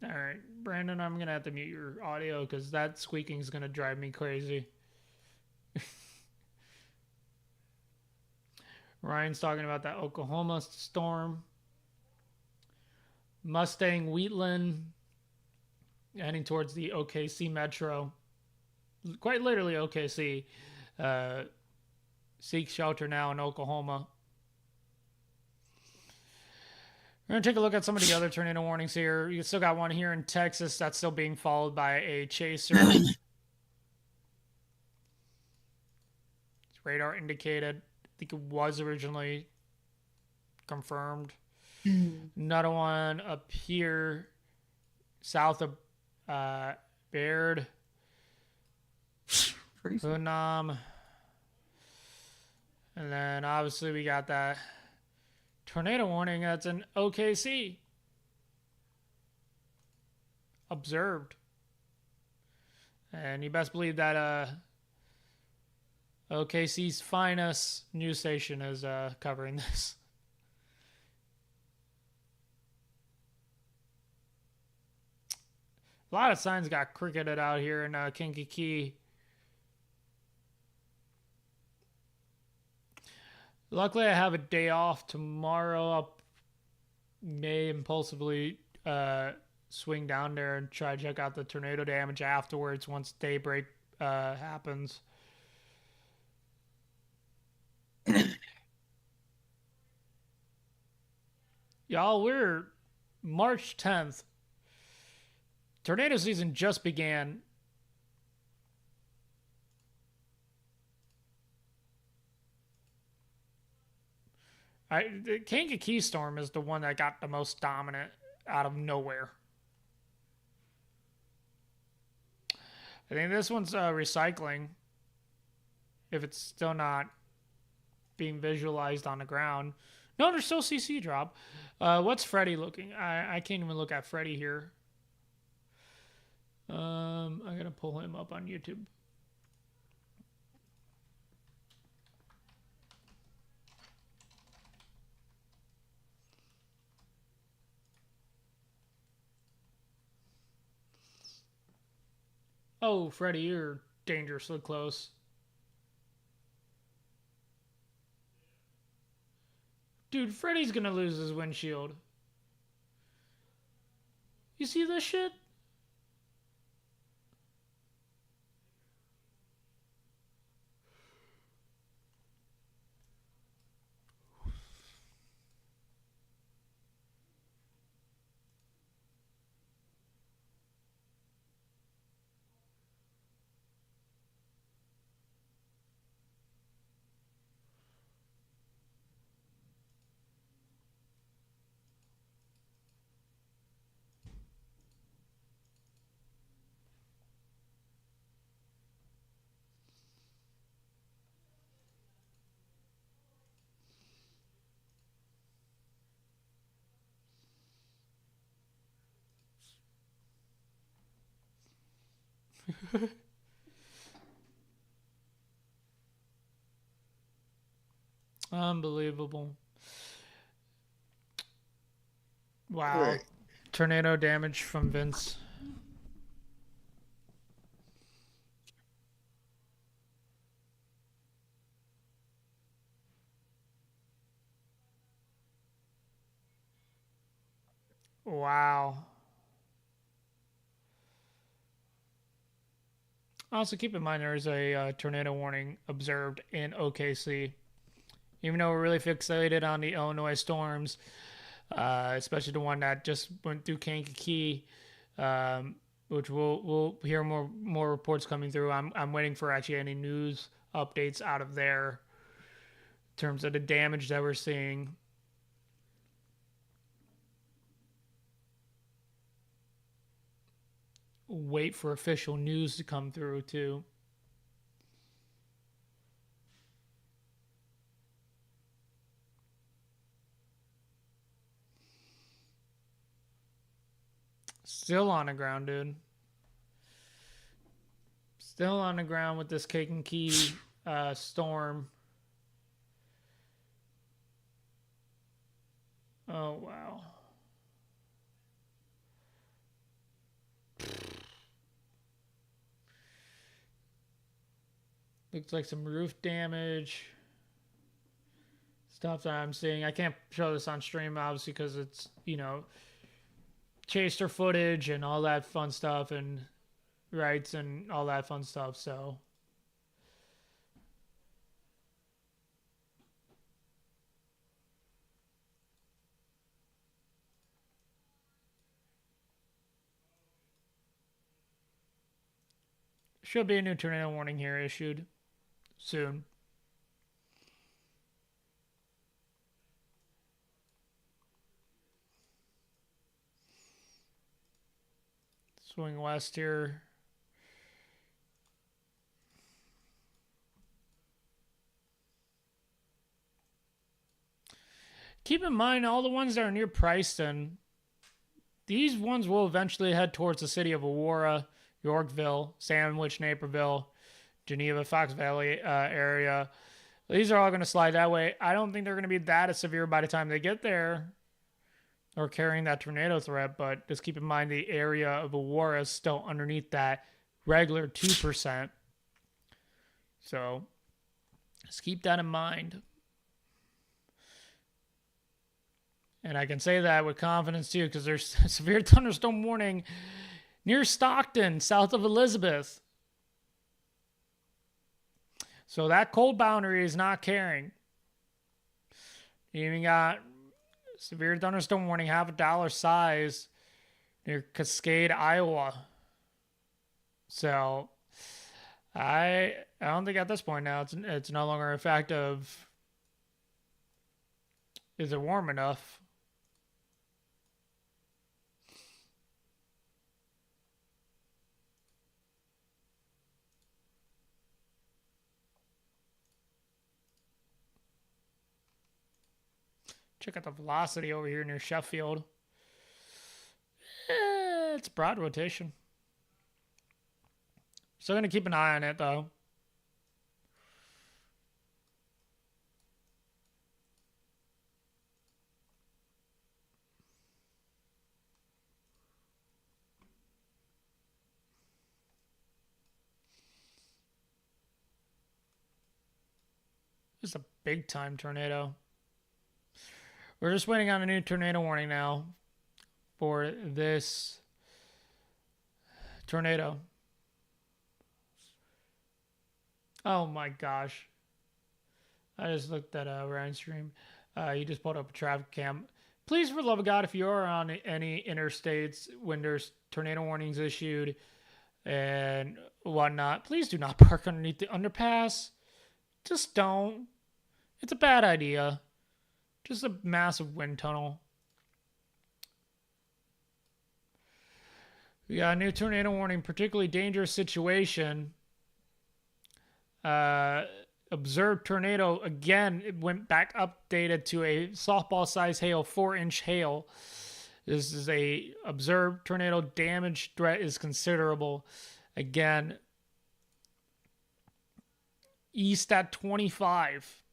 [SPEAKER 1] All right, Brandon, I'm going to have to mute your audio because that squeaking is going to drive me crazy. Ryan's talking about that Oklahoma storm. Mustang Wheatland heading towards the OKC metro. Quite literally OKC. Seek shelter now in Oklahoma. We're going to take a look at some of the other tornado warnings here. You still got one here in Texas that's still being followed by a chaser. It's radar indicated. I think it was originally confirmed. Another one up here south of Baird. Hunam. And then obviously we got that tornado warning that's in OKC. Observed. And you best believe that OKC's finest news station is covering this. A lot of signs got cricketed out here in Kankakee. Luckily, I have a day off tomorrow. I may impulsively swing down there and try to check out the tornado damage afterwards once daybreak happens. Y'all, we're March 10th. Tornado season just began. The Kankakee storm is the one that got the most dominant out of nowhere. I think this one's recycling. If it's still not being visualized on the ground. No, there's still CC drop. What's Freddy looking? I can't even look at Freddy here. I gotta pull him up on YouTube. Oh, Freddy, you're dangerously close. Dude, Freddy's gonna lose his windshield. You see this shit? Unbelievable. Wow.
[SPEAKER 4] Right.
[SPEAKER 1] Tornado damage from Vince. Wow. Also, keep in mind there is a tornado warning observed in OKC. Even though we're really fixated on the Illinois storms, especially the one that just went through Kankakee, which we'll hear more reports coming through. I'm waiting for actually any news updates out of there in terms of the damage that we're seeing. Wait for official news to come through too. Still on the ground, dude. Still on the ground with this Kankakee storm. Oh, wow. Looks like some roof damage. Stuff that I'm seeing. I can't show this on stream, obviously, because it's, you know, chaser footage and all that fun stuff and rights and all that fun stuff, so. Should be a new tornado warning here issued soon. Swing west here. Keep in mind, all the ones that are near Preston, these ones will eventually head towards the city of Aurora, Yorkville, Sandwich, Naperville, Geneva, Fox Valley area. These are all going to slide that way. I don't think they're going to be that severe by the time they get there or carrying that tornado threat, but just keep in mind the area of Aurora is still underneath that regular 2%. So just keep that in mind. And I can say that with confidence too, because there's a severe thunderstorm warning near Stockton, south of Elizabeth. So that cold boundary is not carrying. You even got severe thunderstorm warning, $0.50 size near Cascade, Iowa. So I don't think at this point now it's no longer a fact of is it warm enough. Check out the velocity over here near Sheffield. It's broad rotation. Still going to keep an eye on it, though. This is a big-time tornado. We're just waiting on a new tornado warning now for this tornado. Oh my gosh. I just looked at Ryan's stream. He just pulled up a traffic cam. Please, for the love of God, if you are on any interstates when there's tornado warnings issued and whatnot, please do not park underneath the underpass. Just don't. It's a bad idea. Just a massive wind tunnel. We got a new tornado warning, particularly dangerous situation. Observed tornado again. It went back updated to a softball size hail, 4-inch hail. This is a observed tornado damage threat is considerable. Again, east at 25.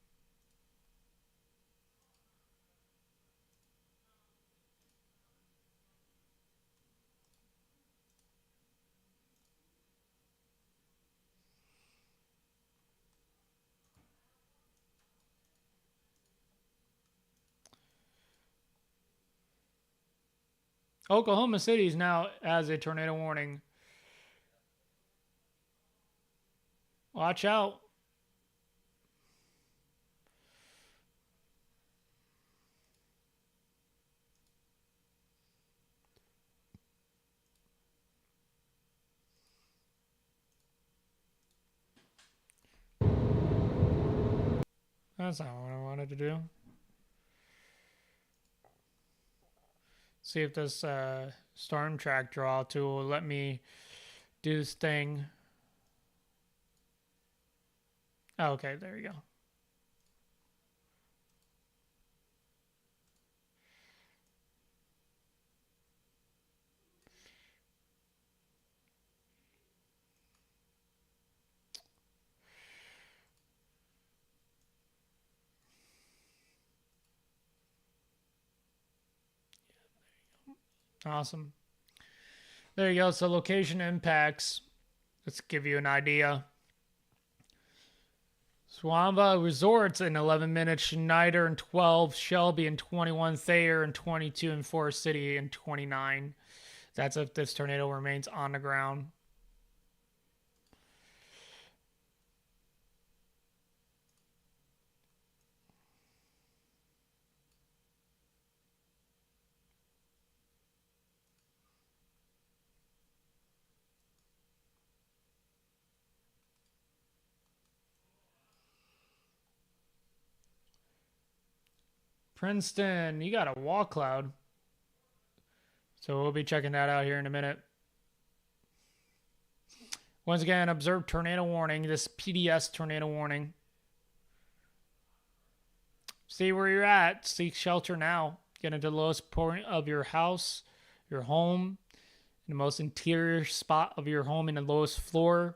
[SPEAKER 1] Oklahoma City is now has a tornado warning. Watch out. That's not what I wanted to do. See if this storm track draw tool will let me do this thing. Oh, okay, there you go. Awesome. There you go. So location impacts. Let's give you an idea. Swamba Resorts in 11 minutes, Schneider in 12, Shelby in 21, Thayer in 22, and Forest City in 29. That's if this tornado remains on the ground. Princeton, you got a wall cloud. So we'll be checking that out here in a minute. Once again, observe tornado warning. This PDS tornado warning. See where you're at. Seek shelter now. Get into the lowest point of your house, your home, in the most interior spot of your home in the lowest floor.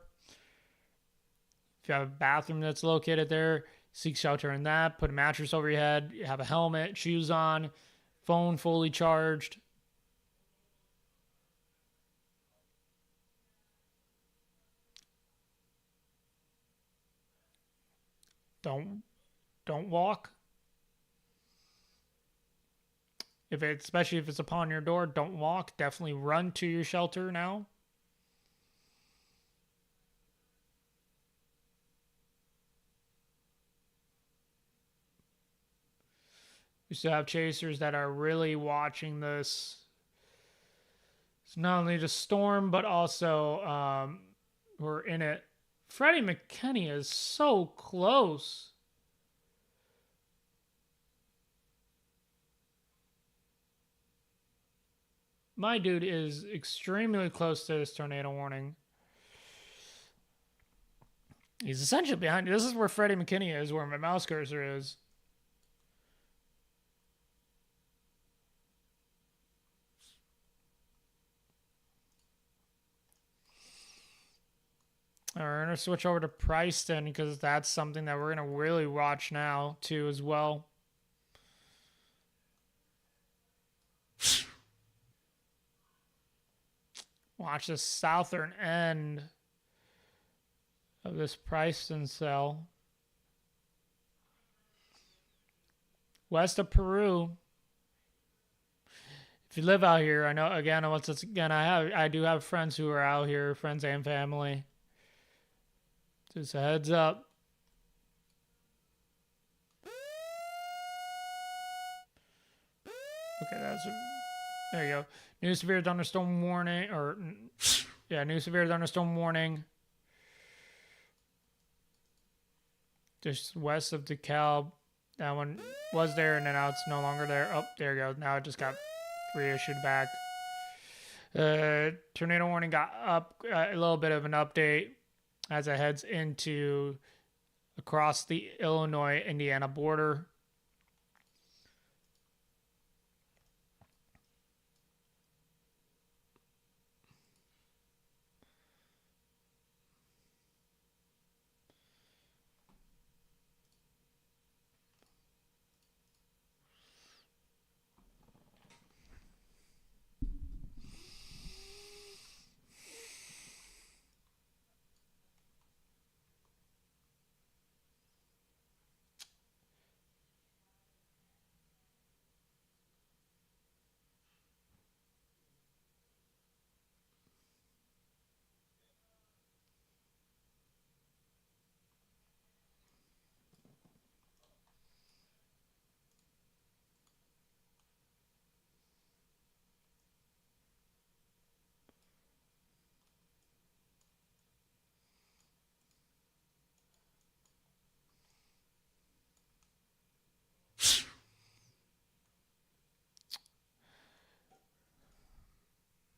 [SPEAKER 1] If you have a bathroom that's located there, seek shelter in that. Put a mattress over your head. Have a helmet, shoes on, phone fully charged. Don't walk. Especially if it's upon your door, don't walk. Definitely run to your shelter now. We still have chasers that are really watching this. It's not only the storm, but also we're in it. Freddie McKinney is so close. My dude is extremely close to this tornado warning. He's essentially behind. This is where Freddie McKinney is, where my mouse cursor is. All right, we're going to switch over to Preston because that's something that we're going to really watch now, too, as well. Watch the southern end of this Preston cell. West of Peru. If you live out here, I know, again, I do have friends who are out here, friends and family. Just a heads up. Okay, there you go. New severe thunderstorm warning, new severe thunderstorm warning. Just west of DeKalb. That one was there, and then now it's no longer there. Oh, there you go. Now it just got reissued back. Tornado warning got up, a little bit of an update as it heads across the Illinois-Indiana border.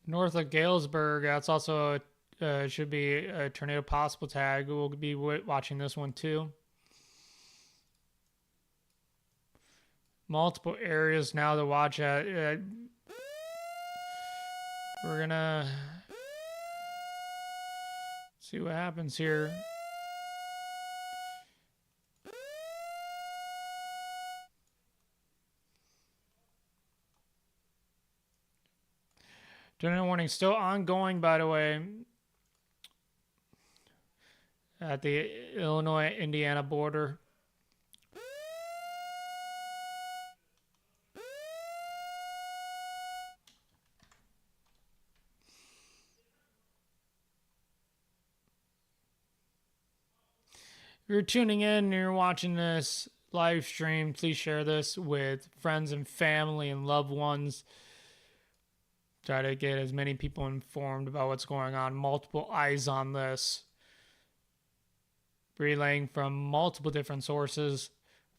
[SPEAKER 1] North of Galesburg, that's also should be a tornado possible tag. We'll be watching this one too. Multiple areas now to watch at. We're gonna see what happens here. Tornado warning still ongoing, by the way. at the Illinois-Indiana border. If you're tuning in and you're watching this live stream, please share this with friends and family and loved ones. Try to get as many people informed about what's going on. Multiple eyes on this. Relaying from multiple different sources,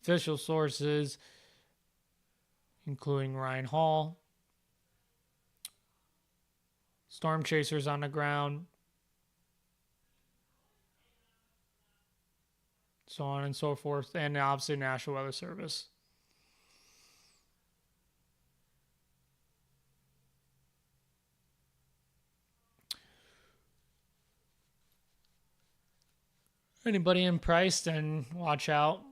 [SPEAKER 1] official sources, including Ryan Hall, storm chasers on the ground, so on and so forth, and obviously National Weather Service. Anybody in Price, then watch out.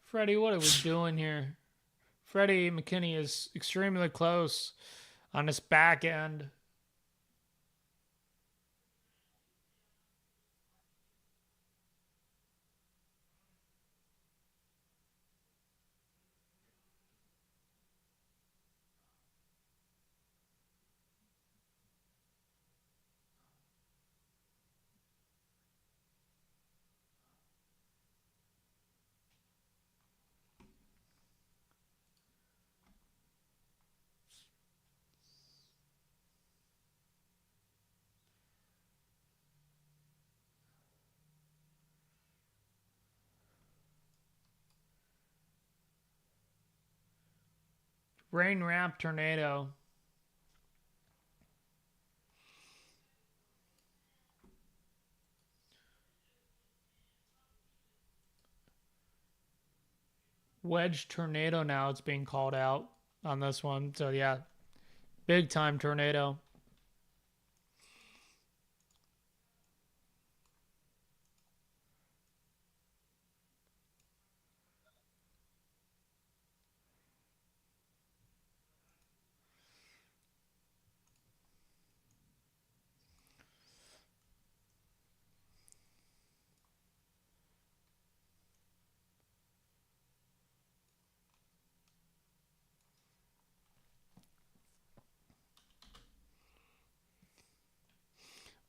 [SPEAKER 1] Freddie, what are we doing here? Freddie McKinney is extremely close on this back end. Rain ramp tornado. Wedge tornado now it's being called out on this one. So yeah, big time tornado.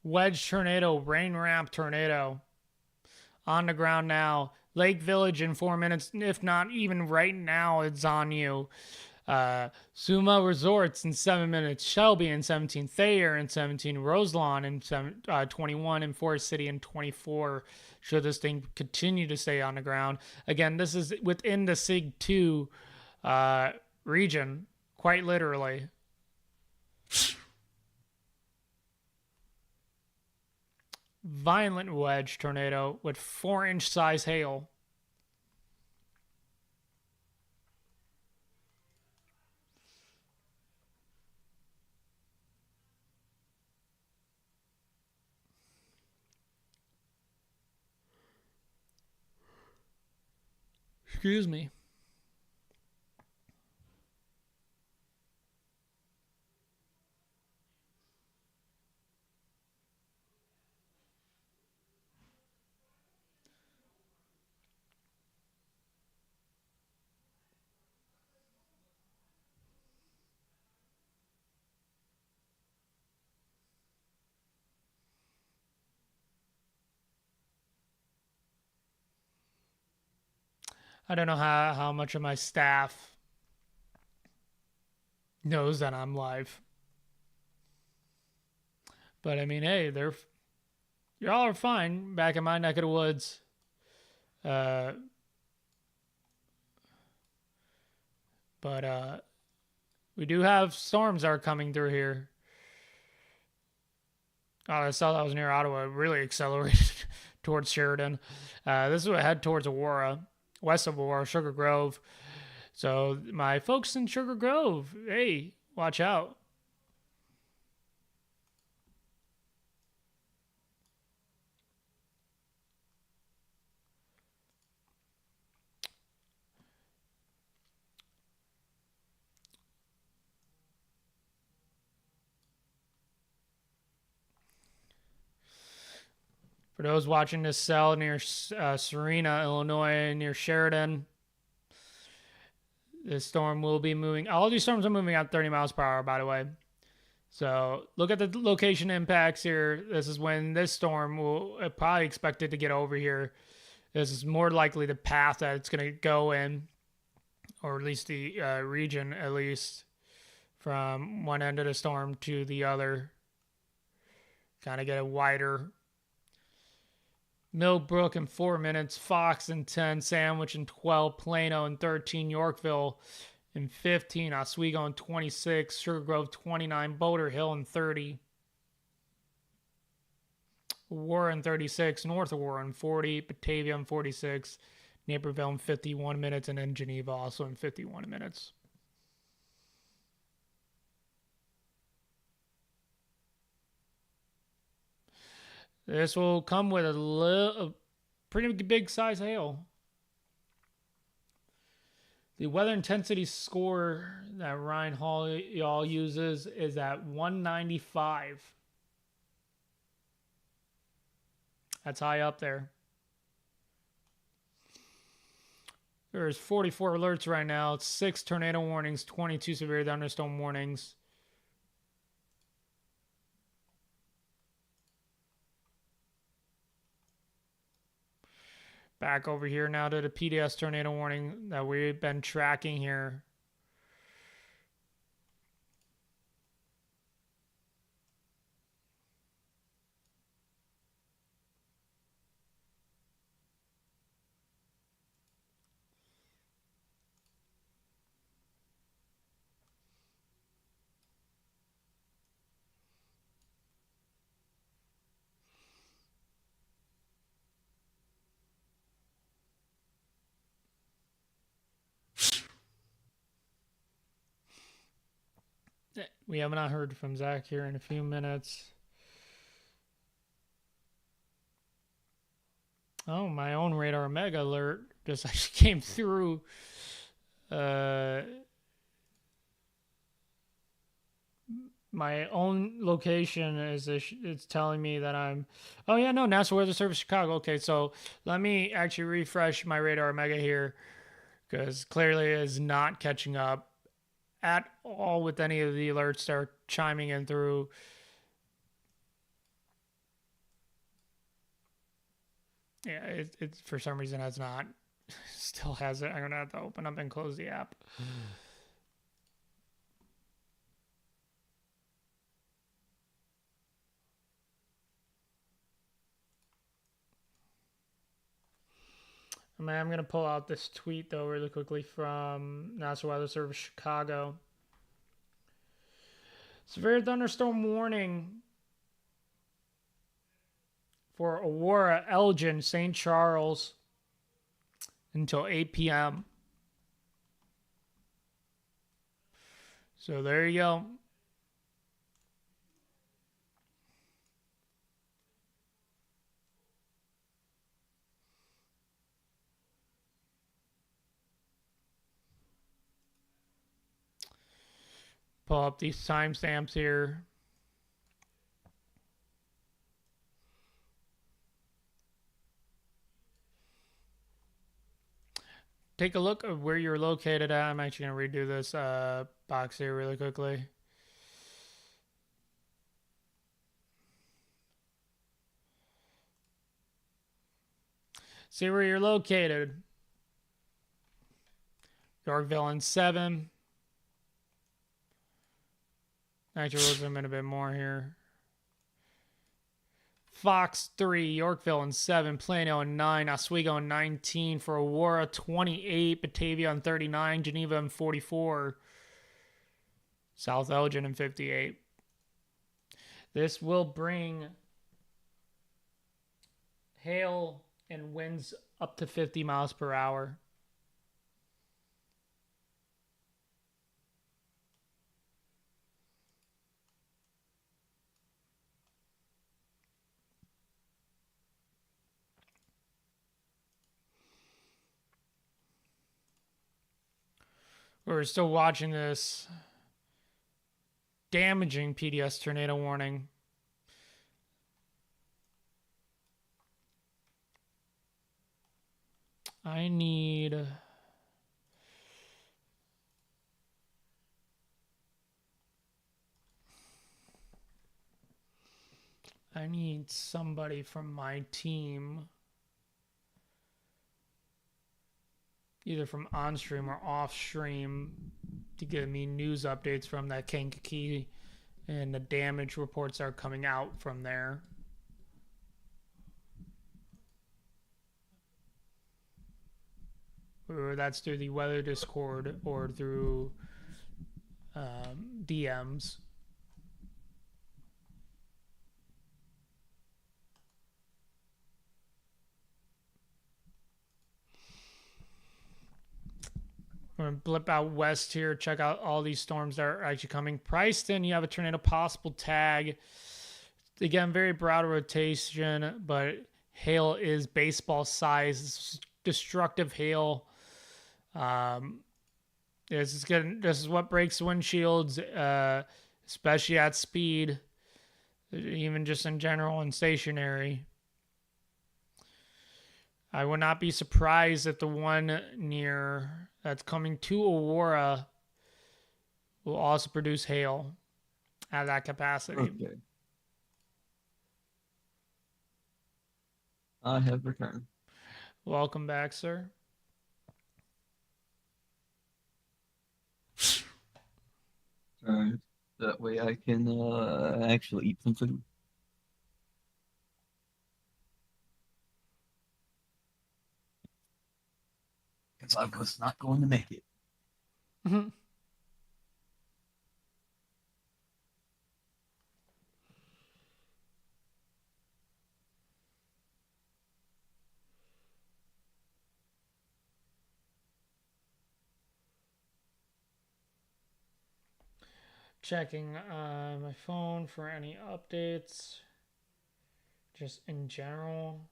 [SPEAKER 1] Wedge tornado, rain ramp tornado. On the ground now. Lake Village in 4 minutes, if not even right now, it's on you. Suma Resorts in 7 minutes. Shelby in 17. Thayer in 17. Roselawn in 21. And Forest City in 24. Should this thing continue to stay on the ground. Again, this is within the SIG 2 region, quite literally. Violent wedge tornado with 4-inch size hail. Excuse me. I don't know how much of my staff knows that I'm live. But I mean, hey, y'all are fine back in my neck of the woods. But we do have storms that are coming through here. Oh, I saw that was near Ottawa. It really accelerated towards Sheridan. This is what head towards Aurora, west of Aurora, Sugar Grove. So my folks in Sugar Grove, hey, watch out. For those watching this cell near Serena, Illinois, near Sheridan, this storm will be moving. All these storms are moving at 30 miles per hour, by the way. So look at the location impacts here. This is when this storm will probably expected to get over here. This is more likely the path that it's going to go in, or at least the region, at least from one end of the storm to the other. Kind of get a wider. Millbrook in 4 minutes, Fox in 10, Sandwich in 12, Plano in 13, Yorkville in 15, Oswego in 26, Sugar Grove 29, Boulder Hill in 30, Aurora in 36, North Aurora in 40, Batavia in 46, Naperville in 51 minutes, and then Geneva also in 51 minutes. This will come with a pretty big size hail. The weather intensity score that Ryan Hall y'all uses is at 195. That's high up there. There's 44 alerts right now. 6 tornado warnings, 22 severe thunderstorm warnings. Back over here now to the PDS tornado warning that we've been tracking here. We have not heard from Zach here in a few minutes. Oh, my own radar mega alert just actually came through. My own location it's telling me that I'm. Oh yeah, no, National Weather Service Chicago. Okay, so let me actually refresh my radar mega here, because clearly it is not catching up at all with any of the alerts that are chiming in through. Yeah, it for some reason has not. Still has it. I'm gonna have to open up and close the app. I'm gonna pull out this tweet though really quickly from National Weather Service Chicago. Severe thunderstorm warning for Aurora, Elgin, St. Charles until 8 p.m. So there you go. Pull up these timestamps here. Take a look at where you're located at. I'm actually going to redo this box here really quickly. See where you're located. Yorkville in 7. Actually, we'll zoom in a bit more here. Fox 3, Yorkville in 7, Plano in 9, Oswego in 19, for Aurora 28, Batavia in 39, Geneva in 44, South Elgin in 58. This will bring hail and winds up to 50 miles per hour. We're still watching this damaging PDS tornado warning. I need... somebody from my team, either from on stream or off stream, to give me news updates from that Kankakee and the damage reports that are coming out from there. Or that's through the weather Discord or through DMs. We're going to blip out west here. Check out all these storms that are actually coming. Priced you have a tornado possible tag. Again, very broad rotation, but hail is baseball size. Destructive hail. This is what breaks windshields, especially at speed, even just in general and stationary. I would not be surprised if the one near that's coming to Aurora will also produce hail at that capacity.
[SPEAKER 3] Okay. I have returned.
[SPEAKER 1] Welcome back, sir.
[SPEAKER 3] That way I can actually eat some food. Because I was not going to make it.
[SPEAKER 1] Mm-hmm. Checking my phone for any updates, just in general.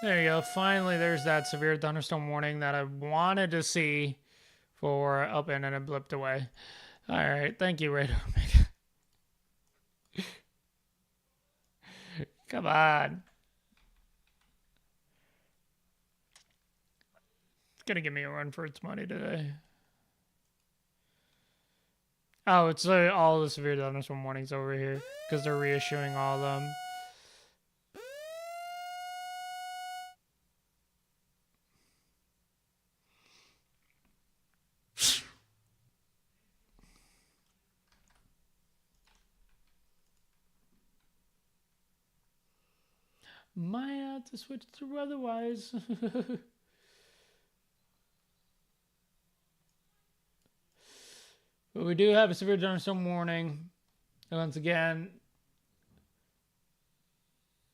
[SPEAKER 1] There you go. Finally, there's that severe thunderstorm warning that I wanted to see for up and it blipped away. All right. Thank you, Radar Omega. Come on. It's going to give me a run for its money today. Oh, it's all the severe thunderstorm warnings over here because they're reissuing all of them. Might have to switch to otherwise. But we do have a severe thunderstorm warning. Once again,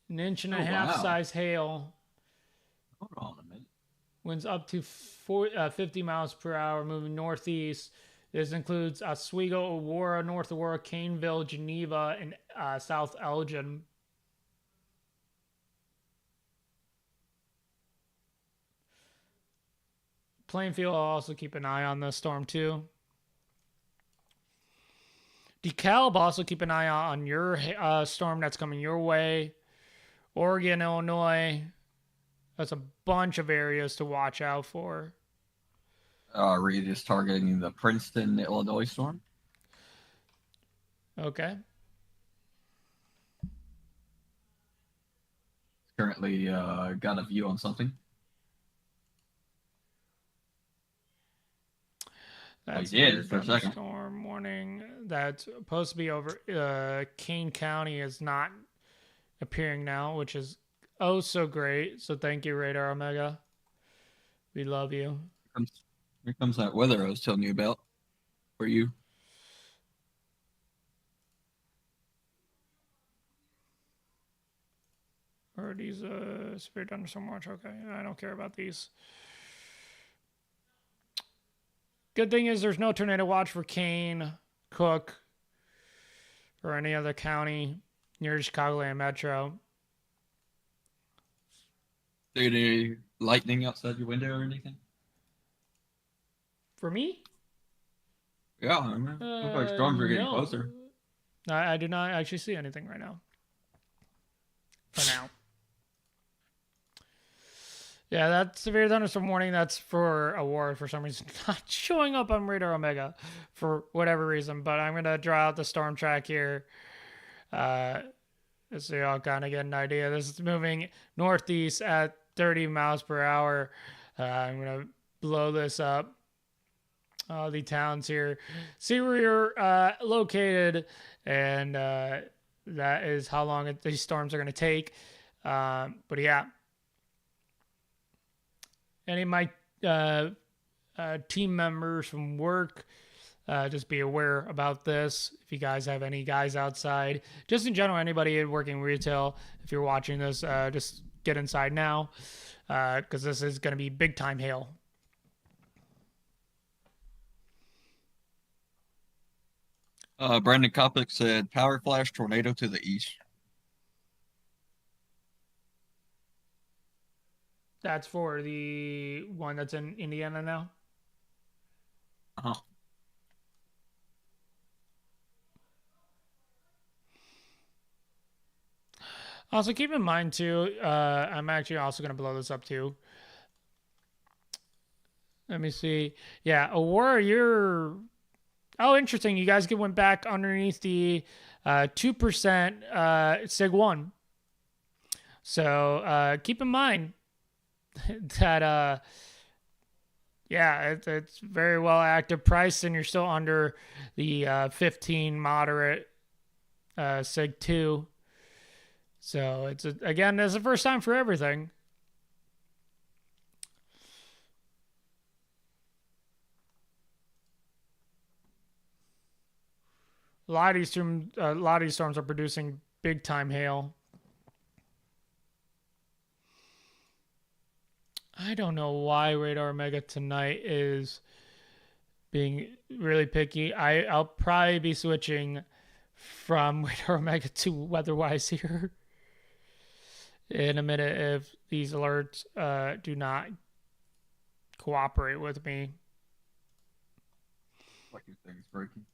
[SPEAKER 1] an inch and a half size hail.
[SPEAKER 3] Hold on a minute.
[SPEAKER 1] Winds up to 50 miles per hour, moving northeast. This includes Oswego, Aurora, North Aurora, Caneville, Geneva, and South Elgin. Plainfield, I'll also keep an eye on this storm too. DeKalb, also keep an eye on your storm that's coming your way. Oregon, Illinois. That's a bunch of areas to watch out for.
[SPEAKER 3] Are you just targeting the Princeton, Illinois storm?
[SPEAKER 1] Okay.
[SPEAKER 3] Currently got a view on something.
[SPEAKER 1] That's
[SPEAKER 3] I did for a second.
[SPEAKER 1] Storm warning that's supposed to be over. Kane County is not appearing now, which is oh so great. So thank you, Radar Omega. We love you.
[SPEAKER 3] Here comes that weather I was telling you about for you.
[SPEAKER 1] Or these severe thunderstorm watch. Okay, I don't care about these. Good thing is there's no tornado watch for Kane, Cook, or any other county. near Chicagoland Metro.
[SPEAKER 3] Any lightning outside your window or anything?
[SPEAKER 1] For me?
[SPEAKER 3] Yeah, I mean, looks like storms are getting
[SPEAKER 1] No.
[SPEAKER 3] closer.
[SPEAKER 1] I do not actually see anything right now. For now. Yeah, that severe thunderstorm warning, that's for Aurora for some reason. Not showing up on Radar Omega for whatever reason. But I'm going to draw out the storm track here. So y'all kind of get an idea. This is moving northeast at 30 miles per hour. I'm going to blow this up. The towns here. See where you're located, and that is how long these storms are going to take. But yeah. Any of my team members from work, just be aware about this. If you guys have any guys outside, just in general, anybody working retail, if you're watching this, just get inside now, because this is going to be big time hail.
[SPEAKER 3] Brandon Kopic said power flash tornado to the east.
[SPEAKER 1] That's for the one that's in Indiana now.
[SPEAKER 3] Uh-huh.
[SPEAKER 1] Also, keep in mind too, I'm actually also going to blow this up too. Let me see. Yeah, Aurora, you're... Oh, interesting. You guys went back underneath the 2% SIG 1. So keep in mind that, yeah, it's very well active price, and you're still under the 15 moderate SIG 2. So it's again, it's the first time for everything. A lot of these storms are producing big time hail. I don't know why Radar Omega tonight is being really picky. I'll probably be switching from Radar Omega to Weatherwise here in a minute if these alerts do not cooperate with me.
[SPEAKER 3] Like your thing's breaking.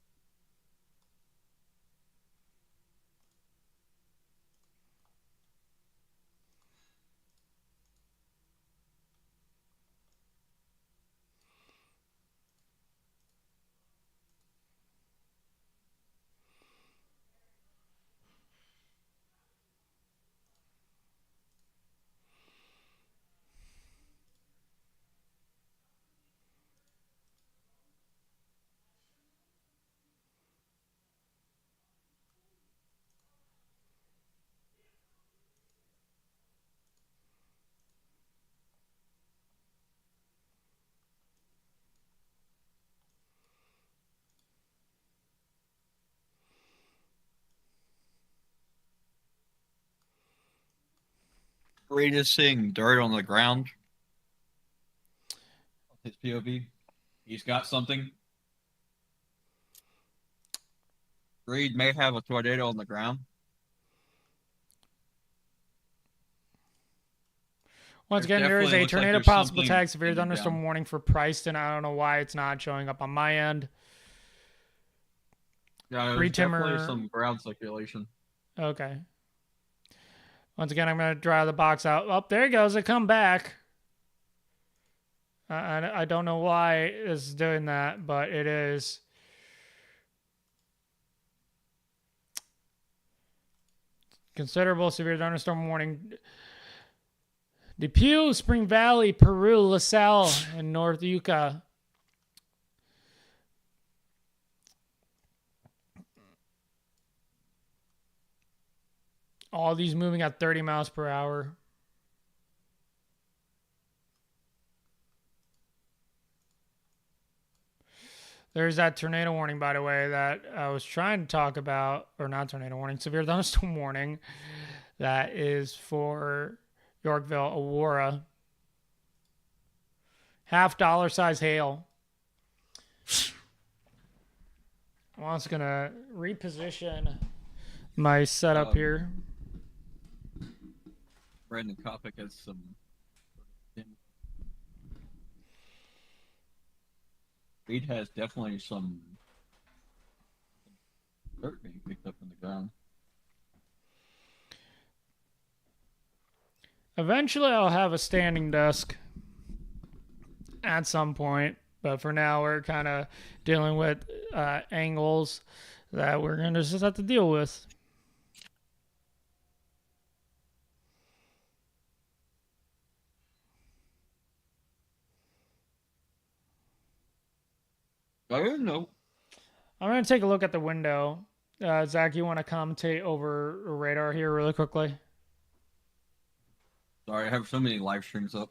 [SPEAKER 3] Reed is seeing dirt on the ground. His POV. He's got something. Reed may have a tornado on the ground.
[SPEAKER 1] Once again, there is a tornado possible tag, severe thunderstorm warning for Priceston. I don't know why it's not showing up on my end.
[SPEAKER 3] Yeah, there's definitely some ground circulation.
[SPEAKER 1] Okay. Once again, I'm going to draw the box out. Oh, there it goes. It come back. I don't know why it's doing that, but it is. Considerable severe thunderstorm warning. Depew, Spring Valley, Peru, LaSalle, and North Yucca. All these moving at 30 miles per hour. There's that tornado warning, by the way, that I was trying to talk about, or not tornado warning, severe thunderstorm warning. That is for Yorkville, Aurora. $50 size hail. I'm also going to reposition my setup here.
[SPEAKER 3] Brandon Kopic has some. Reed has definitely some dirt being picked up from the ground.
[SPEAKER 1] Eventually, I'll have a standing desk at some point, but for now, we're kind of dealing with angles that we're going to just have to deal with.
[SPEAKER 3] I don't know.
[SPEAKER 1] I'm going to take a look at the window. Zach, you want to commentate over radar here really quickly?
[SPEAKER 3] Sorry, I have so many live streams up.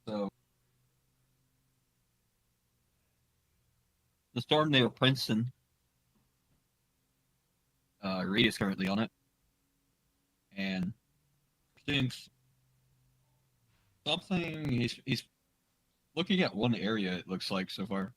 [SPEAKER 3] So, the storm near Princeton. Reed is currently on it. And seeing something, he's looking at one area, it looks like, so far.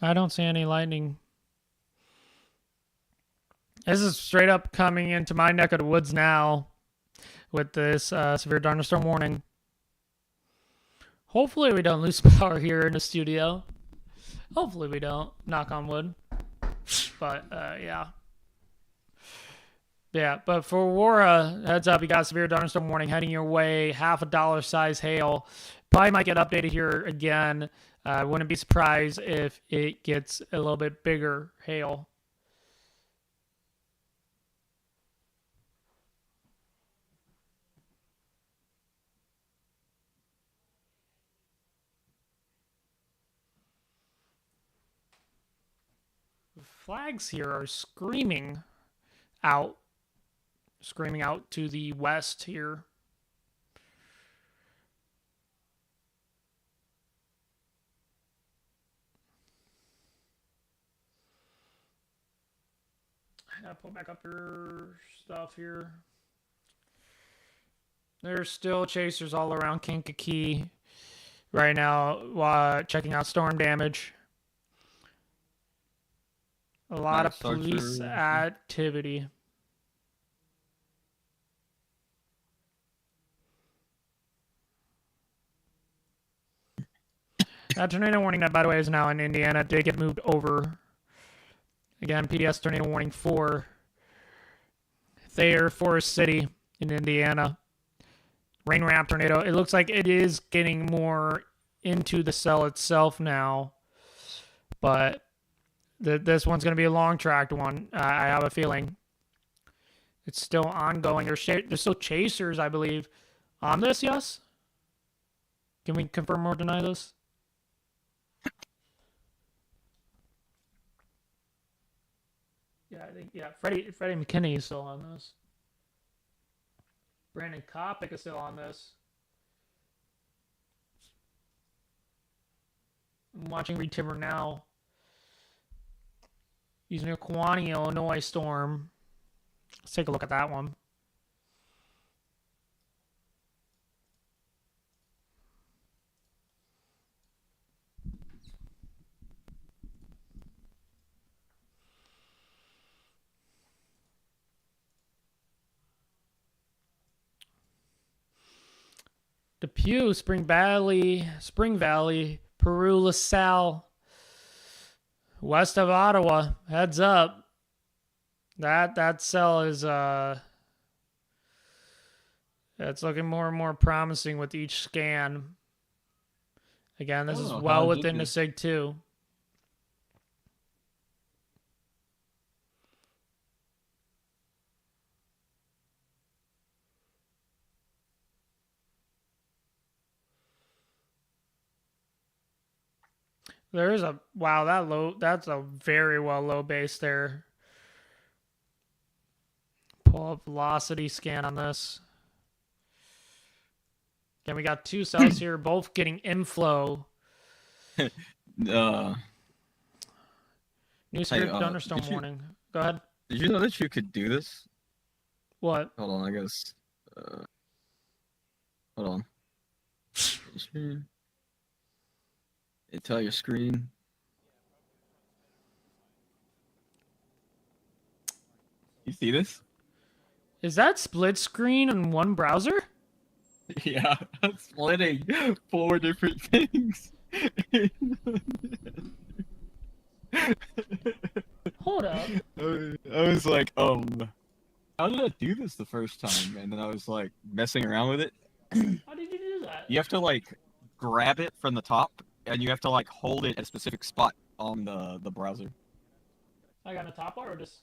[SPEAKER 1] I don't see any lightning. This is straight up coming into my neck of the woods now with this severe thunderstorm warning. Hopefully we don't lose power here in the studio. Hopefully we don't. Knock on wood. But, yeah. Yeah, but for Aurora, heads up, you got a severe thunderstorm warning heading your way. $50 size hail. Probably might get updated here again. I wouldn't be surprised if it gets a little bit bigger hail. Flags here are screaming out to the west here. I gotta pull back up your stuff here. There's still chasers all around Kankakee right now, checking out storm damage. A lot of police activity. That tornado warning that, by the way, is now in Indiana. Did get moved over. Again, PDS tornado warning for Thayer, Forest City in Indiana. Rain ramp tornado. It looks like it is getting more into the cell itself now. But this one's going to be a long tracked one. I have a feeling. It's still ongoing. There's still chasers, I believe, on this, yes? Can we confirm or deny this? Yeah, I think, yeah. Freddie McKinney is still on this. Brandon Kopic is still on this. I'm watching Reed Timber now. Using a Kewanee, Illinois storm. Let's take a look at that one. Depew, Spring Valley, Peru, LaSalle, west of Ottawa. Heads up. That cell is it's looking more and more promising with each scan. Again, this is well within the SIG 2. There is a that's a very well low base there. pull up velocity scan on this. Again, we got two cells here, both getting inflow.
[SPEAKER 3] Uh,
[SPEAKER 1] New script
[SPEAKER 3] Hey,
[SPEAKER 1] thunderstorm warning. Go ahead.
[SPEAKER 3] did you know that you could do this?
[SPEAKER 1] What?
[SPEAKER 3] Hold on, I guess. Hold on. Entire screen. You see this?
[SPEAKER 1] Is that split screen on one browser?
[SPEAKER 3] Yeah, I'm splitting 4 different things.
[SPEAKER 1] Hold up.
[SPEAKER 3] I was like, how did I do this the first time? And then I was like messing around with it.
[SPEAKER 1] How did you do that?
[SPEAKER 3] You have to like grab it from the top, and you have to like hold it at a specific spot on the browser.
[SPEAKER 1] Like on the top bar or just?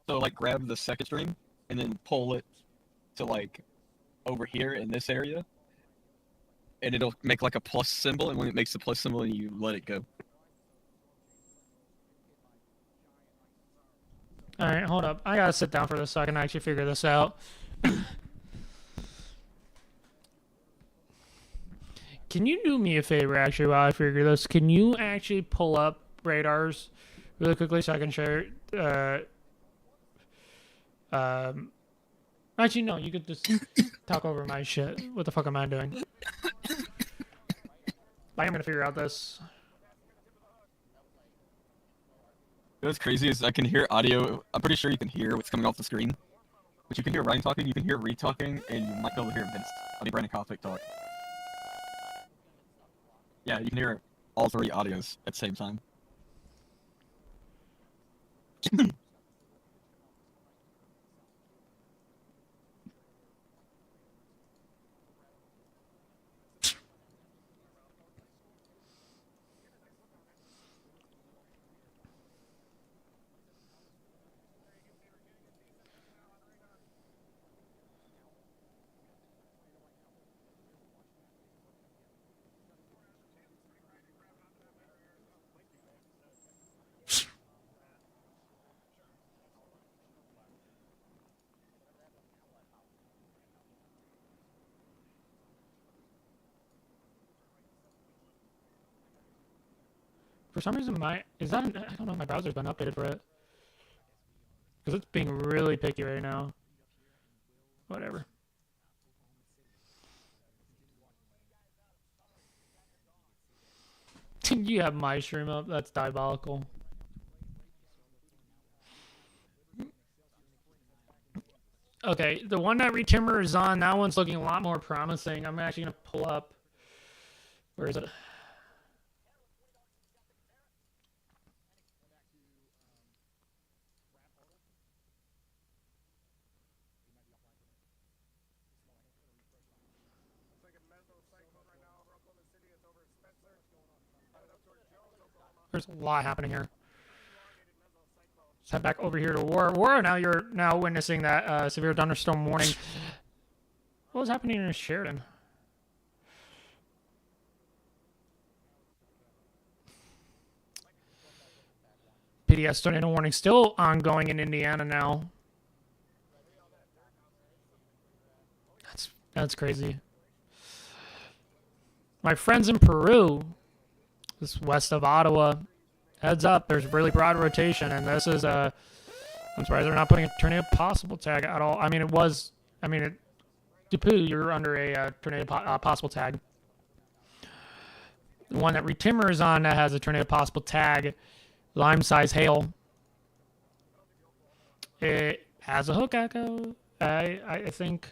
[SPEAKER 3] So like grab the second string and then pull it to like over here in this area, and it'll make like a plus symbol. And when it makes the plus symbol, you let it go.
[SPEAKER 1] All right, hold up. I gotta sit down for this so I can actually figure this out. Can you do me a favor, actually, while I figure this? Can you actually pull up radars really quickly so I can share? Actually, no. You could just talk over my shit. What the fuck am I doing? I am gonna figure out this.
[SPEAKER 3] What's crazy is I can hear audio. I'm pretty sure you can hear what's coming off the screen. But you can hear Ryan talking, you can hear Reed talking, and you might be able to hear Vince. Brandon Kaufik talk. Yeah, you can hear all 3 audios at the same time.
[SPEAKER 1] For some reason, I don't know if my browser's been updated for it. Because it's being really picky right now. Whatever. You have my stream up? That's diabolical. Okay, the one that Retimmer is on, that one's looking a lot more promising. I'm actually going to pull up. Where is it? There's a lot happening here. Let's head back over here to War. War, now you're now witnessing that severe thunderstorm warning. What was happening in Sheridan? PDS tornado warning still ongoing in Indiana now. That's crazy. My friends in Peru, this west of Ottawa, heads up, there's really broad rotation, and this is a... I'm surprised they're not putting a tornado possible tag at all. I mean, it was... I mean, Depew, you're under a tornado possible tag. The one that Retimmer is on that has a tornado possible tag, lime size hail. It has a hook echo. I think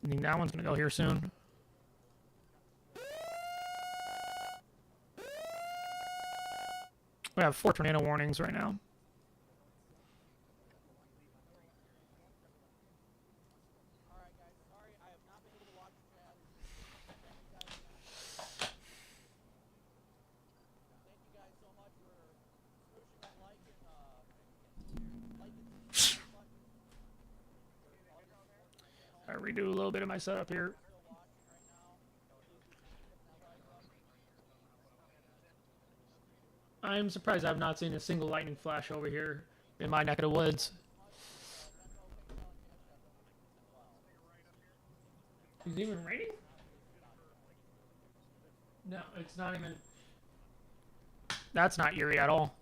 [SPEAKER 1] that one's gonna go here soon. We have 4 tornado warnings right now. I redo a little bit of my setup here. I'm surprised I've not seen a single lightning flash over here in my neck of the woods. Is it even raining? No, it's not even. That's not eerie at all.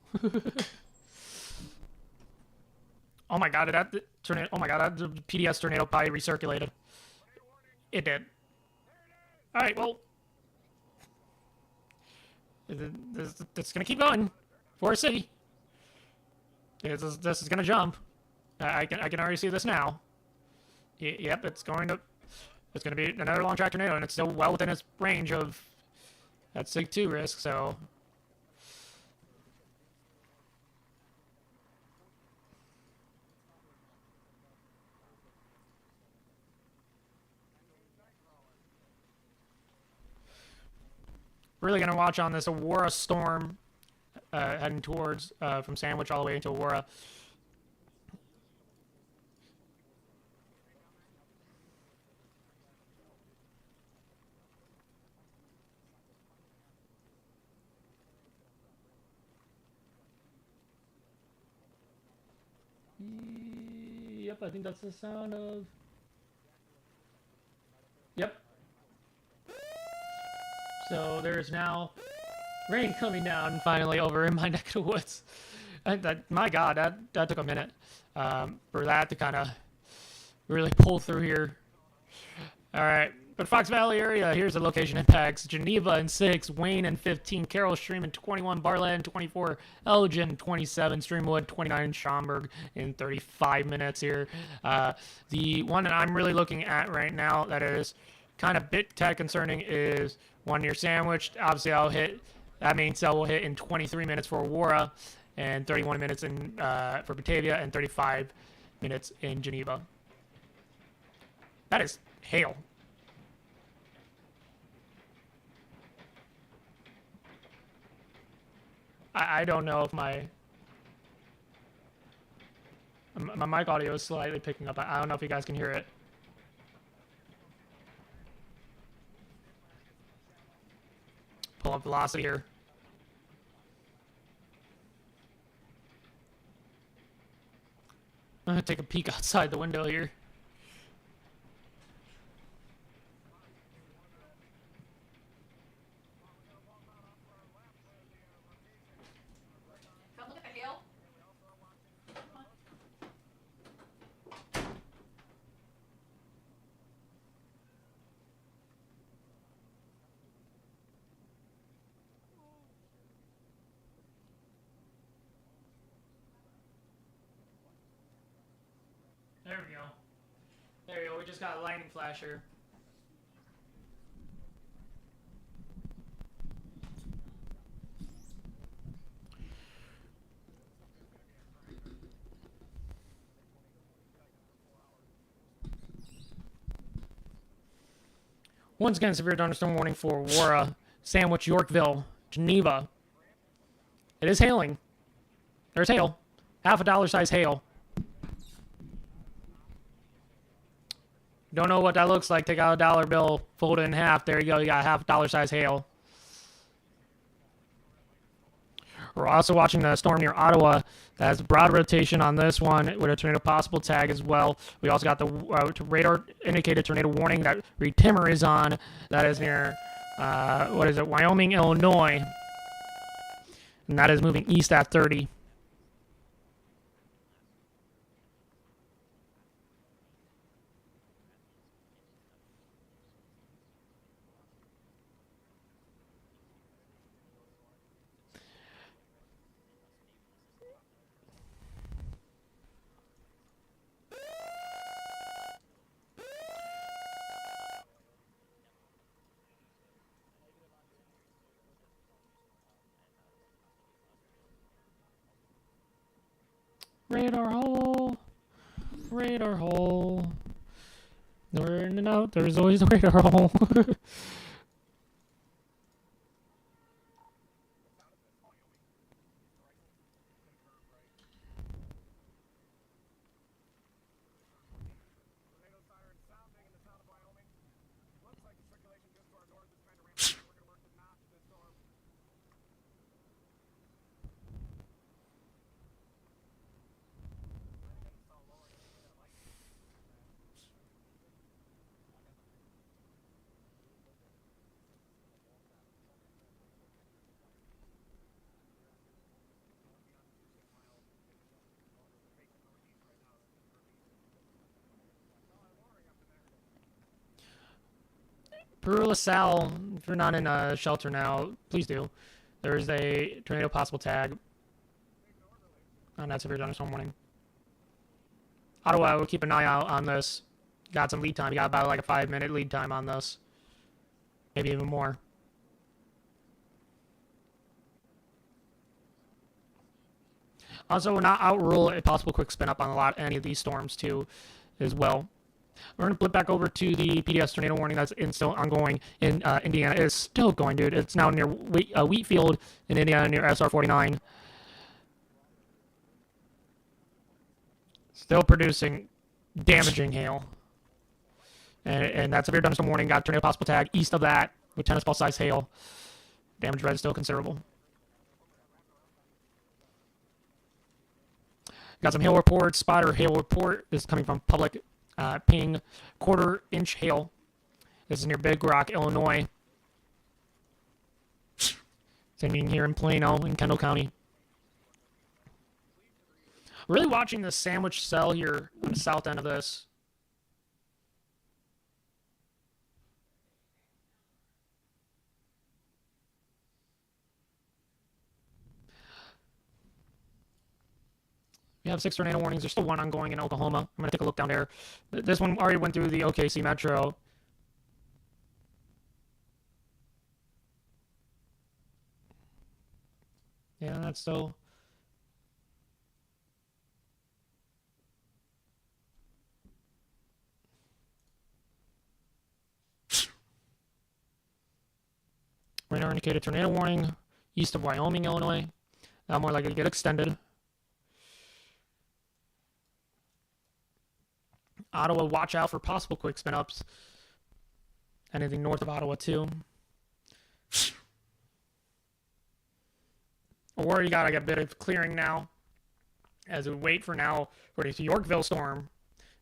[SPEAKER 1] Oh my god, that tornado! Oh my god, that PDS tornado probably recirculated. It did. All right, well, this is gonna keep going. Forest City. This is gonna jump. I can already see this now. Yep, it's gonna be another long track tornado, and it's still well within its range of that Sig 2 risk. So. Really gonna watch on this Aurora storm heading towards from Sandwich all the way into Aurora. Yep, I think that's the sound of. Yep. So there's now rain coming down finally over in my neck of the woods. My God, that took a minute for that to kind of really pull through here. All right, but Fox Valley area, here's the location impacts. Geneva in 6, Wayne in 15, Carroll Stream in 21, Bartlett in 24, Elgin 27, Streamwood 29, Schaumburg in 35 minutes here. The one that I'm really looking at right now that is kind of bit tad concerning is one near Sandwich. Obviously, that main cell will hit in 23 minutes for Aurora, and 31 minutes for Batavia, and 35 minutes in Geneva. That is hail. I don't know if my mic audio is slightly picking up. I don't know if you guys can hear it. Pull up velocity here. I'm gonna take a peek outside the window here.
[SPEAKER 4] Come look at the hill.
[SPEAKER 1] There we go. There we go. We just got a lightning flash here. Once again, severe thunderstorm warning for Aurora, Sandwich, Yorkville, Geneva. It is hailing. There's hail. $50 size hail. Don't know what that looks like. Take out a dollar bill, fold it in half. There you go. You got $50 size hail. We're also watching the storm near Ottawa. That has broad rotation on this one with a tornado possible tag as well. We also got the radar indicated tornado warning that Timmer is on. That is near, Wyoming, Illinois. And that is moving east at 30. Radar hole. Radar hole. We're in and out. There's always a radar hole. Peru LaSalle, if you're not in a shelter now, please do. There's a tornado possible tag on that severe thunderstorm warning. Ottawa, we'll keep an eye out on this. Got some lead time. You got about like a 5-minute lead time on this. Maybe even more. Also, will not outrule a possible quick spin up on any of these storms too, as well. We're going to flip back over to the PDS tornado warning that's still ongoing in Indiana. It is still going, dude. It's now near Wheatfield in Indiana, near SR49. Still producing damaging hail. And that severe thunderstorm warning got tornado possible tag east of that with tennis ball size hail. Damage red is still considerable. Got some hail reports. Spotter hail report. This is coming from public ping. 1/4-inch hail. This is near Big Rock, Illinois. Same thing here in Plano in Kendall County. Really watching the sandwich cell here on the south end of this. We have 6 tornado warnings. There's still one ongoing in Oklahoma. I'm going to take a look down there. This one already went through the OKC Metro. Yeah, that's still... Radar indicated tornado warning east of Wyoming, Illinois. Now more likely to get extended. Ottawa, watch out for possible quick spin ups. Anything north of Ottawa, too. Or you got to get a bit of clearing now as we wait for this Yorkville storm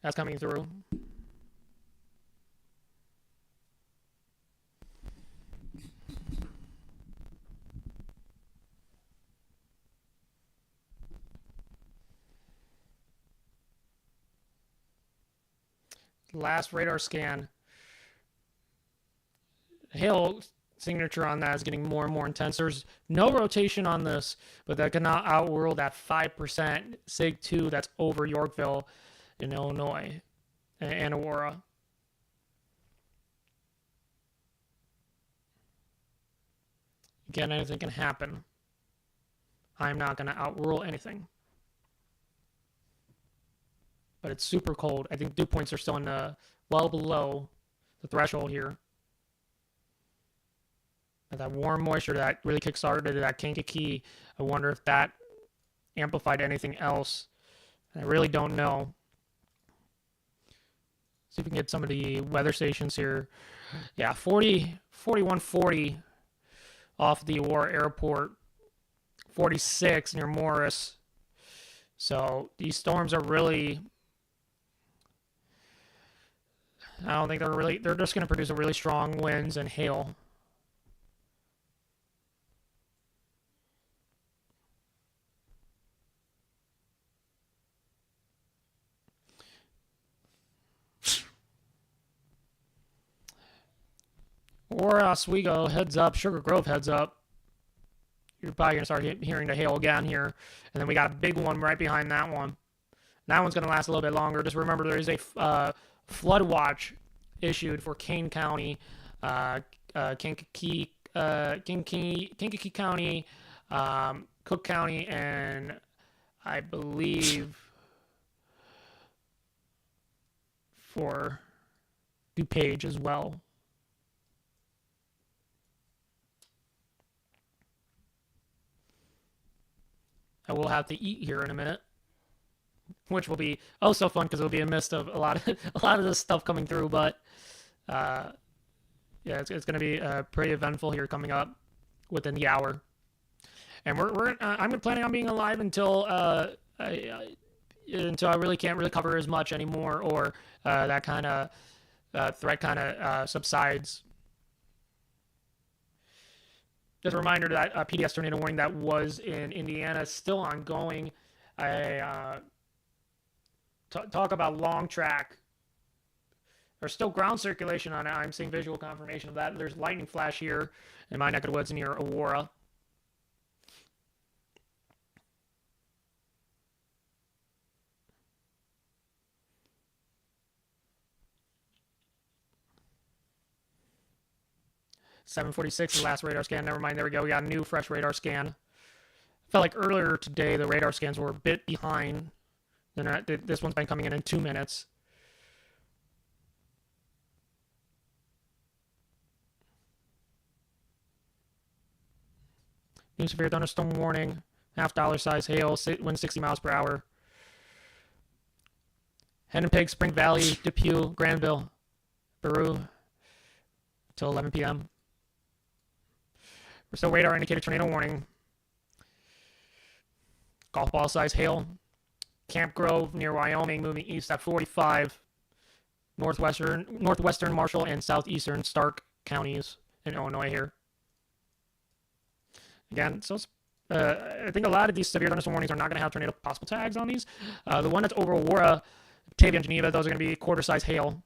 [SPEAKER 1] that's coming through. Last radar scan. Hail signature on that is getting more and more intense. There's no rotation on this, but that cannot outworld that 5% SIG 2 that's over Yorkville in Illinois and Aurora. Again, anything can happen. I'm not going to outrule anything. But it's super cold. I think dew points are still in well below the threshold here. And that warm moisture that really kickstarted that Kankakee, I wonder if that amplified anything else. I really don't know. See if we can get some of the weather stations here. Yeah, 4140 off the Aurora Airport. 46 near Morris. So these storms are really... I don't think they're just going to produce a really strong winds and hail. Or Oswego, heads up. Sugar Grove, heads up. You're probably going to start hearing the hail again here. And then we got a big one right behind that one. That one's going to last a little bit longer. Just remember there is a flood watch issued for Kane County, Kankakee County, Cook County, and I believe for DuPage as well. I will have to eat here in a minute, which will be so fun because it'll be a mist of a lot of this stuff coming through. But yeah, it's going to be pretty eventful here coming up within the hour. And I'm planning on being alive until I really can't cover as much anymore, or that kind of threat kind of subsides. Just a reminder that PDS tornado warning that was in Indiana is still ongoing. I talk about long track There's still ground circulation on it. I'm seeing visual confirmation of that. There's lightning flash here in my neck of the woods near Aurora. .746 the last radar scan. Never mind. There we go. We got a new fresh radar scan. Felt like earlier today the radar scans were a bit behind. This one's been coming in 2 minutes. New severe thunderstorm warning. $half size hail. Wind 60 miles per hour. Hennepin, Spring Valley, Depew, Granville, Baru. Till 11 p.m. We're still radar indicated tornado warning. Golf ball size hail. Camp Grove near Wyoming moving east at 45. Northwestern Marshall and southeastern Stark counties in Illinois here. Again, so I think a lot of these severe thunderstorm warnings are not going to have tornado possible tags on these. The one that's over Aurora, Tavia, and Geneva, those are going to be quarter size hail.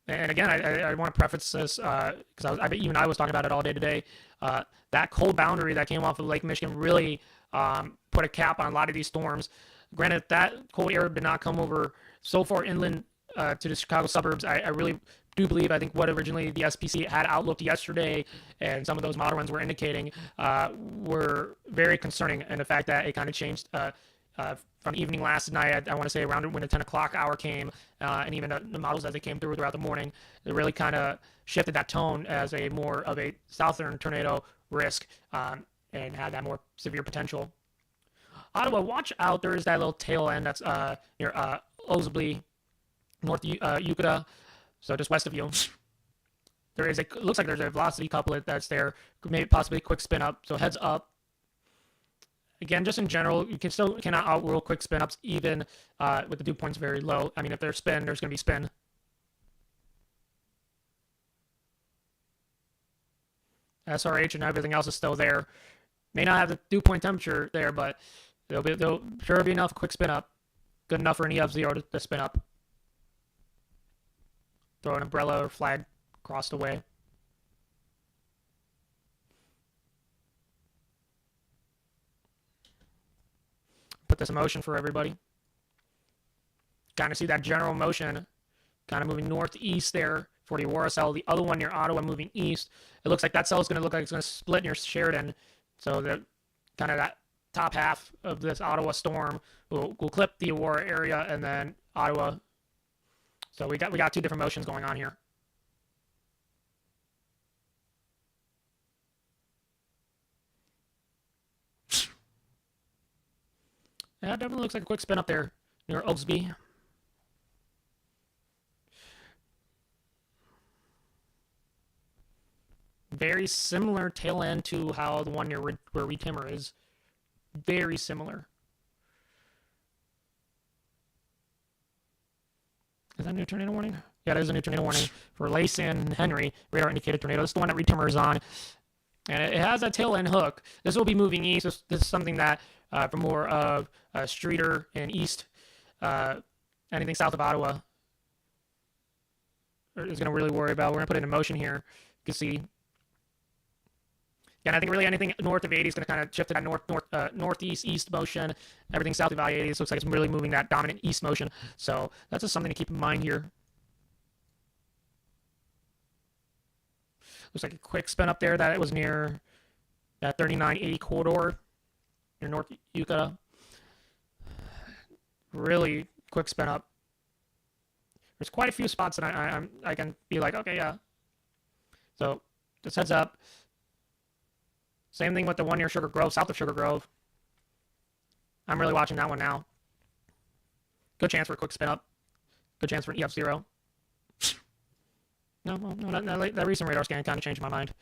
[SPEAKER 1] And again, I want to preface this because even I was talking about it all day today. That cold boundary that came off of Lake Michigan really put a cap on a lot of these storms. Granted, that cold air did not come over so far inland to the Chicago suburbs. I really do believe, I think what originally the SPC had outlooked yesterday and some of those model runs were indicating were very concerning. And the fact that it kind of changed from evening last night, I want to say around when the 10 o'clock hour came, and even the models as they came through throughout the morning, it really kind of shifted that tone as a more of a southern tornado risk and had that more severe potential. Ottawa, watch out. There is that little tail end that's near Osebly, North Ukiah, so just west of you. Looks like there's a velocity couplet that's there, maybe possibly a quick spin up, so heads up. Again, just in general, you cannot outrule quick spin ups even with the dew points very low. I mean, if there's spin, there's going to be spin. SRH and everything else is still there. May not have the dew point temperature there, but there'll sure be enough quick spin up. Good enough for an EF0 to spin up. Throw an umbrella or flag across the way. Put this in motion for everybody. Kind of see that general motion kind of moving northeast there for the Aurora cell. The other one near Ottawa moving east. It looks like that cell is going to look like it's going to split near Sheridan. So that kind of that top half of this Ottawa storm will clip the Aurora area and then Ottawa. So we got two different motions going on here. Yeah, it definitely looks like a quick spin up there near Oaksby. Very similar tail end to how the one near where Retimmer is. Very similar. Is that a new tornado warning? Yeah, that is a new tornado warning for Lacey and Henry. Radar indicated tornado. This is the one that Retimmer is on. And it has a tail end hook. This will be moving east. This is something that for more of Streeter and east, anything south of Ottawa is going to really worry about. We're going to put it in motion here. You can see. Yeah, and I think really anything north of 80 is going to kind of shift to that northeast motion. Everything south of I-80 looks like it's really moving that dominant east motion. So that's just something to keep in mind here. Looks like a quick spin up there that it was near that 3980 corridor near North Ukiah. Really quick spin up. There's quite a few spots that I can be like, okay, yeah. So just heads up. Same thing with the one near Sugar Grove, south of Sugar Grove. I'm really watching that one now. Good chance for a quick spin up. Good chance for an EF0. No, that recent radar scan kind of changed my mind.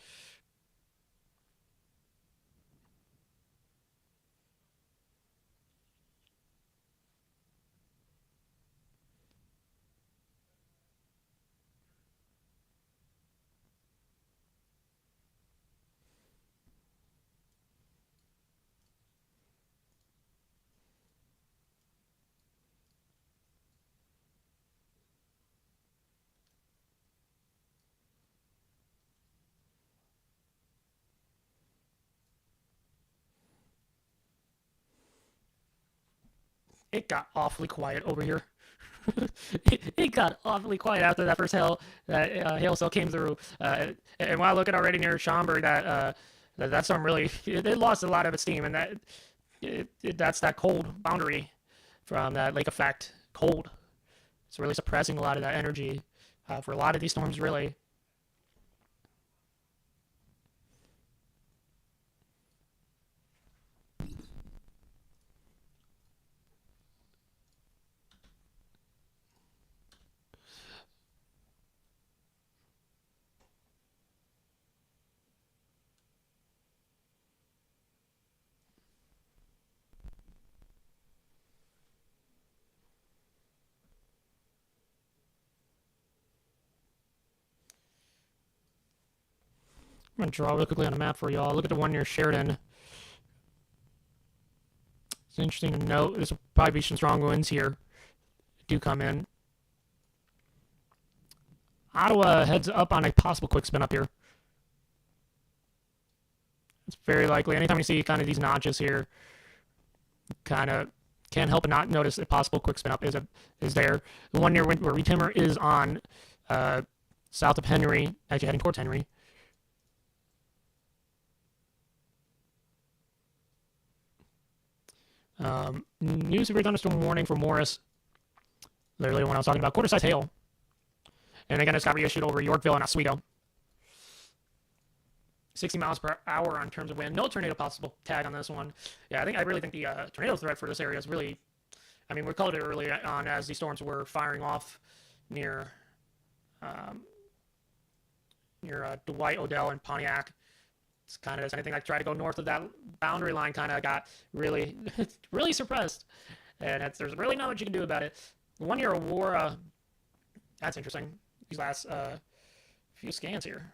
[SPEAKER 1] it got awfully quiet over here. It got awfully quiet after that first hail cell came through. And when I look at already near Schaumburg, that storm really it lost a lot of its steam, and that's that cold boundary from that lake effect. Cold. It's really suppressing a lot of that energy for a lot of these storms, really. I'm going to draw real quickly on a map for y'all. Look at the one near Sheridan. It's interesting to note. There's probably be some strong winds here. Do come in. Ottawa heads up on a possible quick spin up here. It's very likely. Anytime you see kind of these notches here, kind of can't help but not notice a possible quick spin up is there. The one near where Retimmer is on south of Henry, actually heading towards Henry. New severe thunderstorm warning for Morris. Literally the one I was talking about. Quarter-size hail. And again, it's got reissued over Yorkville and Oswego. 60 miles per hour on terms of wind. No tornado possible tag on this one. Yeah, I really think the tornado threat for this area is really... I mean, we called it early on as these storms were firing off near Dwight, Odell, and Pontiac. It's kind of anything like try to go north of that boundary line kind of got really, really suppressed. And there's really not much you can do about it. The one near Aurora, that's interesting. These last few scans here.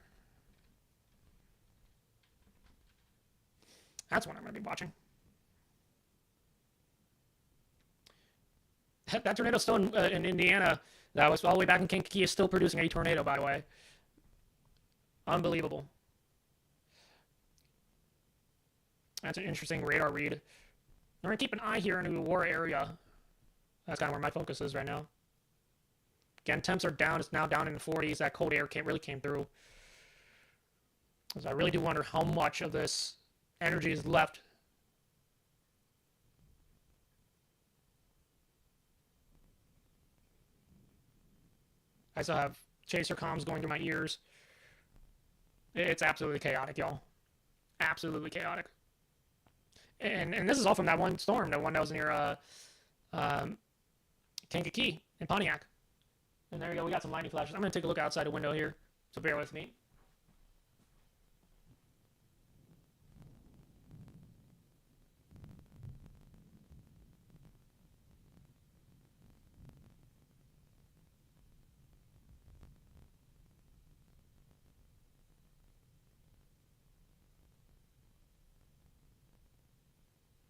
[SPEAKER 1] That's one I'm going to be watching. That tornado still in Indiana, that was all the way back in Kankakee, is still producing a tornado, by the way. Unbelievable. That's an interesting radar read. I'm going to keep an eye here in the Aurora area. That's kind of where my focus is right now. Again, temps are down. It's now down in the 40s. That cold air really came through. So I really do wonder how much of this energy is left. I still have chaser comms going through my ears. It's absolutely chaotic, y'all. Absolutely chaotic. And this is all from that one storm, the one that was near Kankakee and Pontiac. And there we go, we got some lightning flashes. I'm going to take a look outside the window here, so bear with me.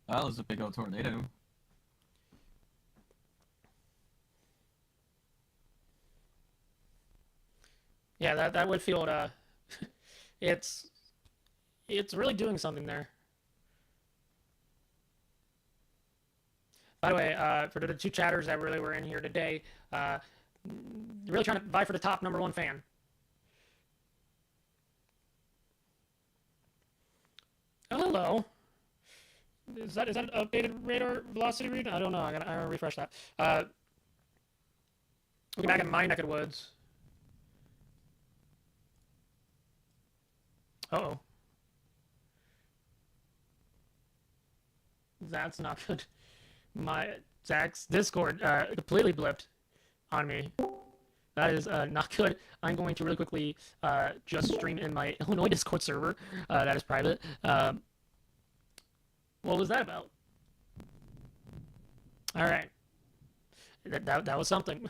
[SPEAKER 3] That was a big old tornado.
[SPEAKER 1] Yeah, that would feel it's really doing something there. By the way, for the two chatters that really were in here today, really trying to vie for the top #1 fan. Oh, hello. Is that an updated radar velocity read? I don't know. I gotta refresh that. Looking back at my neck of the woods. Uh-oh. That's not good. My Zach's Discord completely blipped on me. That is not good. I'm going to really quickly just stream in my Illinois Discord server. That is private. What was that about? All right. That was something.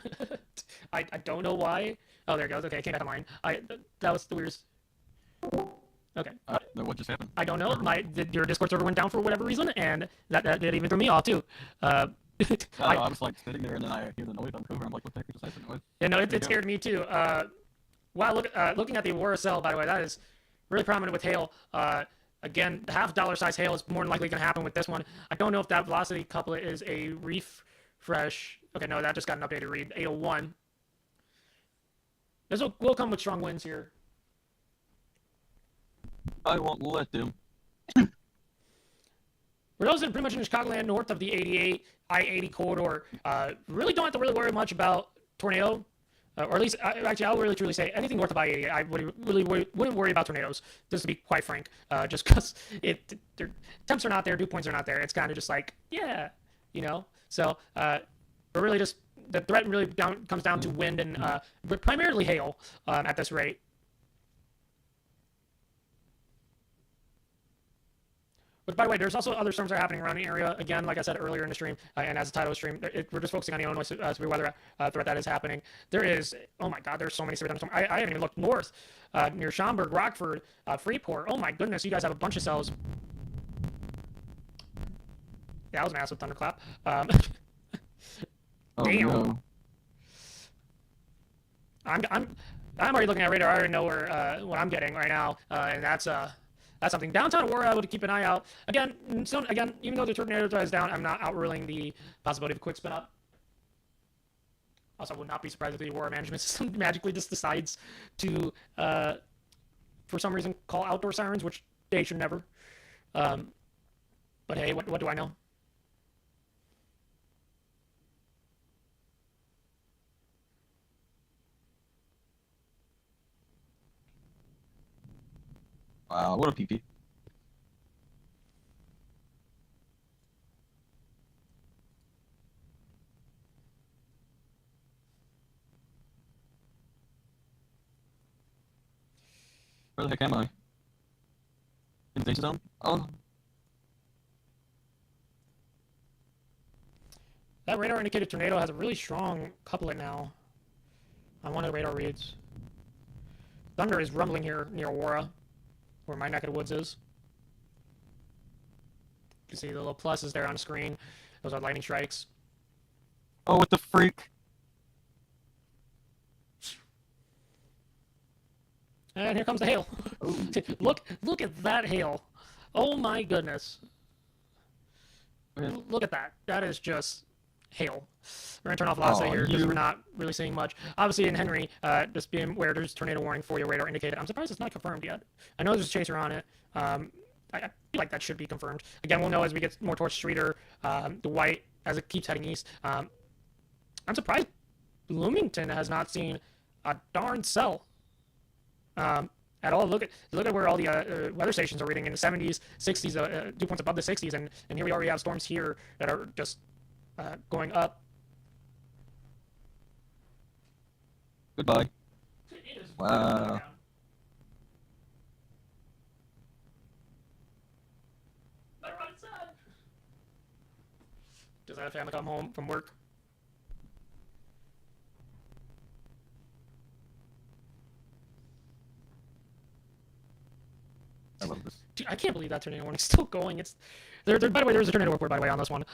[SPEAKER 1] I don't know why. Oh, there it goes. Okay, I came back online. That was the weirdest. Okay.
[SPEAKER 3] What just happened?
[SPEAKER 1] I don't know. Your Discord server went down for whatever reason, and that even threw me off too.
[SPEAKER 3] I was like sitting there, and then I hear the noise on cover. I'm like, what the heck is that noise?
[SPEAKER 1] Yeah, no, it scared me too. Wow, looking at the Aurora cell, by the way, that is really prominent with hail. Again, the half dollar size hail is more than likely going to happen with this one. I don't know if that velocity couplet is a reef fresh. Okay, no, that just got an updated read. 801. This will come with strong winds here.
[SPEAKER 3] I won't let them.
[SPEAKER 1] For those that are pretty much in Chicagoland, north of the 88 I-80 corridor, really don't have to really worry much about tornado. Or at least, actually, I would really truly say anything north of I-80, I wouldn't worry about tornadoes, just to be quite frank. Just because their temps are not there, dew points are not there. It's kind of just like, yeah, you know? So, but really just, the threat really comes down to wind and but primarily hail at this rate. But by the way, there's also other storms that are happening around the area. Again, like I said earlier in the stream, and as the title of the stream, we're just focusing on the Illinois severe weather threat that is happening. There is, oh my God, there's so many severe thunderstorms. I haven't even looked north near Schaumburg, Rockford, Freeport. Oh my goodness, you guys have a bunch of cells. That was a massive thunderclap.
[SPEAKER 3] Oh,
[SPEAKER 1] Damn.
[SPEAKER 3] no.
[SPEAKER 1] I'm already looking at radar. I already know what I'm getting right now, and that's something. Downtown Aurora, I would keep an eye out. Again, even though the tornado is down, I'm not outruling the possibility of a quick spin up. Also, I would not be surprised if the Aurora management system magically just decides to, for some reason, call outdoor sirens, which they should never. But hey, what do I know?
[SPEAKER 3] Wow, what a PP. Where the heck am I? In the danger zone? Oh.
[SPEAKER 1] That radar indicated tornado has a really strong couplet now on one of the radar reads. Thunder is rumbling here near Aurora, where my neck of the woods is. You can see the little pluses there on the screen. Those are lightning strikes.
[SPEAKER 3] Oh, what the freak?
[SPEAKER 1] And here comes the hail. Look at that hail. Oh my goodness. Look at that. That is just hail. We're going to turn off velocity here because we're not really seeing much. Obviously in Henry, just being aware there's tornado warning for your radar indicated. I'm surprised it's not confirmed yet. I know there's a chaser on it. I feel like that should be confirmed. Again, we'll know as we get more towards Streeter, the white, as it keeps heading east. I'm surprised Bloomington has not seen a darn cell at all. Look at where all the weather stations are reading in the 70s, 60s, dew points above the 60s, and here we already have storms here that are just going up.
[SPEAKER 3] Goodbye. Wow.
[SPEAKER 1] Does that family come home from work?
[SPEAKER 3] I love this.
[SPEAKER 1] Dude, I can't believe that tornado warning is still going. It's there. By the way, there's a tornado report by the way on this one.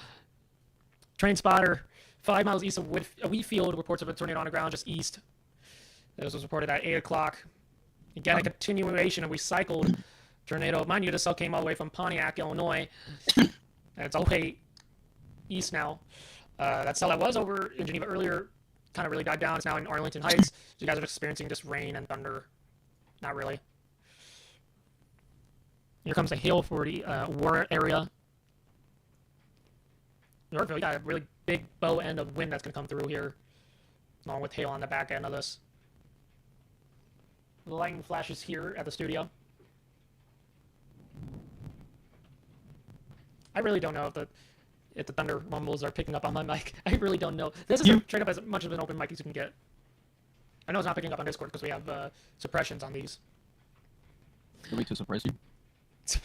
[SPEAKER 1] Train spotter, 5 miles east of Wheatfield, reports of a tornado on the ground just east. This was reported at 8 o'clock. Again, a continuation of recycled tornado. Mind you, this cell came all the way from Pontiac, Illinois. And it's all the way east now. That cell that was over in Geneva earlier kind of really died down. It's now in Arlington Heights. So you guys are experiencing just rain and thunder. Not really. Here comes the hail for the Aurora area. Yorkville, you got a really big bow end of wind that's going to come through here, along with hail on the back end of this. The lightning flashes here at the studio. I really don't know if the thunder rumbles are picking up on my mic. I really don't know. This is straight up as much of an open mic as you can get. I know it's not picking up on Discord because we have suppressions on these.
[SPEAKER 3] Are we to suppress you?
[SPEAKER 1] Sir,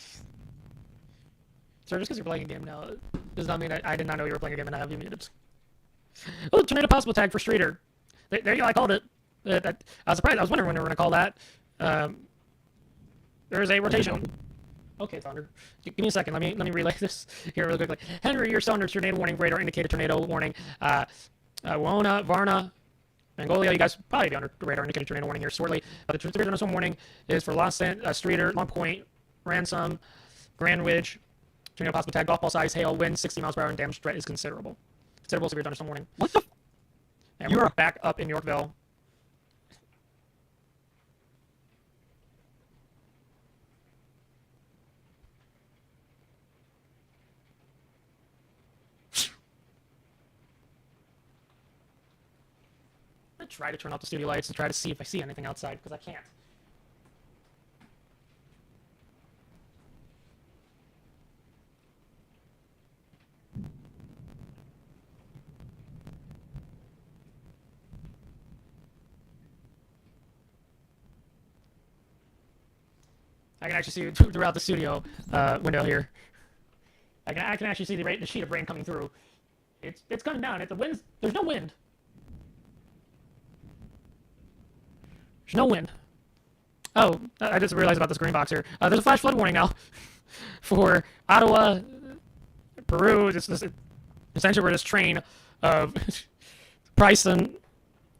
[SPEAKER 1] just because you're playing a game now does not mean I did not know you were playing a game and I have you muted. Oh, tornado possible tag for Streeter. There you go, I called it. I was surprised. I was wondering when they were going to call that. There is a rotation. Okay, Thunder. Give me a second. Let me relay this here really quickly. Henry, you're still under tornado warning. Radar indicated tornado warning. Wona, Varna, Mongolia, you guys probably be under radar indicated tornado warning here shortly. But the severe thunderstorm warning is for Los Streeter, Long Point, Ransom, Grand Ridge. Tornado possible tag, golf ball size, hail, wind 60 miles per hour, and damage threat is considerable. considerable severe thunderstorm warning.
[SPEAKER 3] What the?
[SPEAKER 1] And we're back up in Yorkville. I try to turn off the studio lights and try to see if I see anything outside, because I can't. I can actually see throughout the studio window here. I can actually see the sheet of rain coming through. It's coming down. The wind's, there's no wind. There's no wind. Oh, I just realized about this green box here. There's a flash flood warning now for Ottawa, Peru. Essentially where this train of Bryson,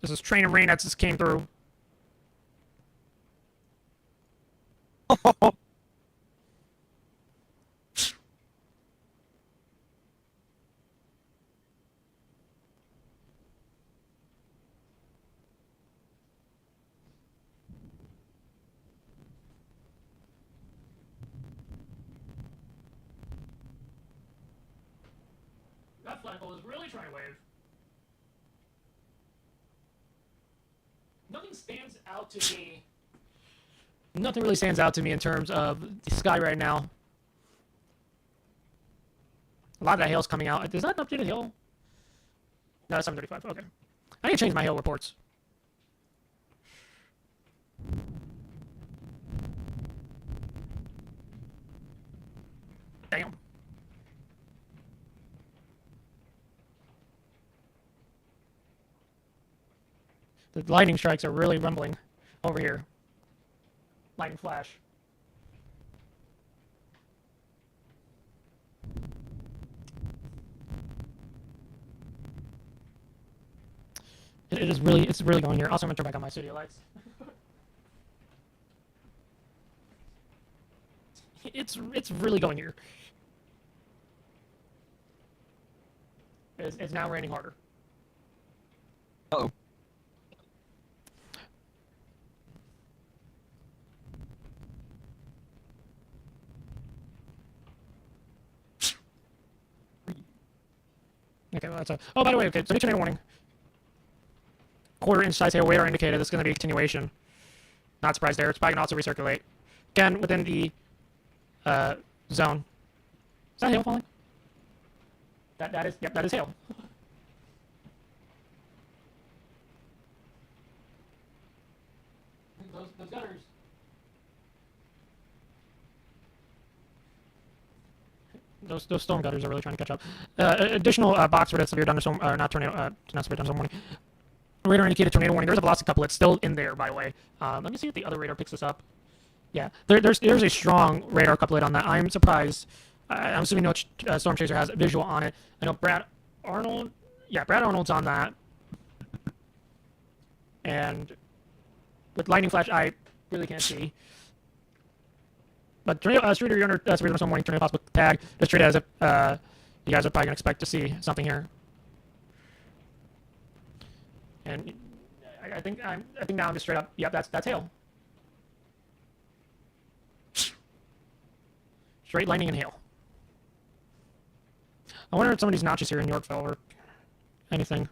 [SPEAKER 1] this train of rain that just came through. That flagpole is really trying to wave. Nothing stands out to me. Nothing really stands out to me in terms of the sky right now. A lot of that hail's coming out. Is that an updated hail? No, that's 735. Okay. I need to change my hail reports. Damn. The lightning strikes are really rumbling over here. Lightning flash. It's really going here. Also, I'm gonna turn back on my studio lights. It's really going here. It's now raining harder.
[SPEAKER 3] Uh-oh.
[SPEAKER 1] Okay, well that's a. Oh, by the way, okay, so tornado warning. Quarter-inch size hail radar indicated. This is going to be a continuation. Not surprised there. It's probably going to also recirculate. Again, within the zone. Is that hail falling? That is hail. Those gutters. Those storm gutters are really trying to catch up. Additional box for the severe thunderstorm, not tornado, not severe thunderstorm warning. Radar indicated tornado warning. There's a velocity couplet still in there, by the way. Let me see if the other radar picks this up. Yeah, there's a strong radar couplet on that. I'm surprised. I'm assuming no Storm Chaser has a visual on it. I know Brad Arnold. Yeah, Brad Arnold's on that. And with lightning flash, I really can't see. But tornado, Streeter, you're under severe thunderstorm warning. Tornado possible tag. Just treat it as if you guys are probably gonna expect to see something here. And I think now I'm just straight up. Yep, that's hail. Straight lightning and hail. I wonder if somebody's notches here in Yorkville or anything.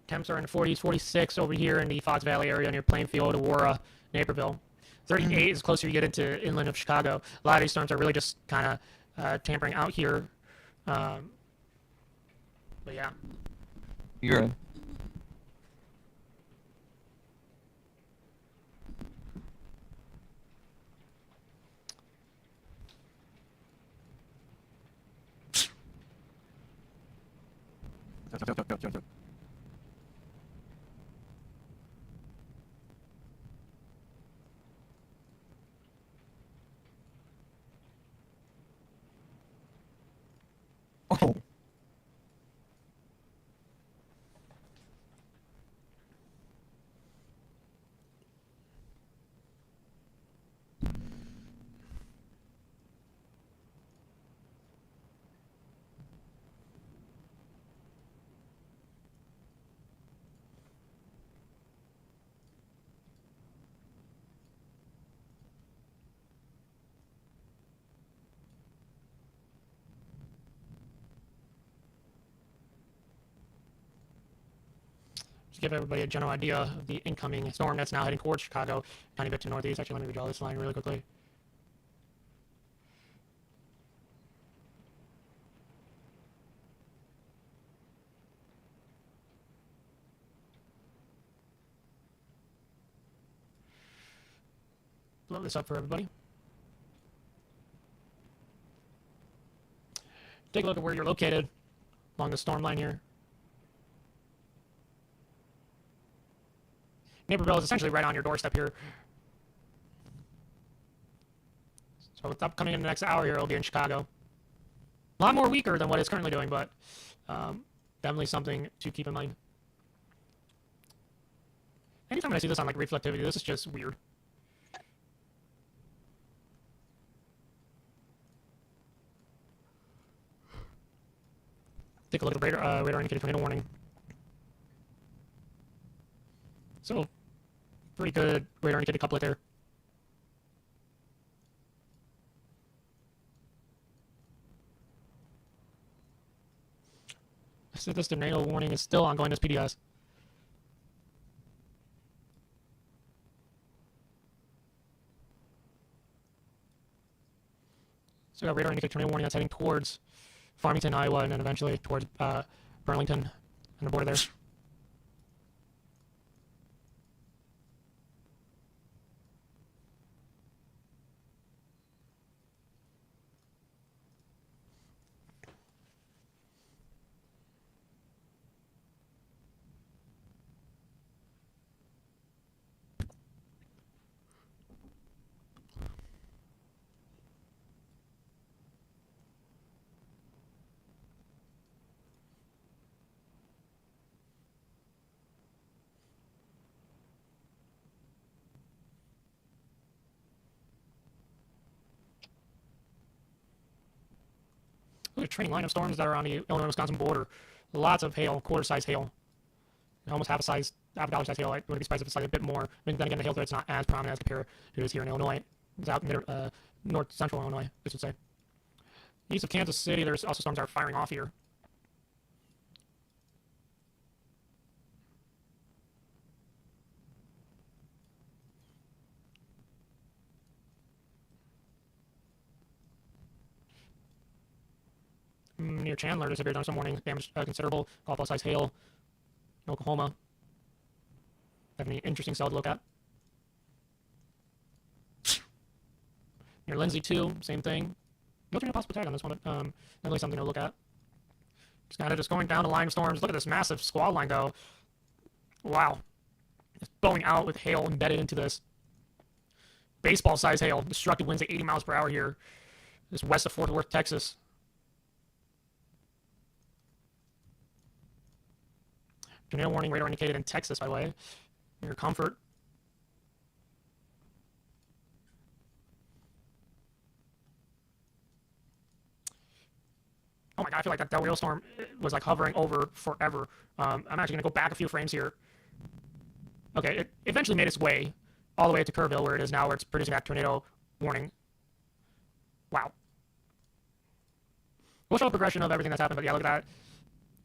[SPEAKER 1] Temps are in the 40s, 46 over here in the Fox Valley area near Plainfield, Aurora, Naperville. 38 is closer you get into inland of Chicago. A lot of these storms are really just kind of tampering out here. But yeah.
[SPEAKER 3] You're right.
[SPEAKER 2] Oh.
[SPEAKER 1] To give everybody a general idea of the incoming storm that's now heading towards Chicago, tiny bit to northeast. Actually, let me redraw this line really quickly. Blow this up for everybody. Take a look at where you're located along the storm line here. Naperville is essentially right on your doorstep here. So with upcoming in the next hour here, it'll be in Chicago. A lot more weaker than what it's currently doing, but definitely something to keep in mind. Anytime I see this on like reflectivity, this is just weird. Take a look at the radar indicated tornado warning. So, pretty good radar indicated couplet there. So this tornado warning is still ongoing as PDS. So we got radar indicated tornado warning that's heading towards Farmington, Iowa, and then eventually towards Burlington and the border there. Look at a train line of storms that are on the Illinois-Wisconsin border. Lots of hail, quarter-size hail. Almost half a dollar size hail. I wouldn't be surprised if it's like a bit more. I mean, then again, the hail threat's not as prominent as compared to it is here in Illinois. It's out in north central Illinois, this would say. East of Kansas City, there's also storms that are firing off here. Near Chandler, there's appeared on some warnings, damage considerable, golf ball size hail in Oklahoma. Definitely interesting cell to look at. Near Lindsay, too, same thing. No possible tag on this one, but definitely something to look at. Just kind of just going down the line of storms. Look at this massive squall line, though. Wow. It's bowing out with hail embedded into this. Baseball size hail. Destructive winds at 80 miles per hour here. Just west of Fort Worth, Texas. Tornado warning radar indicated in Texas, by the way. Your comfort. Oh my god, I feel like that Del Rio storm was like hovering over forever. I'm actually going to go back a few frames here. Okay, it eventually made its way all the way to Kerrville, where it is now, where it's producing that tornado warning. Wow. We'll show a progression of everything that's happened, but yeah, look at that.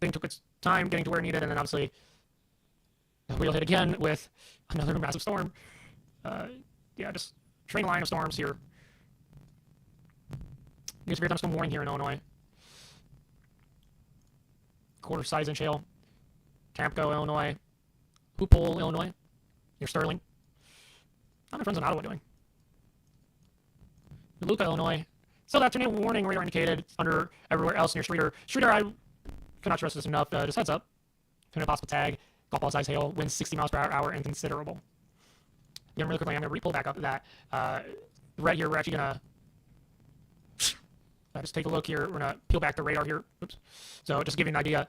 [SPEAKER 1] Thing took its time getting to where it needed, and then obviously the wheel hit again with another massive storm. Yeah, just train line of storms here. New severe thunderstorm warning here in Illinois. Quarter size inch hail. Tamco, Illinois. Hoopole, Illinois. Near Sterling. How are my friends in Ottawa doing? Luca, Illinois. Still that tornado warning radar indicated under everywhere else near Streeter. Streeter, I cannot stress this enough. Just heads up. Tornado possible tag. Golf ball size hail. Winds 60 miles per hour and considerable. Yeah, really quickly, I'm going to re-pull back up that. Right here, we're actually going to Just take a look here. We're going to peel back the radar here. Oops. So just to give you an idea,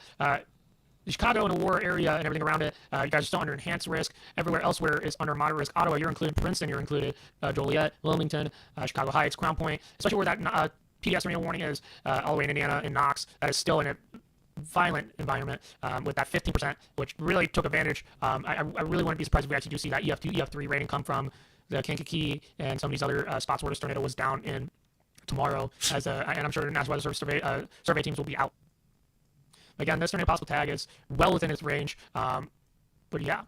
[SPEAKER 1] Chicago and Aurora area and everything around it, you guys are still under enhanced risk. Everywhere elsewhere is under moderate risk. Ottawa, you're included. Princeton, you're included. Joliet, Wilmington, Chicago Heights, Crown Point, especially where that PDS tornado warning is, all the way in Indiana and Knox, that is still in a violent environment with that 15%, which really took advantage. I really wouldn't be surprised if we actually do see that EF2, EF3 rating come from the Kankakee and some of these other spots where this tornado was down in tomorrow, and I'm sure National Weather Service survey teams will be out. Again, this tornado possible tag is well within its range, but yeah.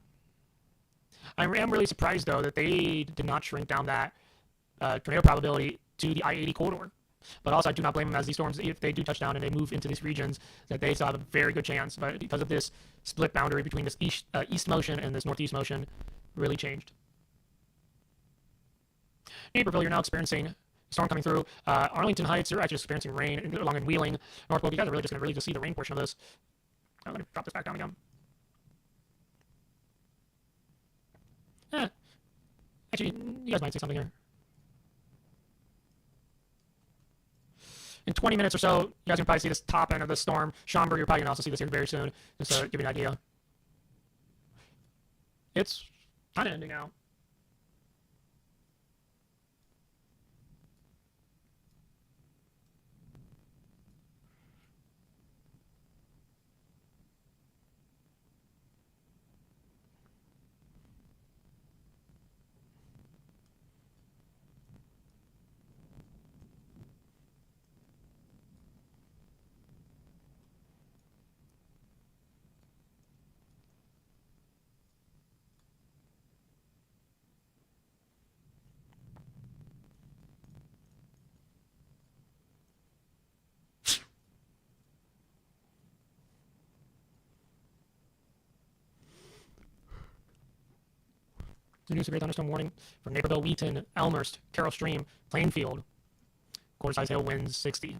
[SPEAKER 1] I am really surprised, though, that they did not shrink down that tornado probability to the I-80 corridor. But also, I do not blame them, as these storms, if they do touch down and they move into these regions, that they still have a very good chance. But because of this split boundary between this east motion and this northeast motion, really changed. Naperville, you're now experiencing storm coming through. Arlington Heights, you're actually experiencing rain along in Wheeling. Northbrook, you guys are really just going to see the rain portion of this. I'm going to drop this back down again. Actually, you guys might see something here. In 20 minutes or so, you guys can probably see this top end of the storm. Schaumburg, you're probably going to also see this here very soon, just to give you an idea. It's kind of ending now. The new severe thunderstorm warning for Naperville, Wheaton, Elmhurst, Carroll Stream, Plainfield. Quarter-size hail winds 60.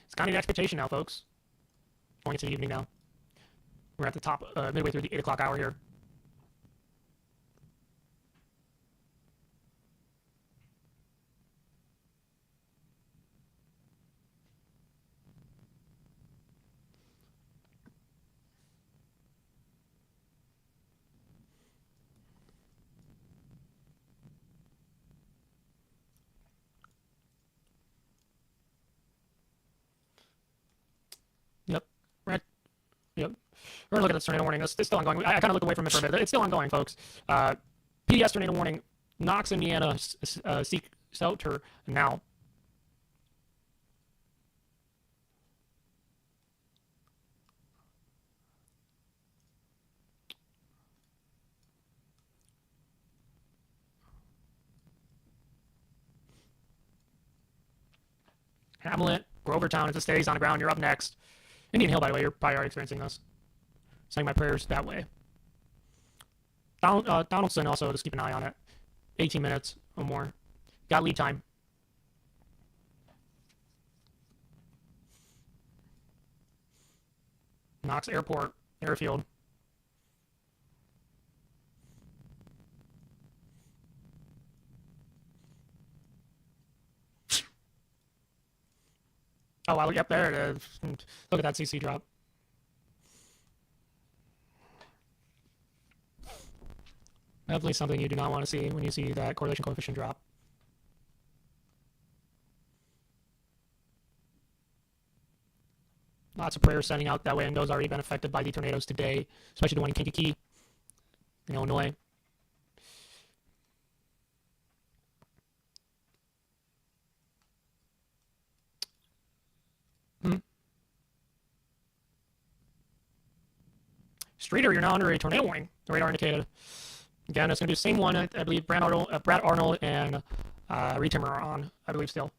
[SPEAKER 1] It's kind of the expectation now, folks. Going into the evening now. We're at the top, midway through the 8 o'clock hour here. Yep. Yep. We're going to look at this tornado warning. It's still ongoing. I kind of look away from it for a bit. It's still ongoing, folks. PDS tornado warning. Knox, Indiana, seek shelter now. Hamlet, Grovertown, if it stays on the ground, you're up next. Indian Hill, by the way, you're probably already experiencing this. Sending my prayers that way. Donaldson, also, just keep an eye on it. 18 minutes or more. Got lead time. Knox Airport, Airfield. Oh, wow, yep, there it is. Look at that CC drop. Definitely something you do not want to see when you see that correlation coefficient drop. Lots of prayers sending out that way, and those already been affected by the tornadoes today, especially the one in Kankakee, in Illinois. Streeter, you're now under a tornado warning. The radar indicated. Again, it's going to be the same one. I believe Brad Arnold and Reed Timmer are on, I believe, still.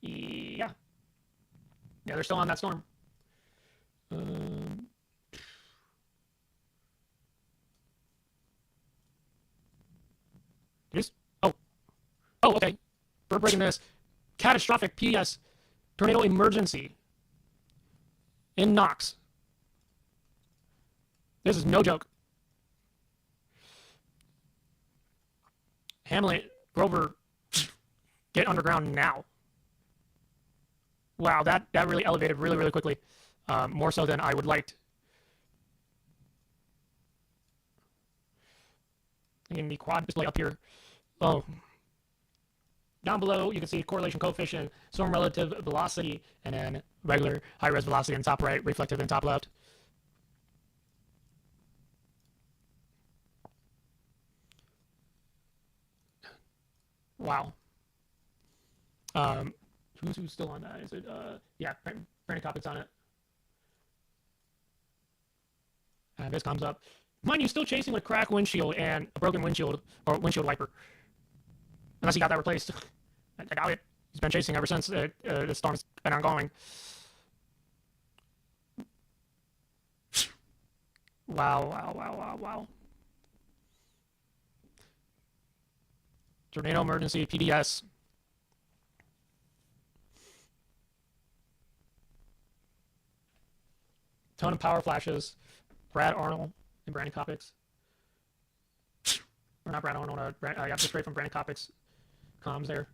[SPEAKER 1] Yeah. Yeah, they're still on that storm. Oh, okay. We're breaking this. Catastrophic PS. Tornado emergency. In Knox. This is no joke. Hamlet, Grover, get underground now. Wow, that really elevated really, really quickly. More so than I would like. And the quad display up here. Oh. Down below, you can see correlation coefficient, storm relative velocity, and then regular high-res velocity in top right, reflective in top left. Wow. Who's still on that? Is it, yeah, Brandon Coppet's on it. This comes up. Mind you, still chasing with cracked windshield and a broken windshield, or windshield wiper. Unless he got that replaced. I doubt it. He's been chasing ever since the storm's been ongoing. Wow. Tornado emergency, PDS. Ton of power flashes. Brad Arnold and Brandon Coppix. Or not Brad Arnold, I got this straight from Brandon Coppix comms there.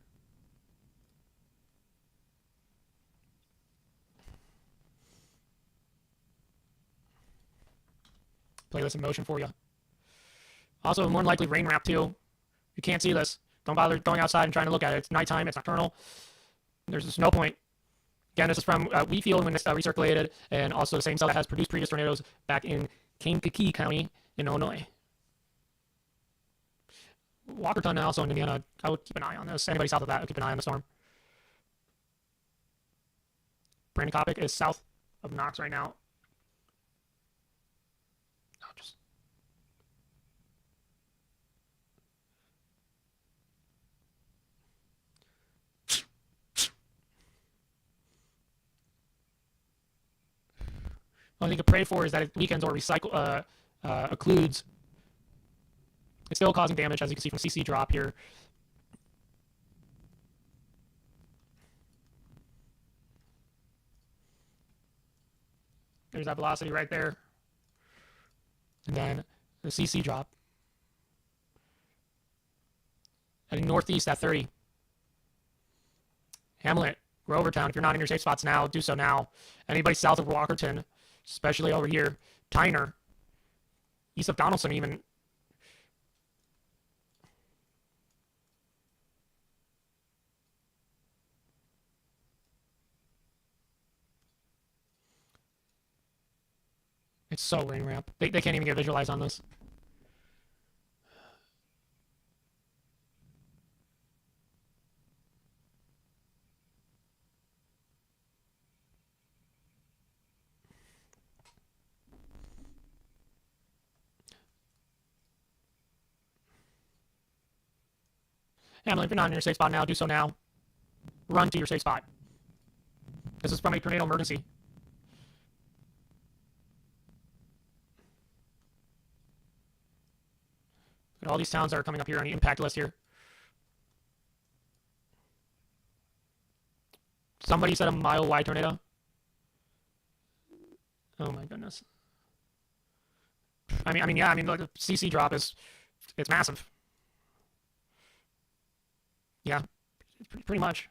[SPEAKER 1] Play this in motion for you. Also, more than likely rain wrap too. You can't see this. Don't bother going outside and trying to look at it. It's nighttime. It's nocturnal. There's a snow point. Again, this is from Wheatfield when this recirculated, and also the same cell that has produced previous tornadoes back in Kankakee County in Illinois. Walkerton also in Indiana. I would keep an eye on this. Anybody south of that, I'll keep an eye on the storm. Brandon Coppock is south of Knox right now. Only thing to pray for is that it weakens or occludes. It's still causing damage, as you can see from CC drop here. There's that velocity right there. And then the CC drop. Heading northeast at 30. Hamlet, Grovertown, if you're not in your safe spots now, do so now. Anybody south of Walkerton, especially over here. Tyner, east of Donaldson even. It's so rain ramp. They can't even get visualized on this. Hamlin, if you're not in your safe spot now, do so now. Run to your safe spot. This is from a tornado emergency. And all these towns that are coming up here on the impact list here. Somebody said a mile-wide tornado. Oh my goodness. I mean, yeah. I mean, the CC drop it's massive. Yeah, pretty much.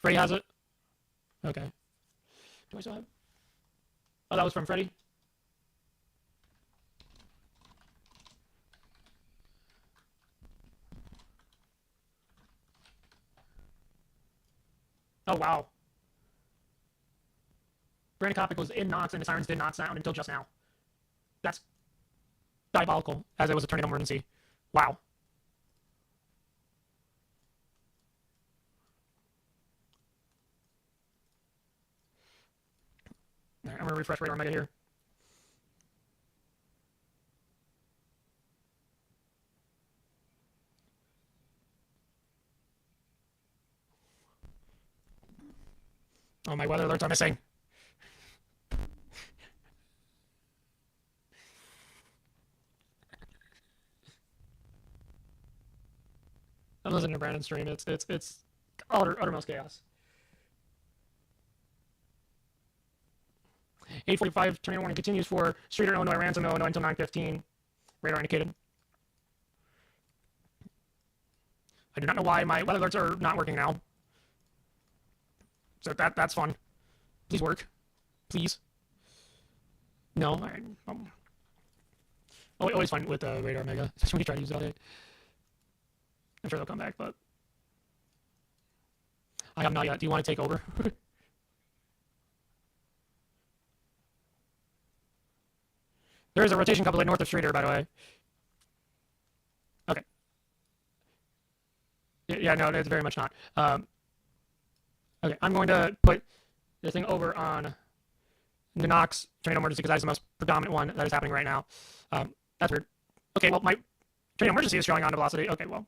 [SPEAKER 1] Freddy has it. Okay. Do I still have? Oh, that was from Freddy. Oh, wow. Brandon Coppock was in Knox and the sirens did not sound until just now. That's diabolical, as it was a tornado emergency. Wow. All right, I'm going to refresh radar mega here. Oh, my weather alerts are missing. I'm listening to Brandon's stream. It's uttermost chaos. 8:45 tornado warning continues for Streeter, Illinois, Ransom, Illinois until 9:15. Radar indicated. I do not know why my weather alerts are not working now. So that's fun. Please work. Please. No. All right. Always fun with Radar Mega, especially when you try to use it all day. I'm sure they'll come back, but I have not yet. Do you want to take over? There is a rotation couple north of Streeter, by the way. Okay. Yeah, no, it's very much not. Okay, I'm going to put this thing over on the Nox tornado emergency because that is the most predominant one that is happening right now. That's weird. Okay, well, my tornado emergency is showing on velocity. Okay, well.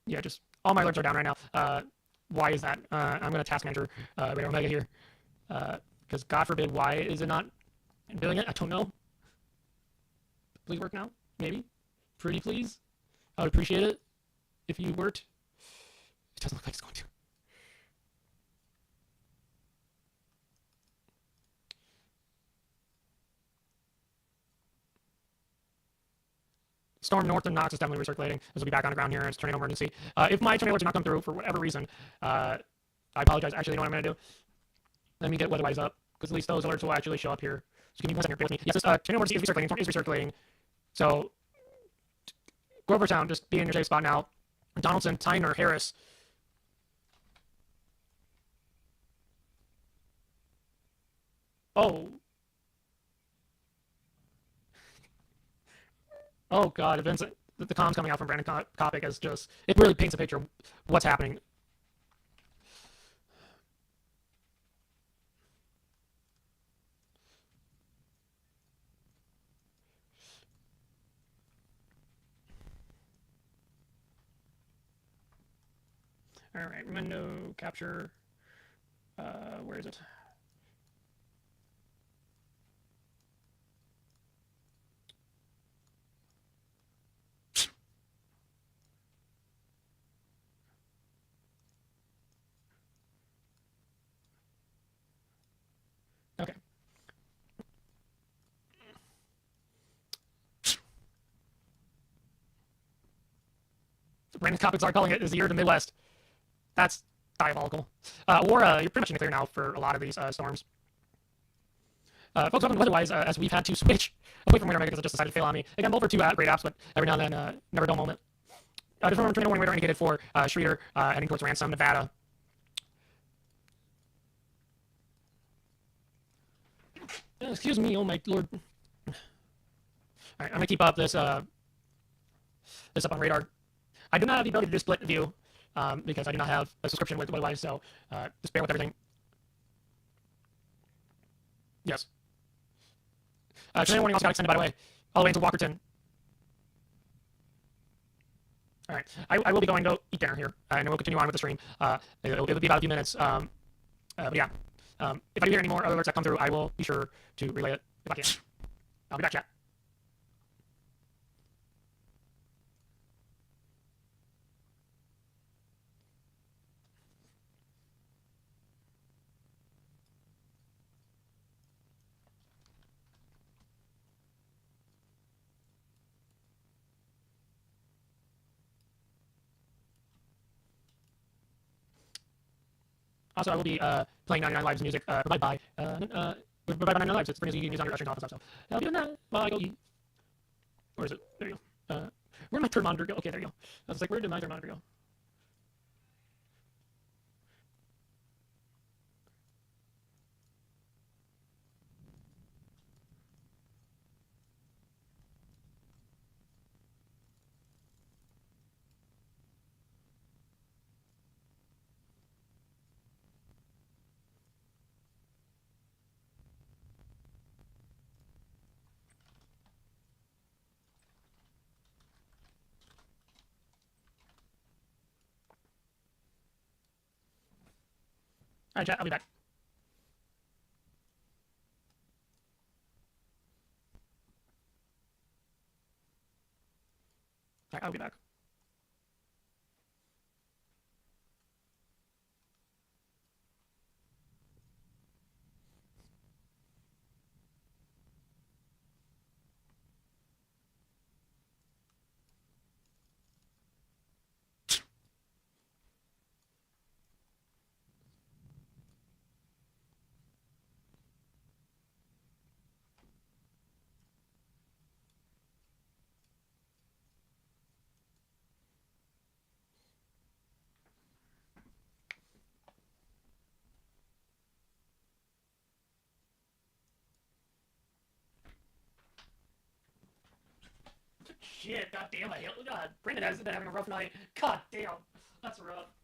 [SPEAKER 1] Yeah, just all my alerts are down right now. Why is that? I'm going to task manager Radar Omega here. Because God forbid, why is it not doing it? I don't know. Please work now? Maybe? Pretty please? I would appreciate it if you worked. It doesn't look like it's going to. Storm north of Nox is definitely recirculating. This will be back on the ground here. It's tornado emergency. If my tornado alerts do not come through for whatever reason, I apologize. Actually, you know what I'm going to do? Let me get weatherwise up, because at least those alerts will actually show up here. So give me 1 second. Bear with me. Yes, this tornado emergency is recirculating. Storm is recirculating. So Grovertown, just be in your safe spot now. Donaldson, Tyner, Harris. Oh. Oh, God. Events, the comms coming out from Brandon Kopic is just, it really paints a picture of what's happening. All right, window capture. Where is it? Okay. Brandon Kopic's are calling it is the year of the Midwest. That's diabolical. Aurora, you're pretty much in the clear now for a lot of these storms. Folks, weather-wise, as we've had to switch away from Radar Mega because it just decided to fail on me. Again, both are two great apps, but every now and then, never a dull moment. Different tornado warning radar indicated for Streeter heading towards Ransom, Nevada. Excuse me, oh my lord. All right, I'm gonna keep up this this up on radar. I do not have the ability to do split view because I do not have a subscription with Weatherwise, so just bear with everything. Yes. Tornado warning also got extended, by the way, all the way into Walkerton. All right, I will be going to eat dinner here, and we'll continue on with the stream. It'll be about a few minutes. But yeah, if I do hear any more alerts that come through, I will be sure to relay it if I can. I'll be back, chat. Also, I will be playing 99 Lives music provided by 99 Lives. It's brings you music on your restaurant and stuff. So I'll be doing that while I go eat. Where is it? There you go. Where'd my turn monitor go? Okay, there you go. I was like, where did my turn monitor go? All right, chat. I'll be back. All right, I'll be back. shit. God damn, Brandon has been having a rough night. God damn. That's rough.